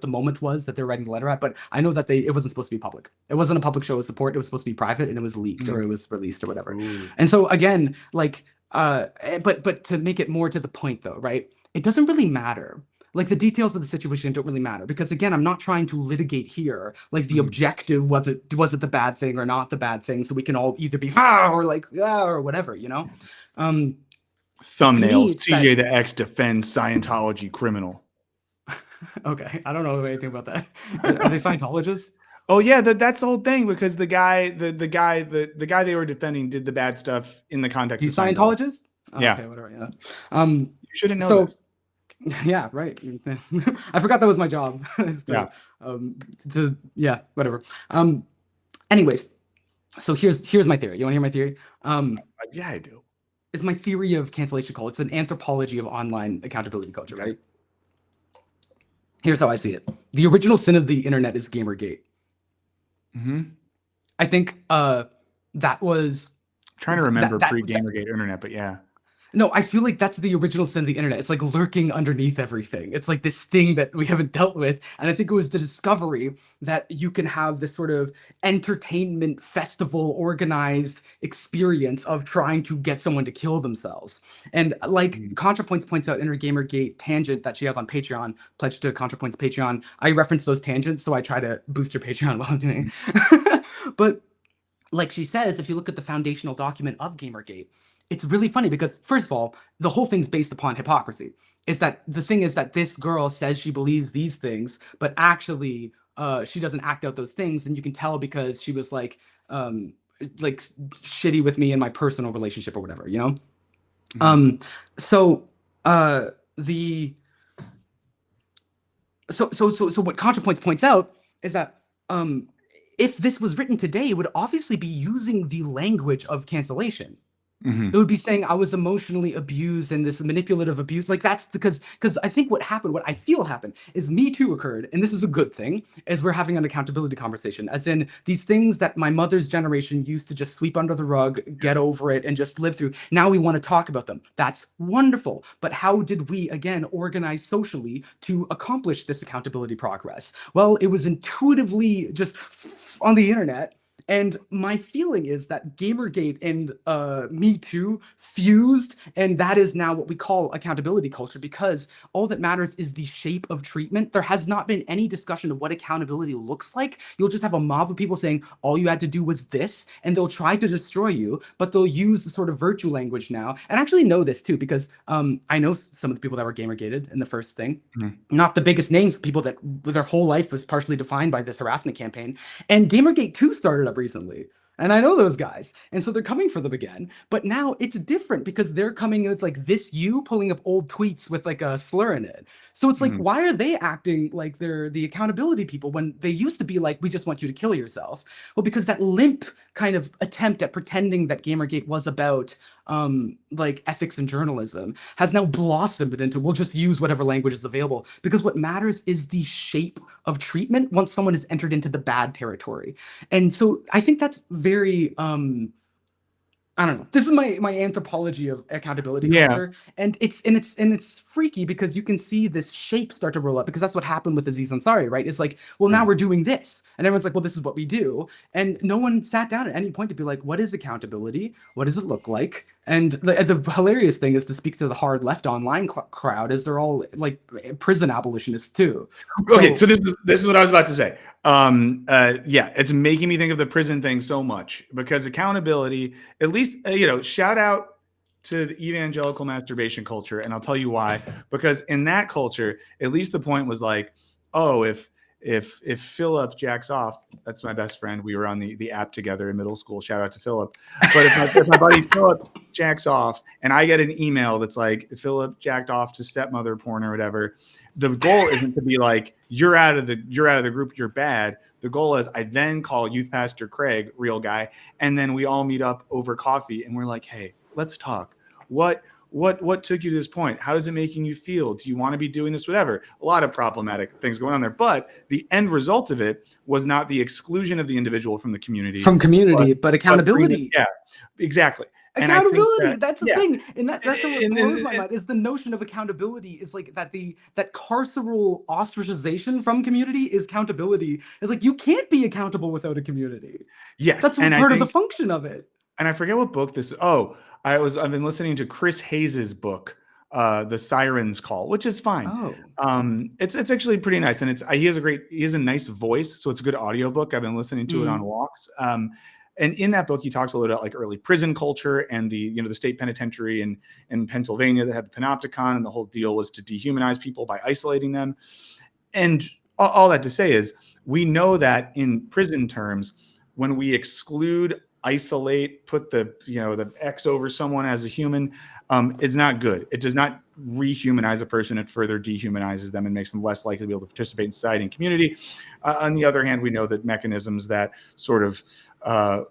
the moment was that they're writing the letter at, but I know that it wasn't supposed to be public. It wasn't a public show of support. It was supposed to be private, and it was leaked or it was released or whatever. And so again, like but to make it more to the point though, right? It doesn't really matter. Like the details of the situation don't really matter because again, I'm not trying to litigate here. Like the objective, was it the bad thing or not the bad thing, so we can all either be or like or whatever, you know. Thumbnail: CJ the X defends Scientology criminal. Okay, I don't know anything about that. Are they Scientologists? Oh yeah, that's the whole thing because the guy they were defending did the bad stuff in the context. He's of Scientologist. Oh, yeah. Okay, whatever. Yeah. You shouldn't know this. Yeah, right. I forgot that was my job. Yeah, whatever. Anyways, so here's my theory. You want to hear my theory? Yeah, I do. It's my theory of cancellation culture. It's an anthropology of online accountability culture, right? Here's how I see it. The original sin of the internet is Gamergate. I think that was... I'm trying to remember pre-Gamergate internet, but yeah. No, I feel like that's the original sin of the internet. It's like lurking underneath everything. It's like this thing that we haven't dealt with. And I think it was the discovery that you can have this sort of entertainment festival organized experience of trying to get someone to kill themselves. And like ContraPoints points out in her Gamergate tangent that she has on Patreon, pledge to ContraPoints Patreon, I reference those tangents, so I try to boost her Patreon while I'm doing it. But like she says, if you look at the foundational document of Gamergate, it's really funny because, first of all, the whole thing's based upon hypocrisy. Is that the thing is that this girl says she believes these things, but actually she doesn't act out those things, and you can tell because she was like shitty with me in my personal relationship or whatever, you know. So what ContraPoints points out is that if this was written today, it would obviously be using the language of cancellation. It would be saying I was emotionally abused and this manipulative abuse. Like that's because I think what I feel happened is Me Too occurred. And this is a good thing, as we're having an accountability conversation, as in these things that my mother's generation used to just sweep under the rug, get over it, and just live through. Now we want to talk about them. That's wonderful. But how did we, again, organize socially to accomplish this accountability progress? Well, it was intuitively just on the internet. And my feeling is that Gamergate and Me Too fused, and that is now what we call accountability culture, because all that matters is the shape of treatment. There has not been any discussion of what accountability looks like. You'll just have a mob of people saying, all you had to do was this, and they'll try to destroy you, but they'll use the sort of virtue language now. And I actually know this too, because I know some of the people that were Gamergated in the first thing. Not the biggest names, people that their whole life was partially defined by this harassment campaign. And Gamergate 2 started up recently, and I know those guys, and so they're coming for them again. But now it's different because they're coming with like this pulling up old tweets with like a slur in it. So it's like, why are they acting like they're the accountability people when they used to be like, we just want you to kill yourself? Well, because that limp kind of attempt at pretending that Gamergate was about like ethics and journalism has now blossomed into, we'll just use whatever language is available, because what matters is the shape of treatment once someone has entered into the bad territory. And so I think that's very I don't know. This is my anthropology of accountability Yeah. culture, and it's freaky because you can see this shape start to roll up because that's what happened with Aziz Ansari, right? It's like, well, now Yeah. we're doing this, and everyone's like, well, this is what we do, and no one sat down at any point to be like, what is accountability? What does it look like? And the hilarious thing is to speak to the hard left online crowd, is they're all like prison abolitionists too. Okay, so So this is what I was about to say. Yeah, it's making me think of the prison thing so much because accountability, at least shout out to the evangelical masturbation culture, and I'll tell you why. Because in that culture, at least the point was like, oh, if Philip jacks off, that's my best friend. We were on the app together in middle school. Shout out to Philip. But if my buddy Philip jacks off, and I get an email that's like Philip jacked off to stepmother porn or whatever, the goal isn't to be like you're out of the group, you're bad. The goal is I then call youth pastor Craig, real guy, and then we all meet up over coffee and we're like, hey, let's talk. What took you to this point? How is it making you feel? Do you want to be doing this? Whatever. A lot of problematic things going on there, but the end result of it was not the exclusion of the individual from the community, from community, but but bringing, accountability. yeah, exactly. And I think Accountability, that, that's the yeah, thing, and that's what blows my and mind is the notion of accountability is like that carceral ostracization from community is accountability. It's like you can't be accountable without a community. yes, That's and I part of the think, function of it. and I forget what book this. Oh, I've been listening to Chris Hayes's book, The Siren's Call, which is fine. Oh. It's actually pretty nice, and he has a nice voice, so it's a good audiobook. I've been listening to it on Mm. walks. And in that book, he talks a little about like early prison culture and the state penitentiary in Pennsylvania that had the panopticon, and the whole deal was to dehumanize people by isolating them. And all that to say is, we know that in prison terms, when we exclude, isolate, put the X over someone as a human, it's not good. It does not rehumanize a person. It further dehumanizes them and makes them less likely to be able to participate in society and community. On the other hand, we know that mechanisms that sort of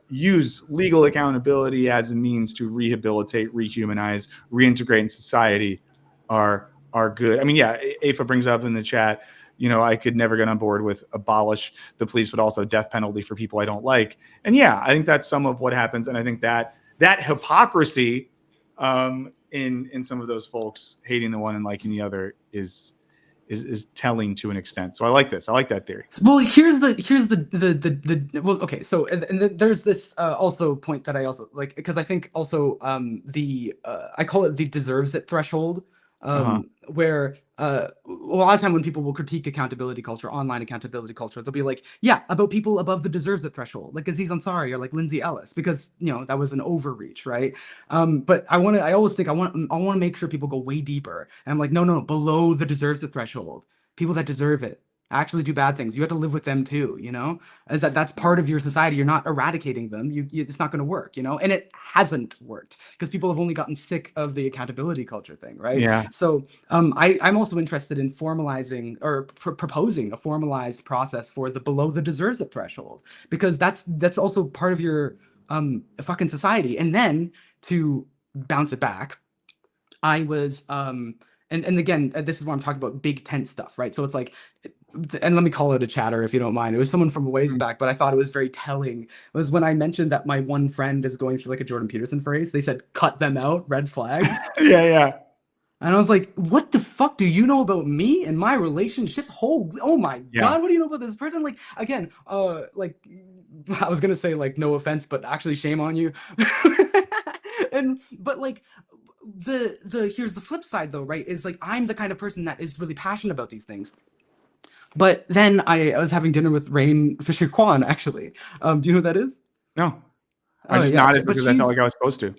use legal accountability as a means to rehabilitate, rehumanize, reintegrate in society are good. I mean, yeah, AFA brings up in the chat, I could never get on board with abolish the police, but also death penalty for people I don't like. And yeah, I think that's some of what happens. And I think that hypocrisy in some of those folks hating the one and liking the other is telling to an extent. So I like this. I like that theory. Well, here's the well, okay, so and then there's this also point that I also like because I think also the I call it the deserves it threshold, where a lot of time when people will critique accountability culture, online accountability culture, they'll be like, yeah, about people above the deserves it threshold, like Aziz Ansari or like Lindsay Ellis, because that was an overreach, right? But I always think I want to make sure people go way deeper, and I'm like, no, below the deserves it threshold, people that deserve it actually do bad things. You have to live with them too, as that's part of your society. You're not eradicating them. It's not going to work, and it hasn't worked because people have only gotten sick of the accountability culture thing, right? Yeah. So I'm also interested in formalizing or proposing a formalized process for the below the deserves it threshold, because that's also part of your fucking society. And then to bounce it back, I was and again, this is where I'm talking about big tent stuff, right? So it's like, and let me call it a chatter if you don't mind. It was someone from a ways back, but I thought it was very telling. It was when I mentioned that my one friend is going through like a Jordan Peterson phase. They said, cut them out, red flags. Yeah. And I was like, what the fuck do you know about me and my relationships? Oh my God, what do you know about this person? Like, again, like, I was gonna say like, no offense, but actually shame on you. But like, here's the flip side though, right? Is like, I'm the kind of person that is really passionate about these things. But then I was having dinner with Rain Fisher Kwan, actually. Do you know who that is? No. I just nodded because I felt like I was supposed to.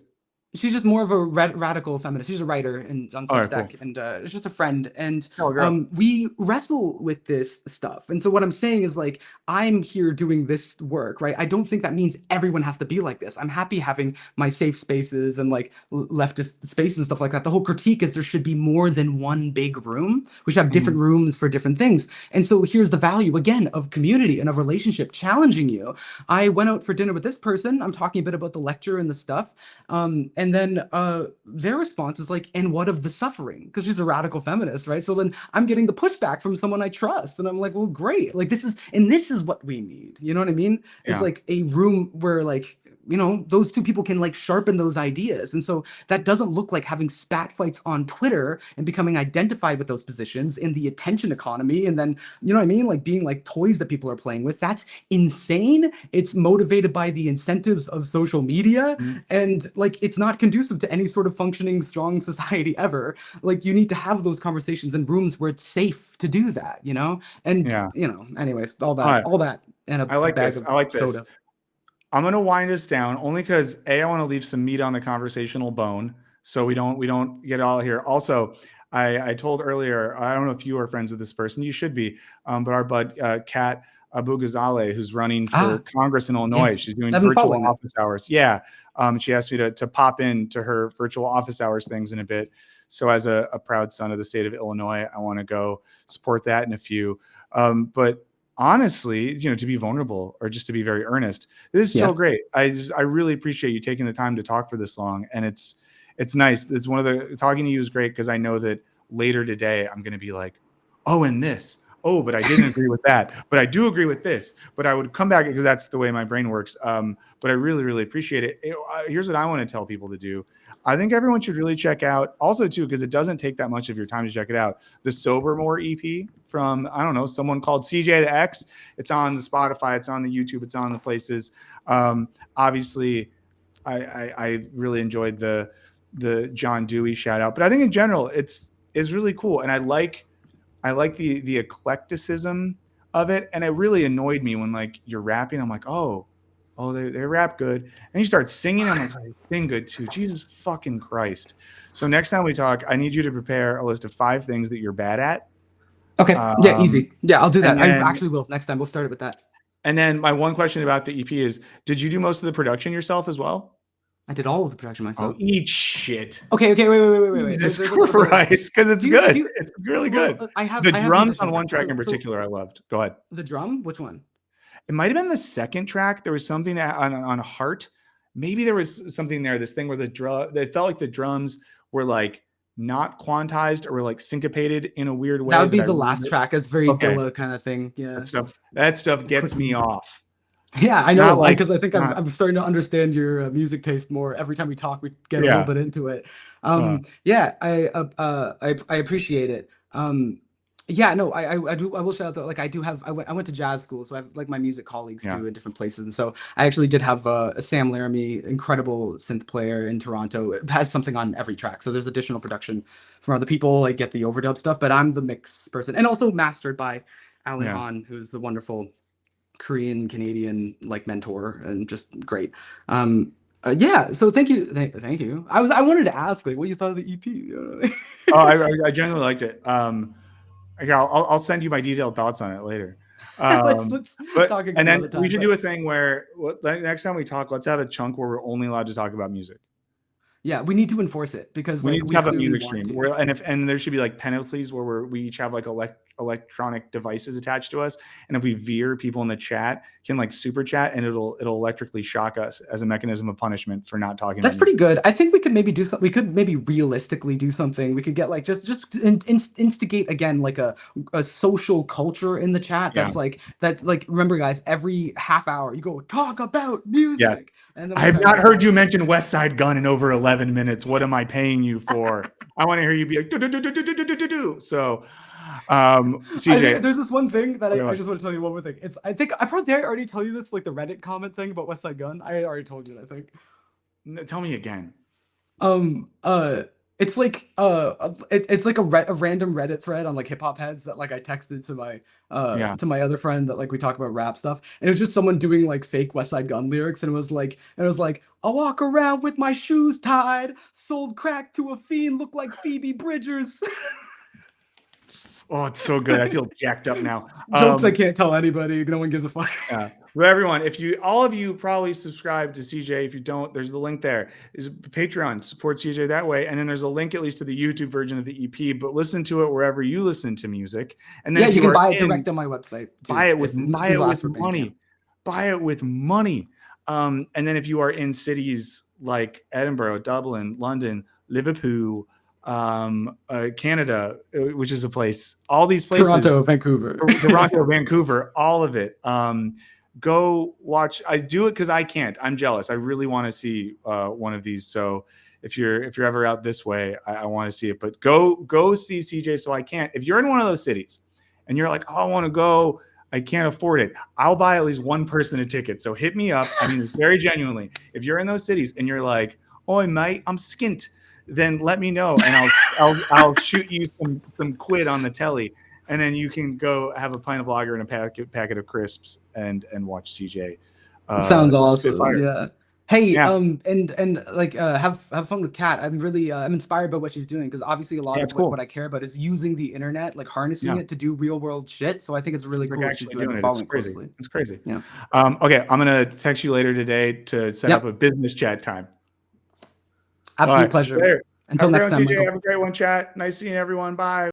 She's just more of a radical feminist. She's a writer on Substack, cool. and it's just a friend. And girl. we wrestle with this stuff. And so what I'm saying is like, I'm here doing this work, right? I don't think that means everyone has to be like this. I'm happy having my safe spaces and like leftist spaces and stuff like that. The whole critique is there should be more than one big room. We should have different rooms for different things. And so here's the value again of community and of relationship challenging you. I went out for dinner with this person. I'm talking a bit about the lecture and the stuff. And And then their response is like, and what of the suffering? Because she's a radical feminist, right? So then I'm getting the pushback from someone I trust. And I'm like, well, great. Like this is what we need. You know what I mean? It's Yeah. like a room where like, those two people can like sharpen those ideas. And so that doesn't look like having spat fights on Twitter and becoming identified with those positions in the attention economy. And then, you know what I mean? Like being like toys that people are playing with. That's insane. It's motivated by the incentives of social media. Mhm. And like, it's not conducive to any sort of functioning, strong society ever. Like, you need to have those conversations in rooms where it's safe to do that, And, Yeah. anyways, All right. all that and a I like bag this. of I like this. soda. I'm gonna wind us down only because I want to leave some meat on the conversational bone, so we don't get all here. Also, I told earlier, I don't know if you are friends with this person. You should be, but our bud Kat Abu Ghazaleh, who's running for Ah, Congress in Illinois, yes. she's doing I've been virtual following that. office hours. Yeah, she asked me to pop in to her virtual office hours things in a bit. So as a proud son of the state of Illinois, I want to go support that in a few. But honestly, to be vulnerable or just to be very earnest, this is so Yeah. great. I really appreciate you taking the time to talk for this long, and it's nice. It's one of the talking to you is great because I know that later today I'm going to be like, oh, and this, oh, but I didn't agree with that, but I do agree with this, but I would come back because that's the way my brain works. But I really, really appreciate it. Here's what I want to tell people to do. I think everyone should really check out also too, because it doesn't take that much of your time to check it out. The Sobermore EP from, I don't know, someone called CJ the X. It's on the Spotify, it's on the YouTube, it's on the places. Obviously I really enjoyed the John Dewey shout out, but I think in general it's really cool. And I like the eclecticism of it. And it really annoyed me when like you're rapping. I'm like, oh, they rap good. And you start singing. I'm like, oh, they sing good too. Jesus fucking Christ. So next time we talk, I need you to prepare a list of 5 things that you're bad at. Okay. Yeah, easy. Yeah, I'll do that. I then- actually will. Next time we'll start it with that. And then my one question about the EP is, did you do most of the production yourself as well? I did all of the production myself. Oh, eat shit. Okay, wait. Jesus There's a couple of- Christ, because it's Do you- good. do you- It's really Well, good. I have The I have drums musicians. on one track in So- particular I loved. Go ahead. The drum? Which one? It might have been the second track. There was something that on Heart. Maybe there was something there. This thing where it felt like the drums were like not quantized or were like syncopated in a weird way. That would be the last track. It's very Okay. Dilla kind of thing. Yeah. That stuff gets me off. Yeah, I Not know, like- because I think not- I'm starting to understand your music taste more. Every time we talk, we get a Yeah. little bit into it. Yeah, I appreciate it. Yeah, no, I will shout out that like I went to jazz school, so I have like my music colleagues Yeah. too in different places, and so I actually did have Sam Laramie, incredible synth player in Toronto. It has something on every track, so there's additional production from other people, like get the overdub stuff, but I'm the mix person, and also mastered by Alan Yeah. Han, who's a wonderful Korean Canadian like mentor and just great. Yeah, so thank you. Thank you. I wanted to ask like what you thought of the EP. Oh, I genuinely liked it. I'll send you my detailed thoughts on it later. Let's But talk again and then another time, we should but- do a thing where next time we talk, let's have a chunk where we're only allowed to talk about music. Yeah, we need to enforce it because We like need to have a clearly music want stream to. and there should be like penalties where we each have like electronic devices attached to us, and if we veer, people in the chat can like super chat and it'll electrically shock us as a mechanism of punishment for not talking. That's about pretty good. I think we could maybe do something. We could maybe realistically do something. We could get like just instigate again like a social culture in the chat. That's like remember guys, every half hour you go talk about music. Yeah. And then I have not heard you mention West Side Gun in over 11 minutes. What am I paying you for? I want to hear you be like do. So CJ, there's this one thing that Okay, I just want to tell you one more thing. I think I probably already tell you this, like the Reddit comment thing about West Side Gun. I already told you that, I think. tell me again. It's like it's like a random Reddit thread on like hip hop heads that like I texted to my to my other friend that like we talk about rap stuff, and it was just someone doing like fake West Side Gun lyrics, and it was like I walk around with my shoes tied, sold crack to a fiend, look like Phoebe Bridgers. Oh, it's so good. I feel jacked up now. Jokes I can't tell anybody. No one gives a fuck. Yeah. Well, everyone, all of you probably subscribe to CJ. If you don't, there's the link there. Is Patreon, support CJ that way, and then there's a link at least to the YouTube version of the EP. But listen to it wherever you listen to music, and then Yeah, if you can are buy it direct on my website. Too, buy it with if buy it people with ask for money. Bandcamp. Buy it with money. And then if you are in cities like Edinburgh, Dublin, London, Liverpool, Canada, which is a place, all these places, Toronto, Vancouver, Vancouver, all of it. Go watch. I do it because I can't. I'm jealous. I really want to see one of these. So if you're ever out this way, I want to see it. But go see CJ. So I can't. If you're in one of those cities and you're like, oh, I want to go, I can't afford it, I'll buy at least one person a ticket. So hit me up. I mean, very genuinely. If you're in those cities and you're like, oh, mate, I'm skint, then let me know and I'll shoot you some quid on the telly. And then you can go have a pint of lager and a packet of crisps and watch CJ. Sounds awesome. Spitfire. Yeah. Hey, Yeah. and like have fun with Kat. I'm really I'm inspired by what she's doing because obviously a lot Yeah, of it's cool. what I care about is using the internet, like harnessing Yeah. it to do real world shit. So I think it's really Like cool what she's actually doing and it. It's following crazy. closely. It's crazy. Yeah. Okay, I'm gonna text you later today to set Yep. up a business chat time. Absolute All right. pleasure. Later. Until Have a next great time, one, CJ. Michael. Have a great one, chat. Nice seeing everyone. Bye.